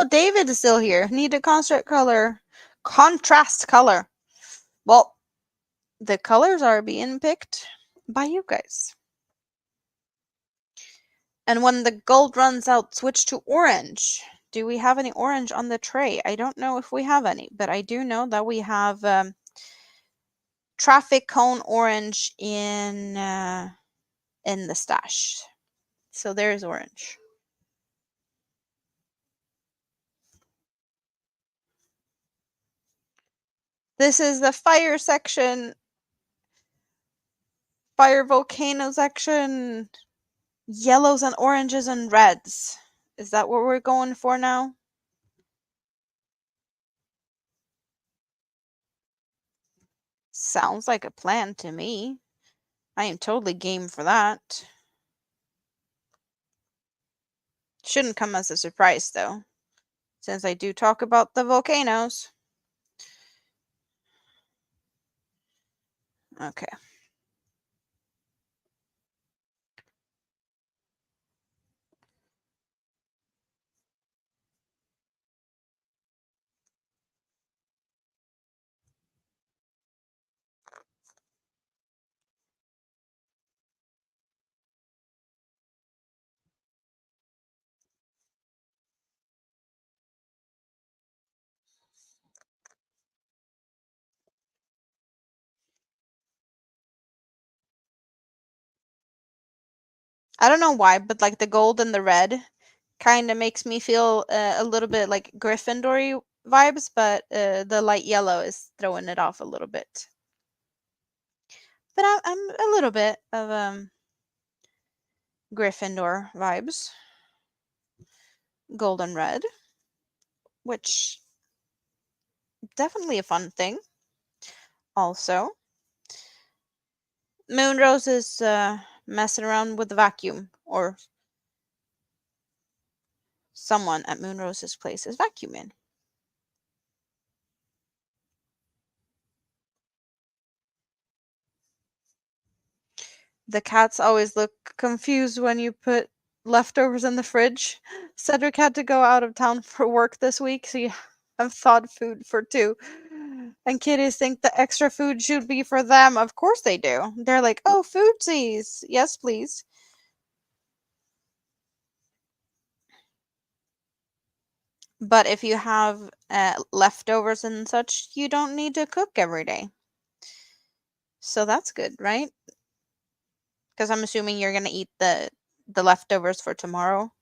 Oh, David is still here. Need a contrast color. Contrast color. Well, the colors are being picked by you guys. And when the gold runs out, switch to orange. Do we have any orange on the tray? I don't know if we have any, but I do know that we have traffic cone orange in the stash. So there's orange. This is the fire section. Fire volcano section. Yellows and oranges and reds. Is that what we're going for now? Sounds like a plan to me. I am totally game for that. Shouldn't come as a surprise, though, since I do talk about the volcanoes. Okay. I don't know why, but like the gold and the red kind of makes me feel a little bit like Gryffindory vibes, but the light yellow is throwing it off a little bit. But I'm a little bit of Gryffindor vibes. Gold and red, which definitely a fun thing. Also, Moonrose is messing around with the vacuum, or someone at Moonrose's place is vacuuming. The cats always look confused when you put leftovers in the fridge. Cedric had to go out of town for work this week, so you have thawed food for two. And kitties think the extra food should be for them. Of course they do. They're like, oh, foodsies. Yes, please. But if you have leftovers and such, you don't need to cook every day. So that's good, right? Because I'm assuming you're gonna eat the leftovers for tomorrow,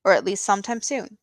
or at least sometime soon.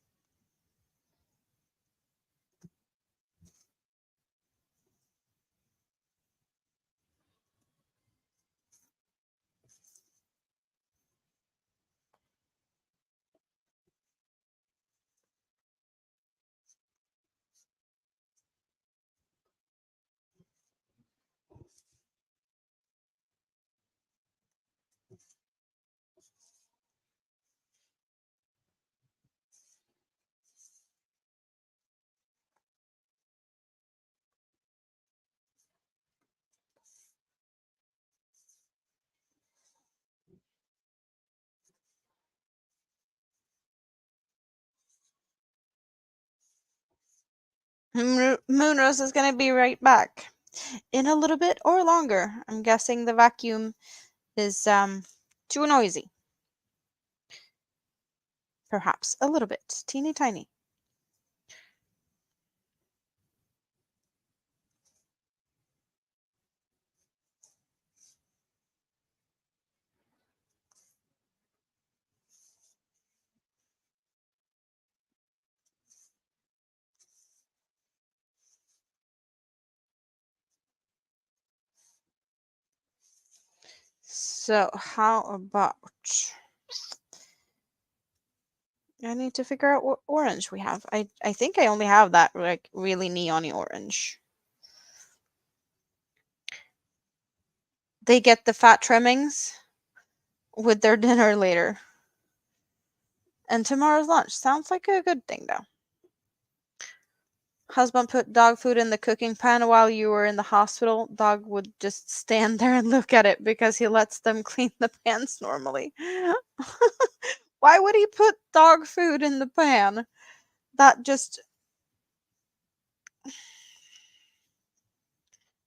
Moonrose is gonna be right back in a little bit or longer. I'm guessing the vacuum is too noisy. Perhaps a little bit, teeny tiny. So how about I need to figure out what orange we have. I think I only have that like really neon orange. They get the fat trimmings with their dinner later. And tomorrow's lunch sounds like a good thing though. Husband put dog food in the cooking pan while you were in the hospital. Dog would just stand there and look at it because he lets them clean the pans normally. Why would he put dog food in the pan? That just.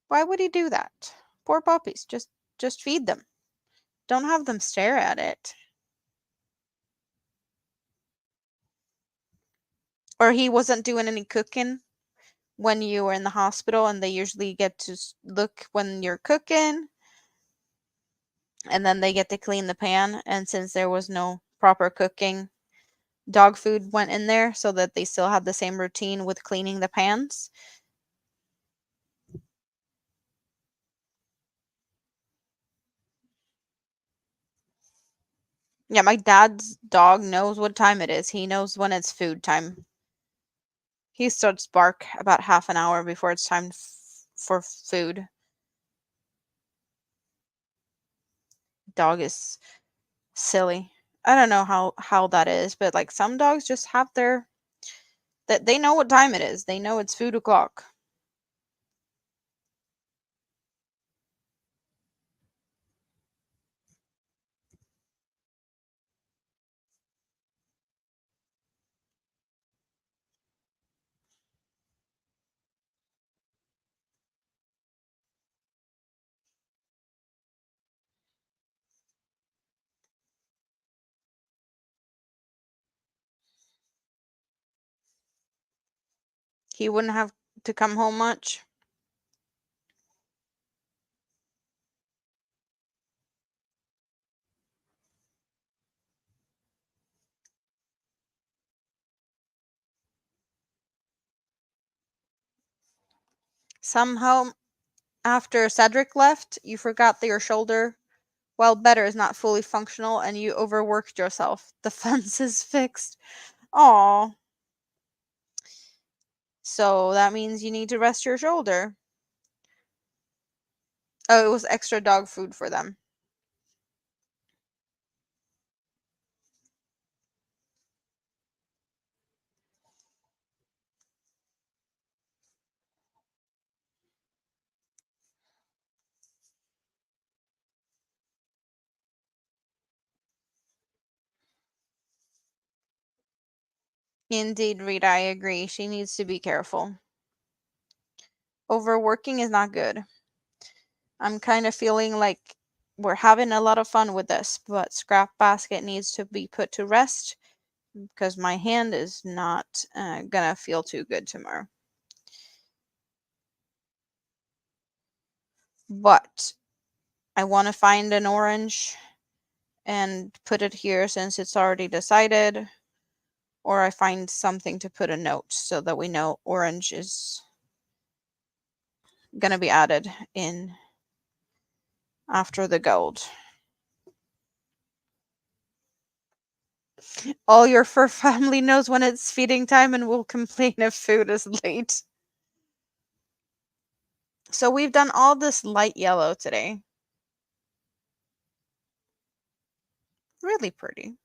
Why would he do that? Poor puppies. Just feed them. Don't have them stare at it. Or he wasn't doing any cooking when you were in the hospital, and they usually get to look when you're cooking, and then they get to clean the pan. And since there was no proper cooking, dog food went in there so that they still had the same routine with cleaning the pans. Yeah, my dad's dog knows what time it is. He knows when it's food time. He starts bark about half an hour before it's time for food. Dog is silly. I don't know how that is, but like some dogs just have their that they know what time it is. They know it's food o'clock. He wouldn't have to come home much. Somehow, after Cedric left, you forgot that your shoulder, well, better is not fully functional, and you overworked yourself. The fence is fixed. Aw. So that means you need to rest your shoulder. Oh, it was extra dog food for them. Indeed, Rita, I agree. She needs to be careful. Overworking is not good. I'm kind of feeling like we're having a lot of fun with this, but Scrap Basket needs to be put to rest because my hand is not gonna feel too good tomorrow. But I want to find an orange and put it here since it's already decided, or I find something to put a note so that we know orange is gonna be added in after the gold. All your fur family knows when it's feeding time and will complain if food is late. So we've done all this light yellow today. Really pretty.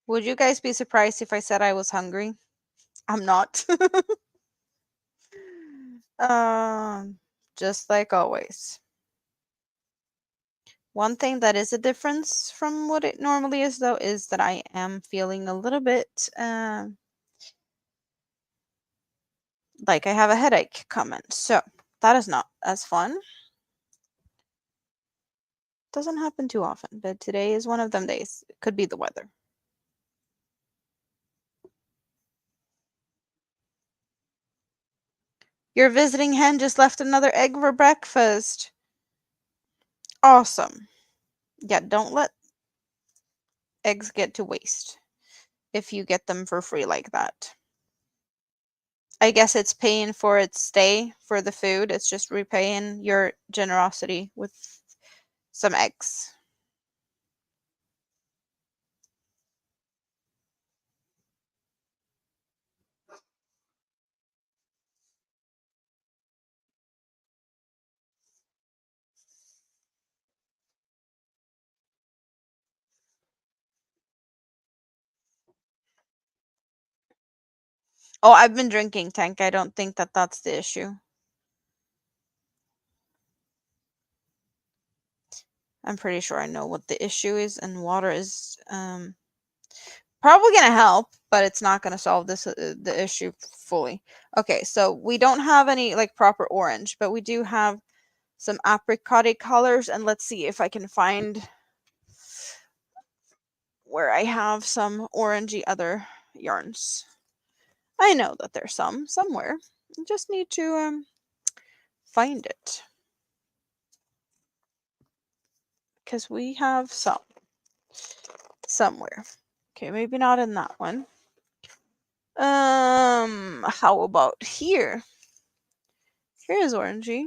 Would you guys be surprised if I said I was hungry? I'm not. um, just like always. One thing that is a difference from what it normally is, though, is that I am feeling a little bit like I have a headache coming. So that is not as fun. Doesn't happen too often, but today is one of them days. It could be the weather. Your visiting hen just left another egg for breakfast. Awesome. Yeah, don't let eggs get to waste if you get them for free like that. I guess it's paying for its stay for the food. It's just repaying your generosity with some eggs. Oh, I've been drinking, Tank. I don't think that that's the issue. I'm pretty sure I know what the issue is, and water is probably gonna help, but it's not gonna solve the issue fully. Okay, so we don't have any like proper orange, but we do have some apricot colors, and let's see if I can find where I have some orangey other yarns. I know that there's some somewhere. I just need to find it because we have some somewhere. Okay, maybe not in that one. How about here? Here's orangey.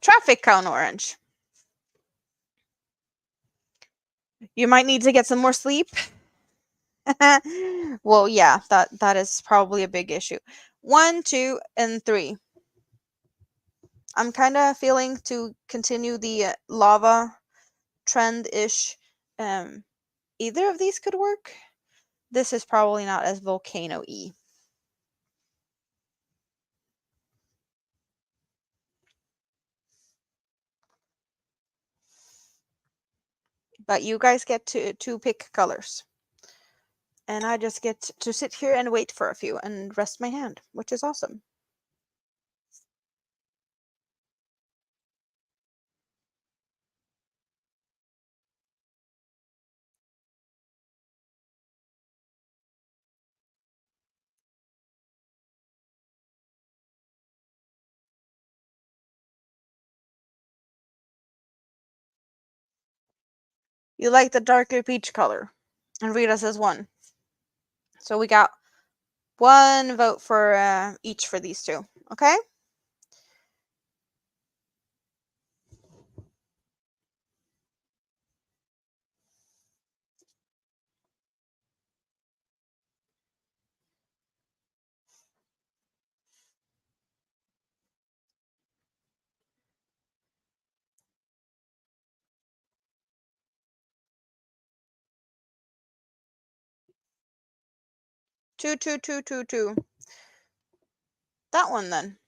Traffic cone orange. You might need to get some more sleep. Well, yeah, that is probably a big issue. 1, 2, and 3. I'm kind of feeling to continue the lava trend-ish. Um, Either of these could work. This is probably not as volcano-y. But you guys get to pick colors. And I just get to sit here and wait for a few and rest my hand, which is awesome. You like the darker peach color. And Rita says 1. So we got 1 vote for each for these two. Okay? Two, two, two, two, two. That one then.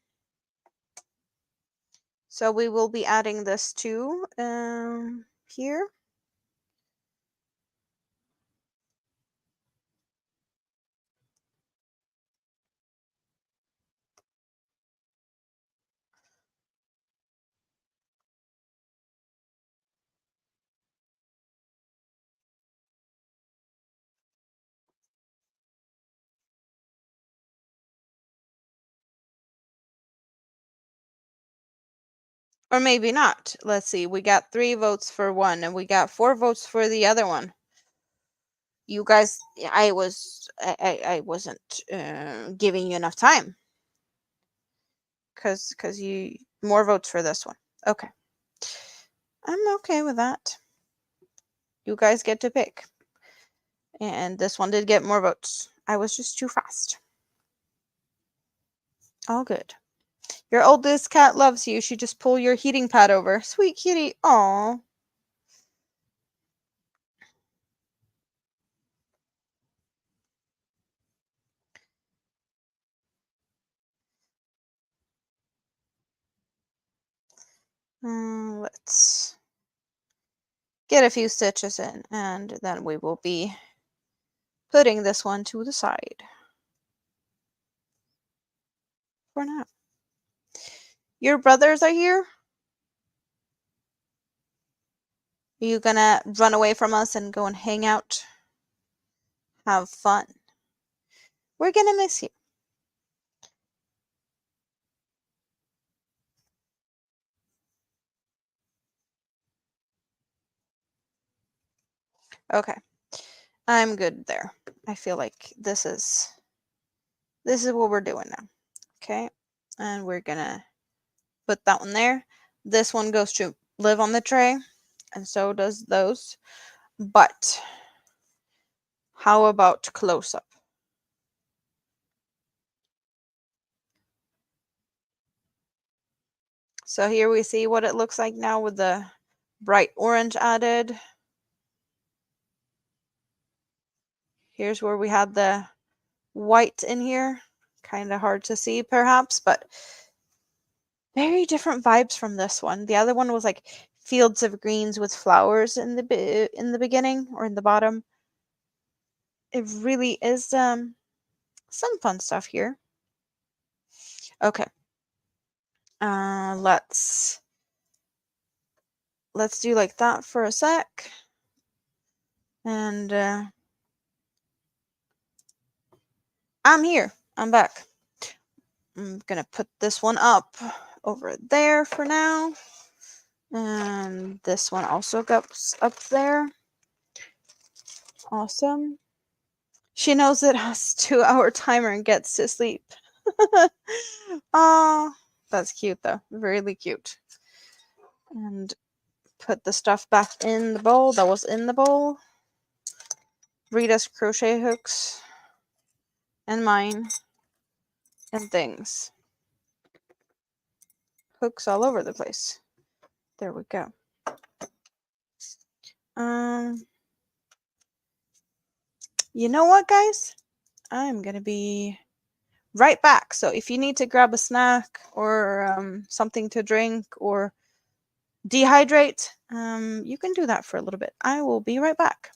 So we will be adding this to here. Or maybe not. Let's see. We got 3 votes for one, and we got 4 votes for the other one. You guys, I wasn't giving you enough time. Cause you more votes for this one. Okay. I'm okay with that. You guys get to pick. And this one did get more votes. I was just too fast. All good. Your oldest cat loves you. She just pulled your heating pad over. Sweet kitty. Aw. Let's get a few stitches in, and then we will be putting this one to the side for now. Your brothers are here? Are you gonna run away from us and go and hang out? Have fun. We're gonna miss you. Okay. I'm good there. I feel like this is what we're doing now. Okay, and we're gonna put that one there. This one goes to live on the tray, and so does those. But how about close up? So here we see what it looks like now with the bright orange added. Here's where we had the white in here. Kind of hard to see perhaps, but very different vibes from this one. The other one was like fields of greens with flowers in the beginning or in the bottom. It really is some fun stuff here. Okay. Let's do like that for a sec. And I'm here. I'm back. I'm gonna put this one up over there for now. And this one also goes up there. Awesome. She knows it has 2-hour timer and gets to sleep. Oh, that's cute though. Really cute. And put the stuff back in the bowl that was in the bowl. Rita's crochet hooks and mine and things. Hooks all over the place. There we go. You know what, guys? I'm gonna be right back. So if you need to grab a snack or something to drink or dehydrate, you can do that for a little bit. I will be right back.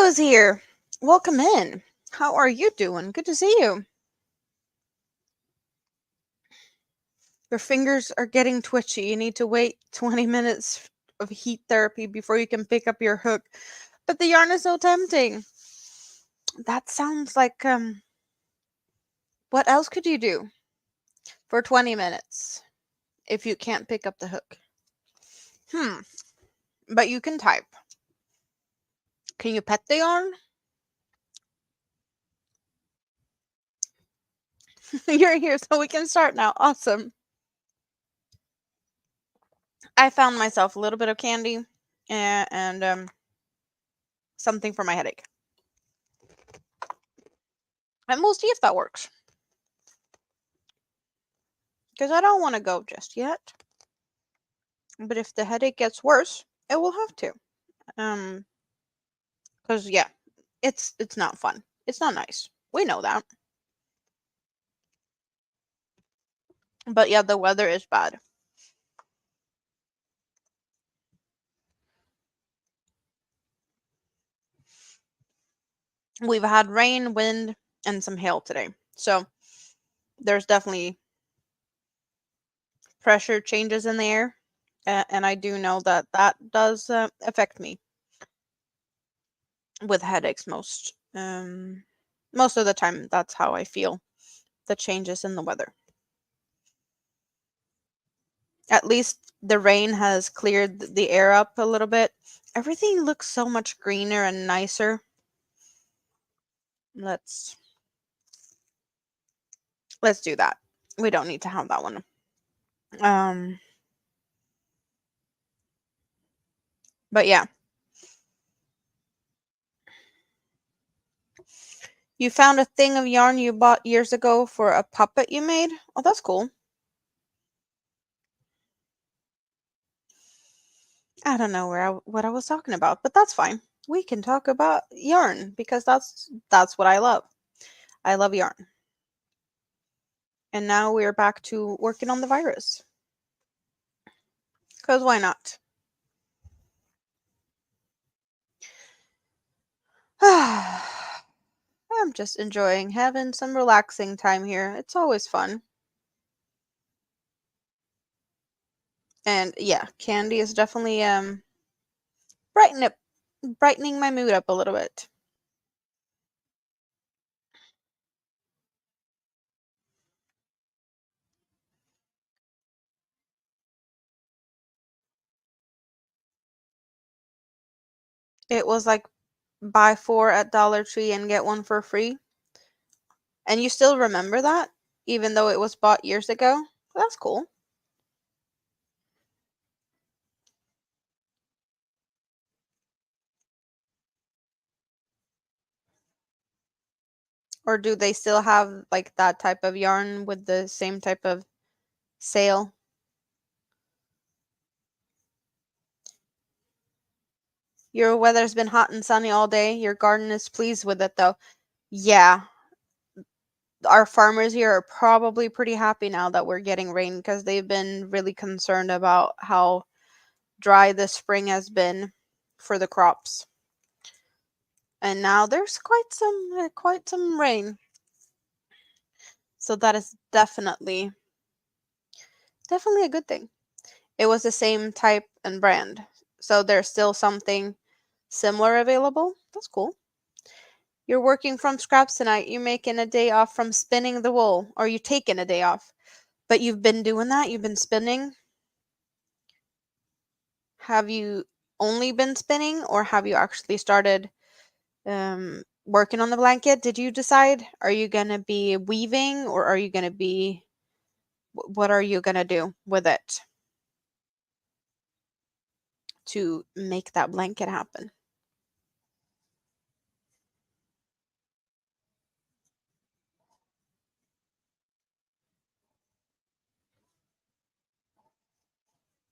Rose here. Welcome in. How are you doing? Good to see you. Your fingers are getting twitchy. You need to wait 20 minutes of heat therapy before you can pick up your hook. But the yarn is so tempting. That sounds like what else could you do for 20 minutes if you can't pick up the hook? But you can type. Can you pet the yarn? You're here so we can start now. Awesome. I found myself a little bit of candy and something for my headache. And we'll see if that works. Because I don't want to go just yet. But if the headache gets worse, it will have to. Because yeah, it's not fun. It's not nice. We know that. But yeah, the weather is bad. We've had rain, wind, and some hail today. So there's definitely pressure changes in the air. And I do know that that does affect me with headaches most of the time. That's how I feel the changes in the weather. At least the rain has cleared the air up a little bit. Everything looks so much greener and nicer. Let's do that. We don't need to have that one. But yeah. You found a thing of yarn you bought years ago for a puppet you made? Oh, that's cool. I don't know what I was talking about, but that's fine. We can talk about yarn because that's what I love. I love yarn. And now we're back to working on the virus. Cause why not? I'm just enjoying having some relaxing time here. It's always fun. And yeah, candy is definitely brighten up brightening my mood up a little bit. It was like buy four at Dollar Tree and get one for free. And you still remember that even though it was bought years ago? That's cool. Or do they still have like that type of yarn with the same type of sale? Your weather's been hot and sunny all day. Your garden is pleased with it though. Yeah, our farmers here are probably pretty happy now that we're getting rain because they've been really concerned about how dry the spring has been for the crops. And now there's quite some rain. So that is definitely a good thing. It was the same type and brand. So there's still something similar available. That's cool. You're working from scraps tonight. You're making a day off from spinning the wool, or you taking a day off. But you've been doing that? You've been spinning? Have you only been spinning, or have you actually started working on the blanket? Did you decide? Are you going to be weaving, or are you going to be, what are you going to do with it to make that blanket happen?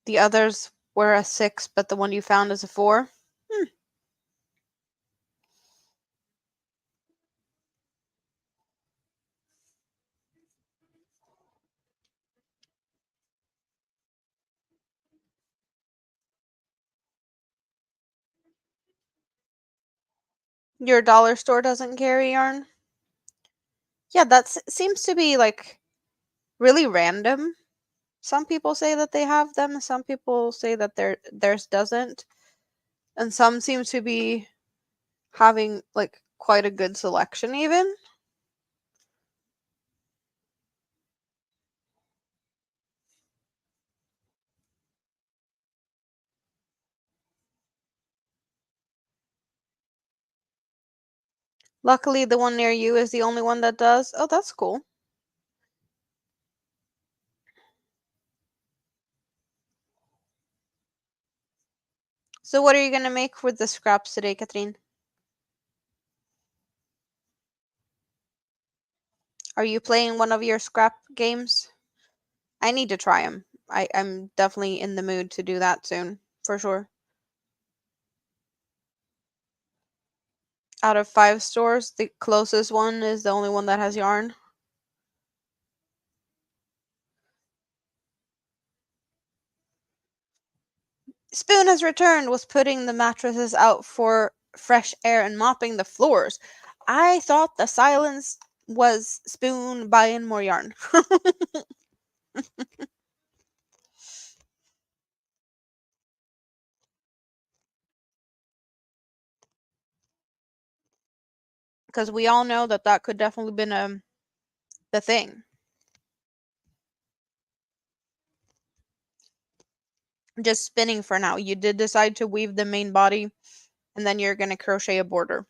The others were a 6, but the one you found is a 4. Hmm. Your dollar store doesn't carry yarn? Yeah, that seems to be like really random. Some people say that they have them, some people say that theirs doesn't, and some seem to be having like quite a good selection even. Luckily, the one near you is the only one that does. Oh, that's cool. So what are you going to make with the scraps today, Katrine? Are you playing one of your scrap games? I need to try them. I'm definitely in the mood to do that soon, for sure. Out of 5 stores, the closest one is the only one that has yarn. Spoon has returned, was putting the mattresses out for fresh air and mopping the floors. I thought the silence was Spoon buying more yarn. Because we all know that that could definitely been the thing. Just spinning for now. You did decide to weave the main body, and then you're gonna crochet a border.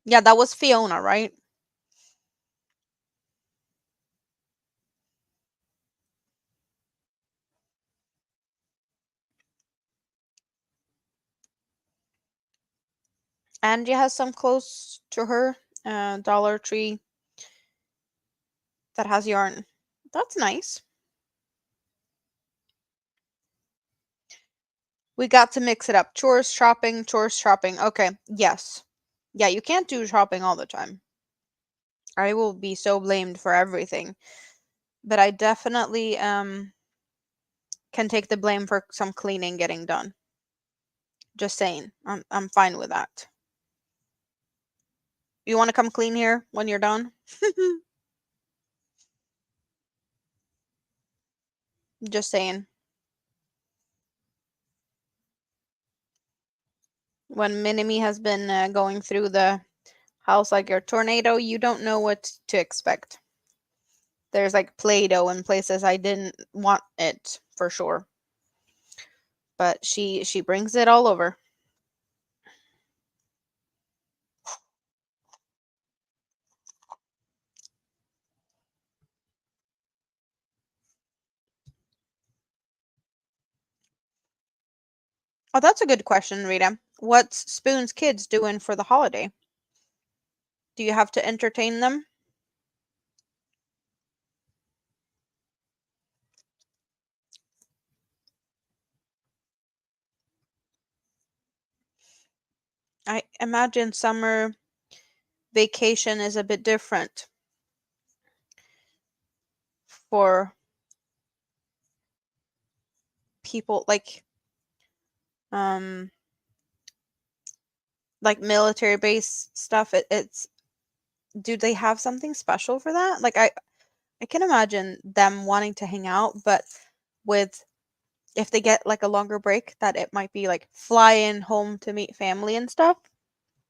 Yeah, that was Fiona, right? Angie has some close to her, Dollar Tree that has yarn. That's nice. We got to mix it up. Chores, shopping, chores, shopping. Okay, yes. Yeah, you can't do shopping all the time. I will be so blamed for everything. But I definitely can take the blame for some cleaning getting done. Just saying. I'm fine with that. You want to come clean here when you're done? Just saying. When Minimi has been going through the house like a tornado, you don't know what to expect. There's like Play-Doh in places I didn't want it for sure. But she brings it all over. Oh, that's a good question, Rita. What's Spoon's kids doing for the holiday? Do you have to entertain them? I imagine summer vacation is a bit different for people um like military base stuff. It's do they have something special for that? Like I can imagine them wanting to hang out, but with if they get like a longer break, that it might be like flying home to meet family and stuff.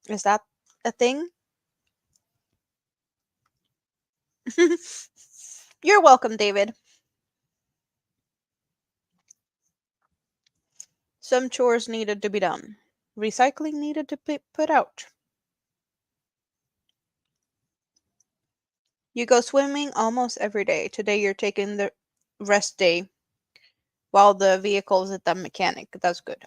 Is that a thing? You're welcome, David. Some chores needed to be done. Recycling needed to be put out. You go swimming almost every day. Today you're taking the rest day while the vehicle is at the mechanic. That's good.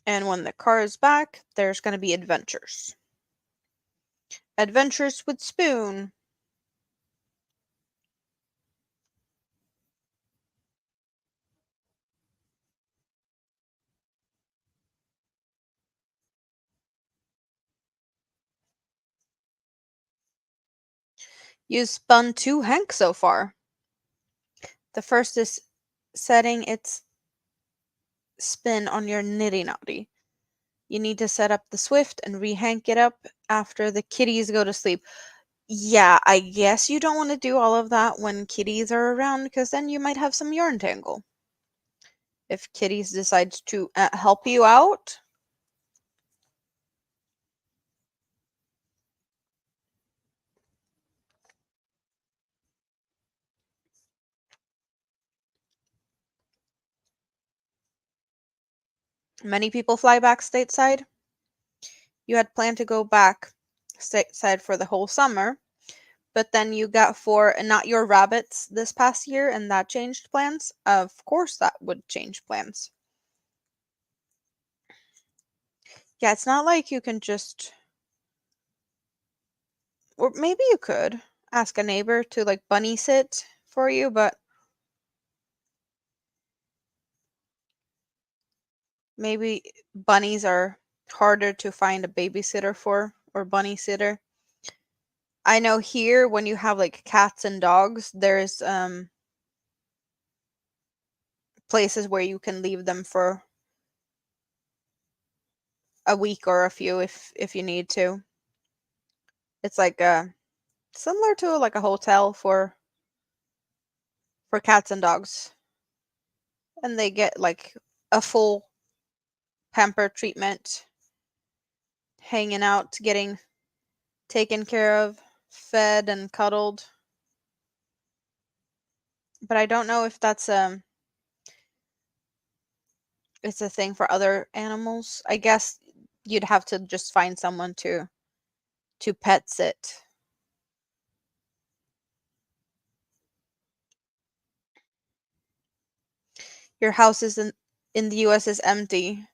And when the car is back, there's going to be adventures. Adventures with Spoon. You spun 2 hanks so far. The first is setting its spin on your nitty naughty. You need to set up the Swift and rehank it up after the kitties go to sleep. Yeah, I guess you don't want to do all of that when kitties are around because then you might have some yarn tangle. If kitties decide to help you out, many people fly back stateside. You had planned to go back stateside for the whole summer, but then you got four and not your rabbits this past year, and that changed plans. Of course, that would change plans. Yeah, it's not like you can just, or maybe you could ask a neighbor to like bunny sit for you, but maybe bunnies are harder to find a babysitter for or bunny sitter. I know here when you have like cats and dogs, there's places where you can leave them for a week or a few if you need to. It's like similar to like a hotel for cats and dogs, and they get like a full pamper treatment, hanging out, getting taken care of, fed and cuddled. But I don't know if that's it's a thing for other animals. I guess you'd have to just find someone to pet sit. Your house is in the US is empty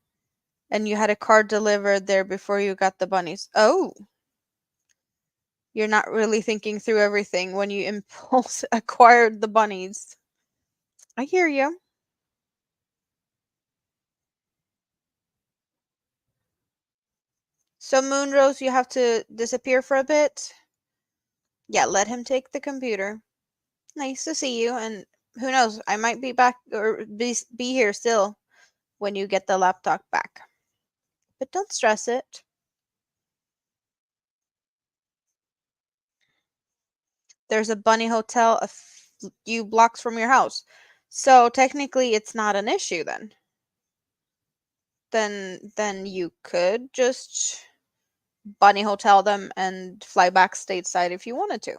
and you had a card delivered there before you got the bunnies. Oh, you're not really thinking through everything when you impulse acquired the bunnies. I hear you. So Moonrose, you have to disappear for a bit. Yeah, let him take the computer. Nice to see you, and who knows, I might be back or be here still when you get the laptop back. But don't stress it. There's a bunny hotel a few blocks from your house. So technically it's not an issue then. Then you could just bunny hotel them and fly back stateside if you wanted to.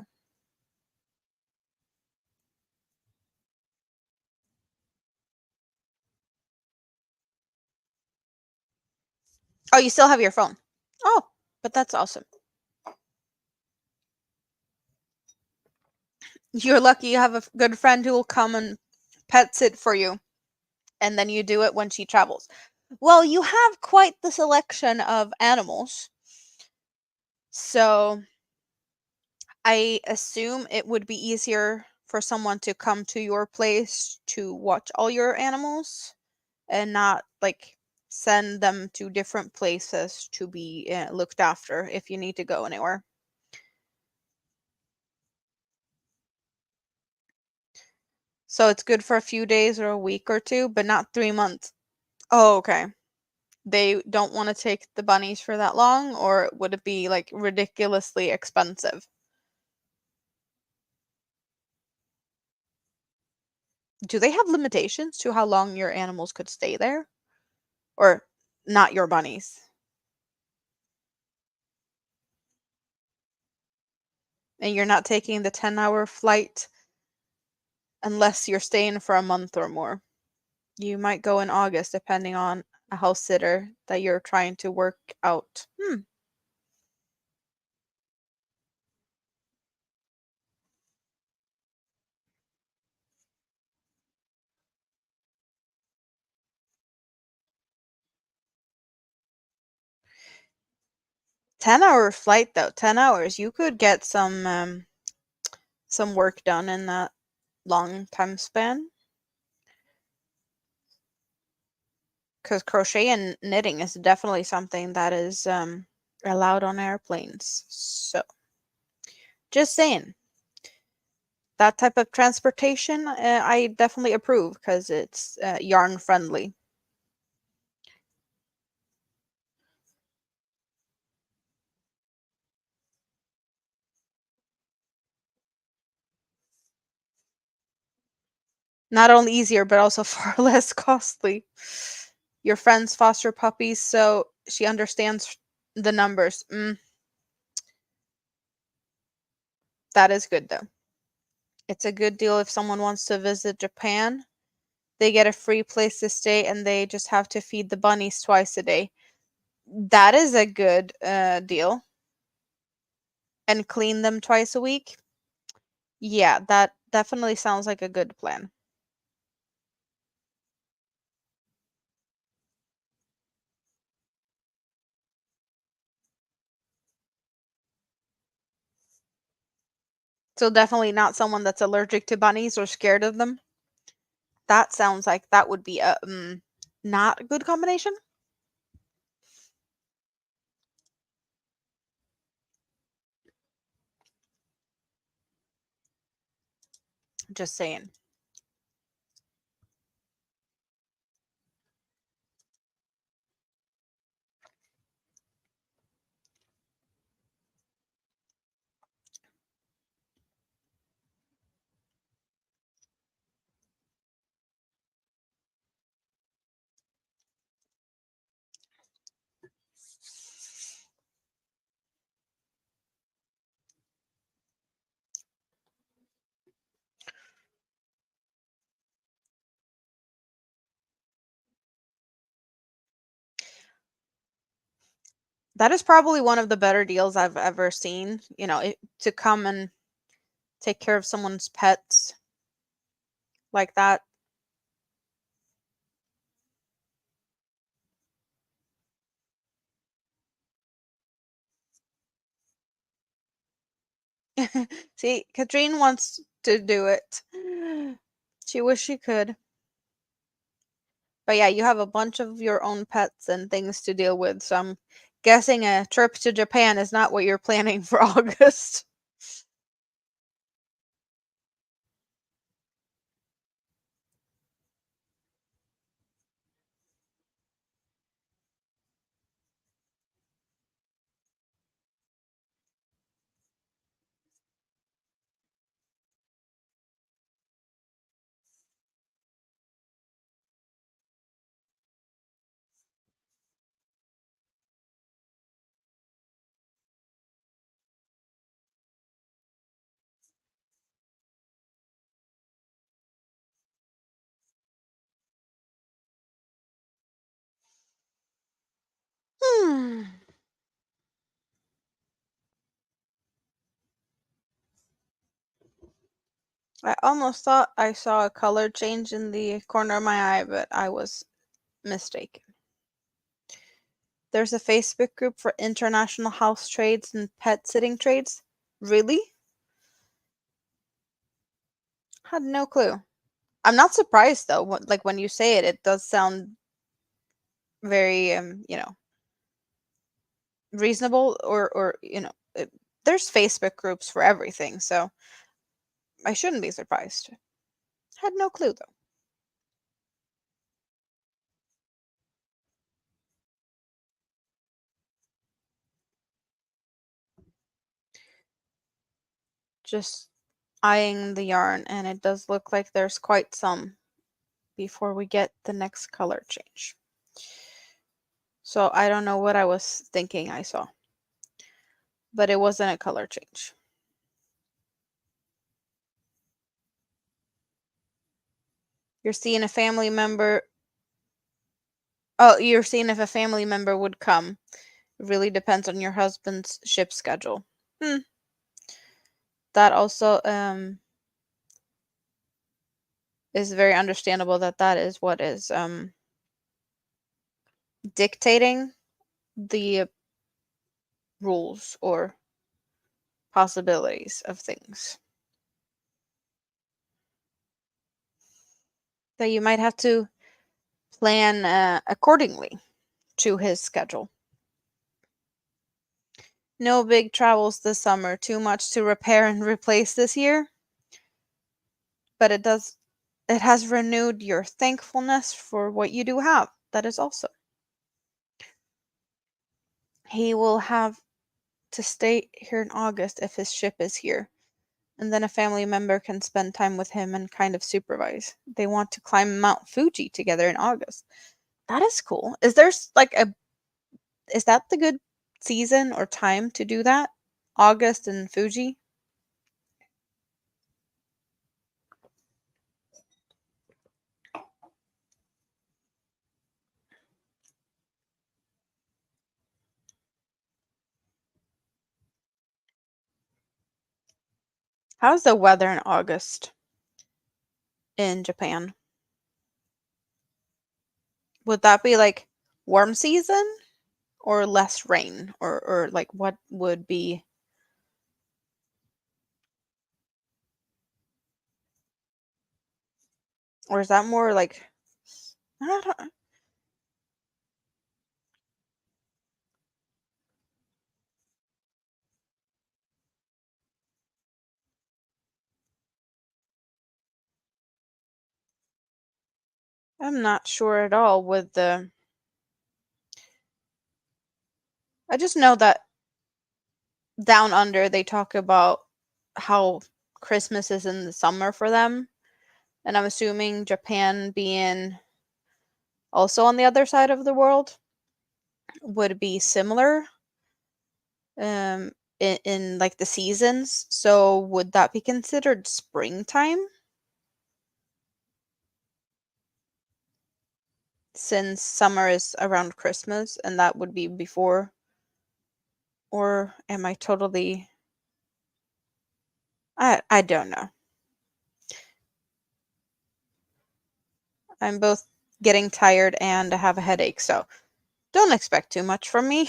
Oh, you still have your phone. Oh, but that's awesome. You're lucky you have a good friend who will come and pet sit for you, and then you do it when she travels. Well, you have quite the selection of animals, so I assume it would be easier for someone to come to your place to watch all your animals and not like send them to different places to be looked after if you need to go anywhere. So it's good for a few days or a week or two, but not 3 months. Oh, okay. They don't want to take the bunnies for that long, or would it be like ridiculously expensive? Do they have limitations to how long your animals could stay there? Or not your bunnies? And you're not taking the 10-hour flight unless you're staying for a month or more. You might go in August depending on a house sitter that you're trying to work out. 10-hour flight though, 10 hours. You could get some work done in that long time span. Because crochet and knitting is definitely something that is allowed on airplanes. So, just saying. That type of transportation, I definitely approve because it's yarn friendly. Not only easier, but also far less costly. Your friends foster puppies, so she understands the numbers. That is good though. It's a good deal if someone wants to visit Japan. They get a free place to stay and they just have to feed the bunnies twice a day. That is a good deal. And clean them twice a week. Yeah, that definitely sounds like a good plan. So definitely not someone that's allergic to bunnies or scared of them. That sounds like that would be a not a good combination. Just saying. That is probably one of the better deals I've ever seen. To come and take care of someone's pets like that. See, Katrine wants to do it. She wish she could. But yeah, you have a bunch of your own pets and things to deal with. So I'm guessing a trip to Japan is not what you're planning for August. Hmm. I almost thought I saw a color change in the corner of my eye, but I was mistaken. There's a Facebook group for international house trades and pet sitting trades. Really? Had no clue. I'm not surprised though. Like when you say it, it does sound very reasonable or there's Facebook groups for everything, so I shouldn't be surprised. Had no clue though. Just eyeing the yarn, and it does look like there's quite some before we get the next color change. So I don't know what I was thinking I saw, but it wasn't a color change. You're seeing a family member. Oh, you're seeing if a family member would come. It really depends on your husband's ship schedule. Hmm. That also is very understandable that that is what is dictating the rules or possibilities of things. That you might have to plan accordingly to his schedule. No big travels this summer. Too much to repair and replace this year. but it has renewed your thankfulness for what you do have. That is awesome. He will have to stay here in August if his ship is here, and then a family member can spend time with him and kind of supervise. They want to climb Mount Fuji together in August. That is cool. Is that the good season or time to do that? August and Fuji? How's the weather in August in Japan? Would that be like warm season or less rain? Or like what would be, or is that more like I don't, I'm not sure at all with the I just know that down under they talk about how Christmas is in the summer for them, and I'm assuming Japan being also on the other side of the world would be similar in like the seasons. So would that be considered springtime since summer is around Christmas and that would be before, or am I totally I don't know. I'm both getting tired and I have a headache, so don't expect too much from me.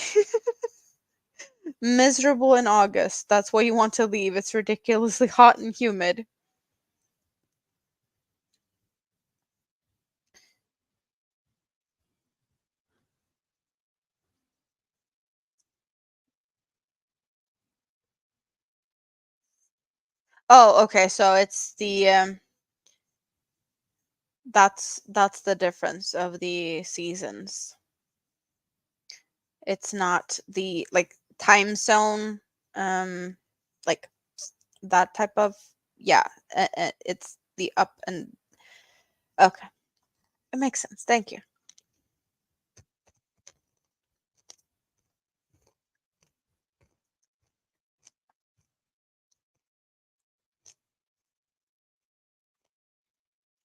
Miserable in August. That's why you want to leave. It's ridiculously hot and humid. Oh, okay. So it's the that's the difference of the seasons. It's not the like time zone like that type of yeah, it's the up and okay. It makes sense. Thank you.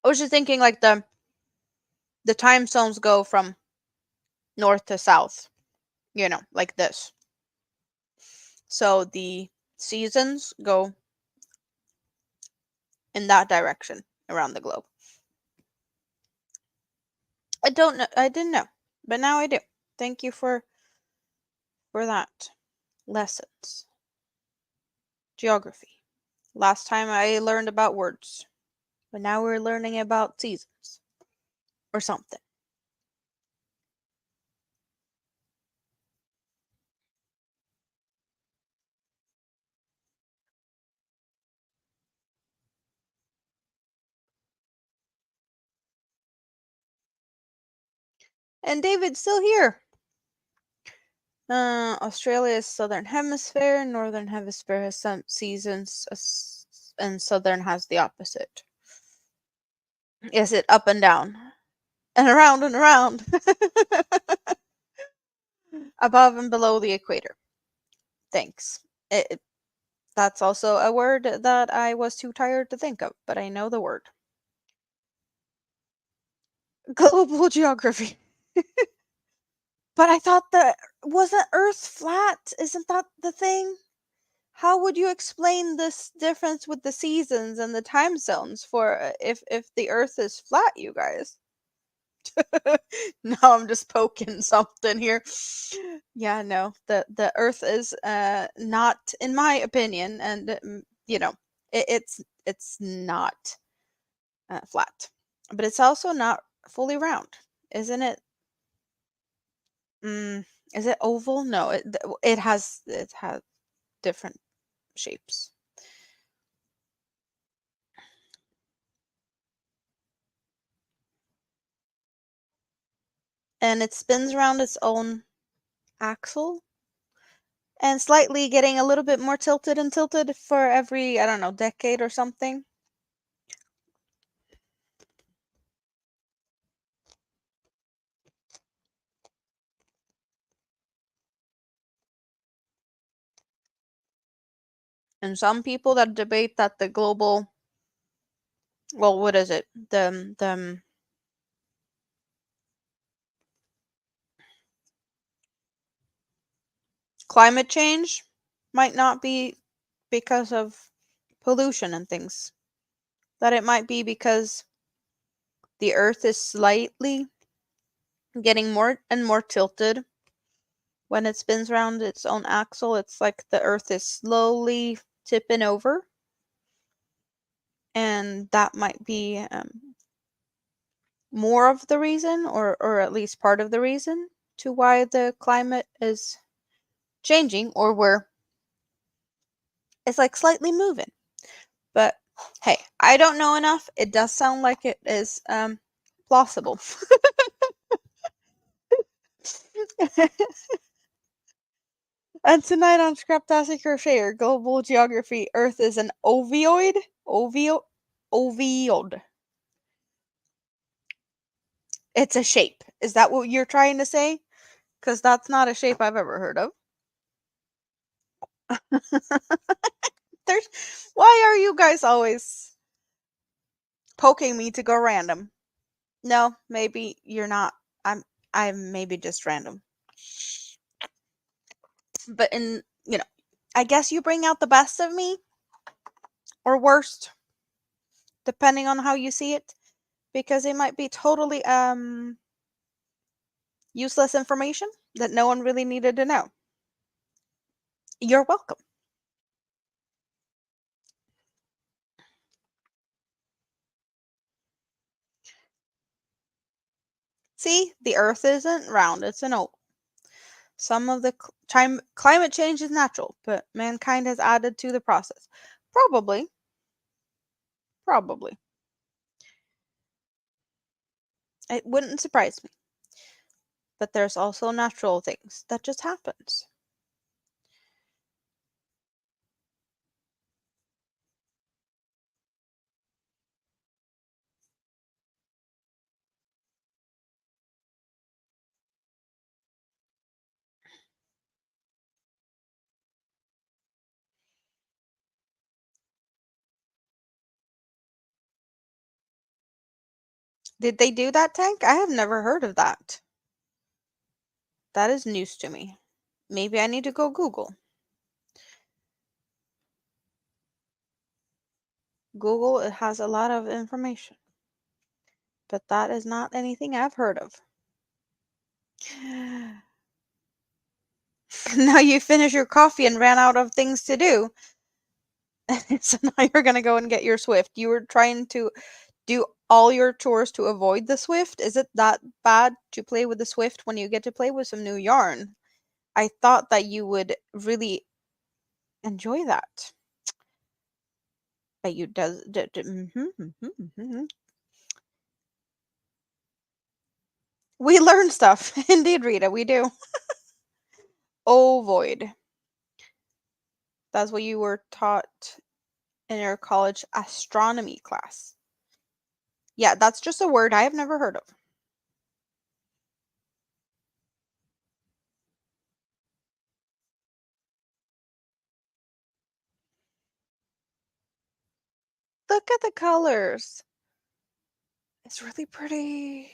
I was just thinking like the time zones go from north to south, like this. So the seasons go in that direction around the globe. I don't know. I didn't know, but now I do. Thank you for that. Lessons. Geography. Last time I learned about words, but now we're learning about seasons or something. And David's still here. Australia is southern hemisphere. Northern hemisphere has some seasons, and southern has the opposite. Is it up and down and around and around, above and below the equator? Thanks. That's also a word that I was too tired to think of, but I know the word. Global geography. But I thought that wasn't Earth flat? Isn't that the thing? How would you explain this difference with the seasons and the time zones for if the Earth is flat, you guys? Now I'm just poking something here. Yeah, no, the Earth is not, in my opinion, and it's not flat, but it's also not fully round, isn't it? Mm, is it oval? No, it has different shapes. and it spins around its own axle and slightly getting a little bit more tilted and tilted for every, I don't know, decade or something. And some people that debate that the global, well, what is it? The climate change might not be because of pollution and things. That it might be because the earth is slightly getting more and more tilted when it spins around its own axle. It's like the earth is slowly tipping over, and that might be more of the reason, or at least part of the reason to why the climate is changing, or where it's like slightly moving. But hey, I don't know enough. It does sound like it is plausible. And tonight on Scraptastic Crocheter, Global Geography, Earth is an ovoid. Ovoid. It's a shape. Is that what you're trying to say? Because that's not a shape I've ever heard of. There's. Why are you guys always poking me to go random? No, maybe you're not. I'm maybe just random. But I guess you bring out the best of me, or worst, depending on how you see it, because it might be totally useless information that no one really needed to know. You're welcome. See, the earth isn't round, it's an oval. Some of the climate change is natural, but mankind has added to the process. Probably. Probably. It wouldn't surprise me. But there's also natural things that just happens. Did they do that, Tank? I have never heard of that. That is news to me. Maybe I need to go Google. Google, it has a lot of information. But that is not anything I've heard of. Now you finish your coffee and ran out of things to do. So now you're gonna go and get your Swift. You were trying to do all your chores to avoid the Swift. Is it that bad to play with the Swift when you get to play with some new yarn? I thought that you would really enjoy that. But you does. We learn stuff. Indeed, Rita, we do. Ovoid. That's what you were taught in your college astronomy class. Yeah, that's just a word I have never heard of. Look at the colors. It's really pretty.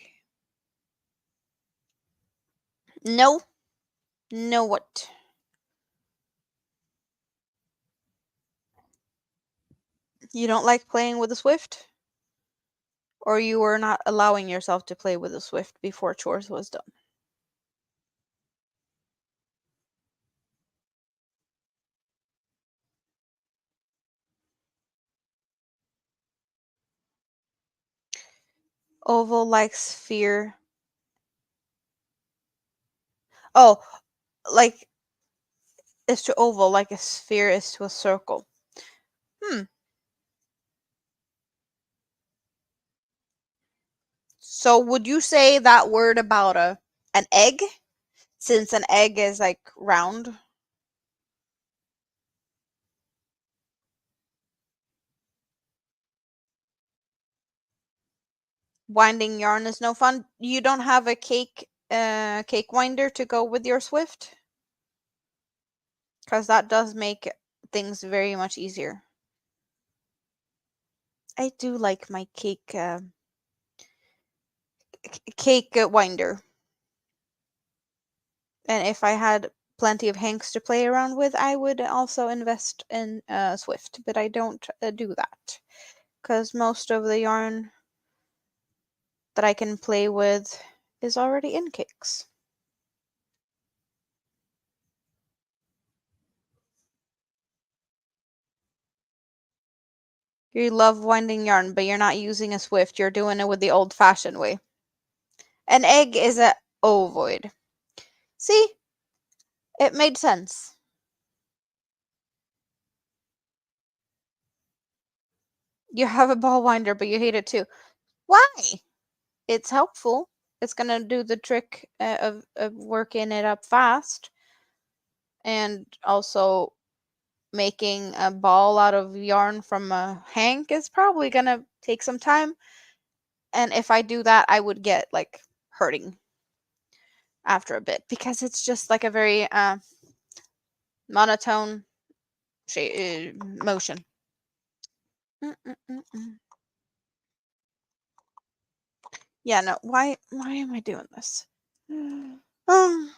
No. No what? You don't like playing with the Swift? Or you were not allowing yourself to play with the Swift before chores was done? Oval like sphere. Oh, like is to oval like a sphere is to a circle. Hmm. So would you say that word about a An egg? Since an egg is like round. Winding yarn is no fun. You don't have a cake winder to go with your Swift? Because that does make things very much easier. I do like my cake winder. And if I had plenty of hanks to play around with, I would also invest in Swift, but I don't do that because most of the yarn that I can play with is already in cakes. You love winding yarn, but you're not using a Swift. You're doing it with the old-fashioned way. An egg is a ovoid. See? It made sense. You have a ball winder, but you hate it too. Why? It's helpful. It's gonna do the trick of working it up fast, and also making a ball out of yarn from a hank is probably gonna take some time. And if I do that, I would get like hurting after a bit because it's just like a very monotone motion. Mm-mm-mm-mm. Yeah, no. Why am I doing this? Um,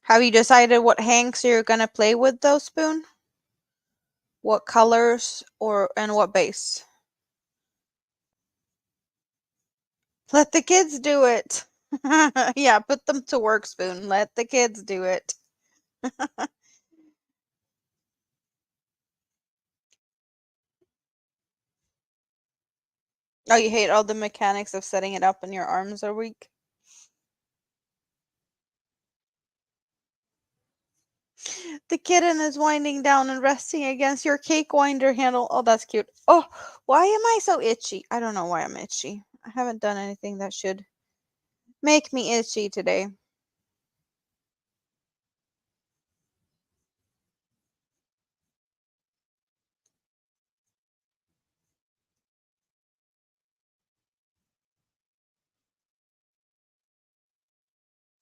have you decided what hanks you're gonna play with though, Spoon? What colors or and what base? Let the kids do it. Yeah, put them to work, Spoon. Let the kids do it. Oh, you hate all the mechanics of setting it up and your arms are weak? The kitten is winding down and resting against your cake winder handle. Oh, that's cute. Oh, why am I so itchy? I don't know why I'm itchy. I haven't done anything that should make me itchy today.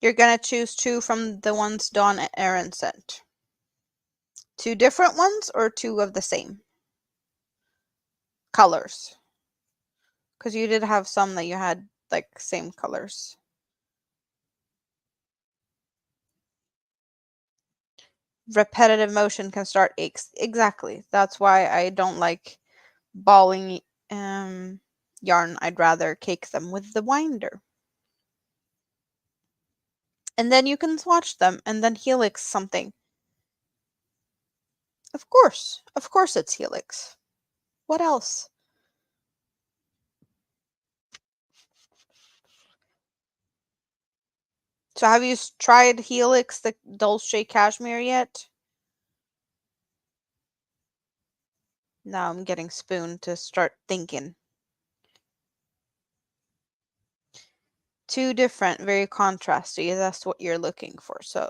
You're gonna choose two from the ones Dawn and Aaron sent. Two different ones or two of the same colors? Because you did have some that you had like same colors. Repetitive motion can start aches. Exactly. That's why I don't like balling yarn. I'd rather cake them with the winder. And then you can swatch them and then helix something. Of course. Of course it's helix. What else? So have you tried helix the Dolce Cashmere yet? Now I'm getting Spoon to start thinking. Two different, very contrasty. That's what you're looking for. So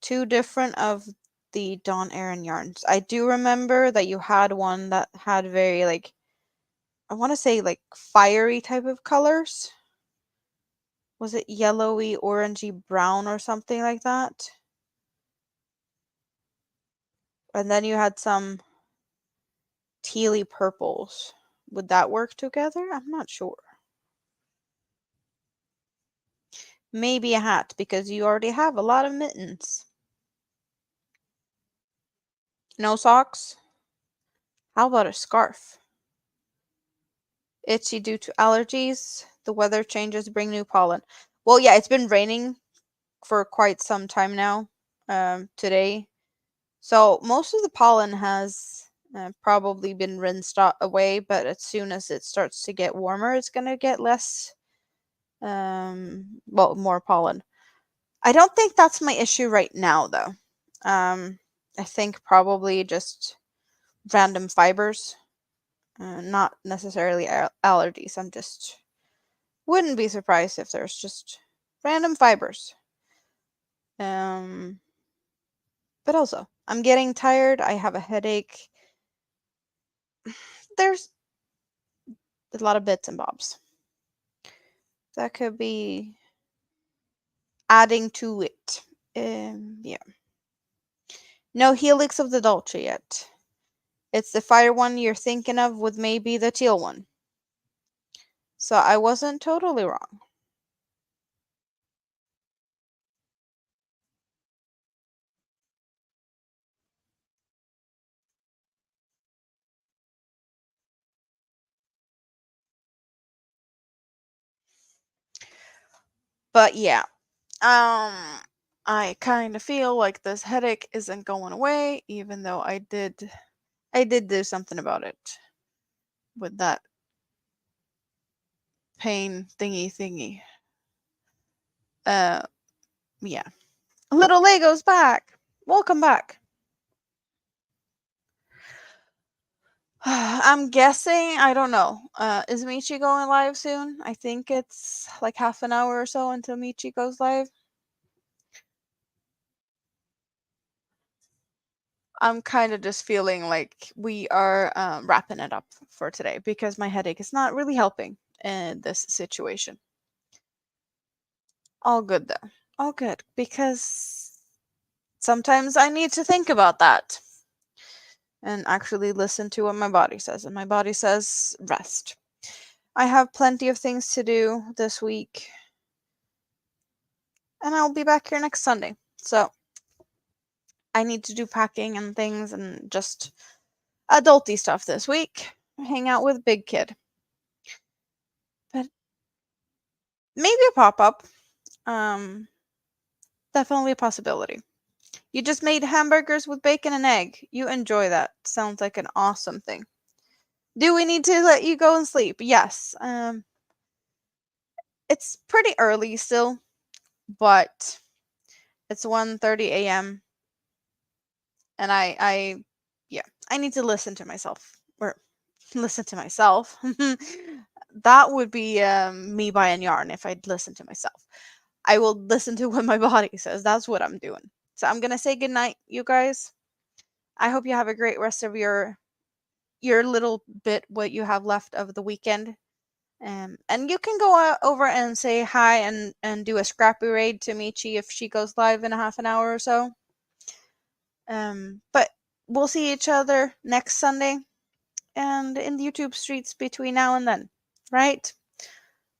two different of the Dawn Aaron yarns. I do remember that you had one that had very like I want to say like fiery type of colors. Was it yellowy, orangey, brown or something like that? And then you had some tealy purples. Would that work together? I'm not sure. Maybe a hat because you already have a lot of mittens. No socks? How about a scarf? Itchy due to allergies. The weather changes bring new pollen. Well, yeah, it's been raining for quite some time now. Today. So most of the pollen has Probably been rinsed away, but as soon as it starts to get warmer, it's gonna get less, well, more pollen. I don't think that's my issue right now, though. I think probably just random fibers, not necessarily allergies. I'm just wouldn't be surprised if there's just random fibers. Um, but also, I'm getting tired. I have a headache. There's a lot of bits and bobs. That could be adding to it. Yeah. No Helix of the Dolce yet. It's the fire one you're thinking of with maybe the teal one. So I wasn't totally wrong. But yeah, I kind of feel like this headache isn't going away, even though I did do something about it with that pain thingy. Uh, yeah. Little Lego's back. Welcome back. I'm guessing, I don't know. Is Michi going live soon? I think it's like half an hour or so until Michi goes live. I'm kind of just feeling like we are wrapping it up for today because my headache is not really helping in this situation. All good though. All good because sometimes I need to think about that and actually listen to what my body says. And my body says rest. I have plenty of things to do this week and I'll be back here next Sunday. So I need to do packing and things and just adulty stuff this week. Hang out with Big Kid. But maybe a pop up. Um, Definitely a possibility. You just made hamburgers with bacon and egg. You enjoy that. Sounds like an awesome thing. Do we need to let you go and sleep? Yes. It's pretty early still, but it's 1:30 a.m. and yeah, I need to listen to myself or listen to myself. That would be me buying yarn if I'd listen to myself. I will listen to what my body says. That's what I'm doing. So I'm gonna say goodnight, you guys. I hope you have a great rest of your little bit what you have left of the weekend. And you can go over and say hi and do a scrappy raid to Michi if she goes live in a half an hour or so. But we'll see each other next Sunday and in the YouTube streets between now and then. Right?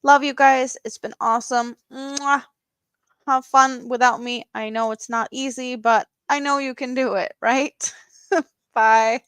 Love you guys. It's been awesome. Mwah. Have fun without me. I know it's not easy, but I know you can do it, right? Bye.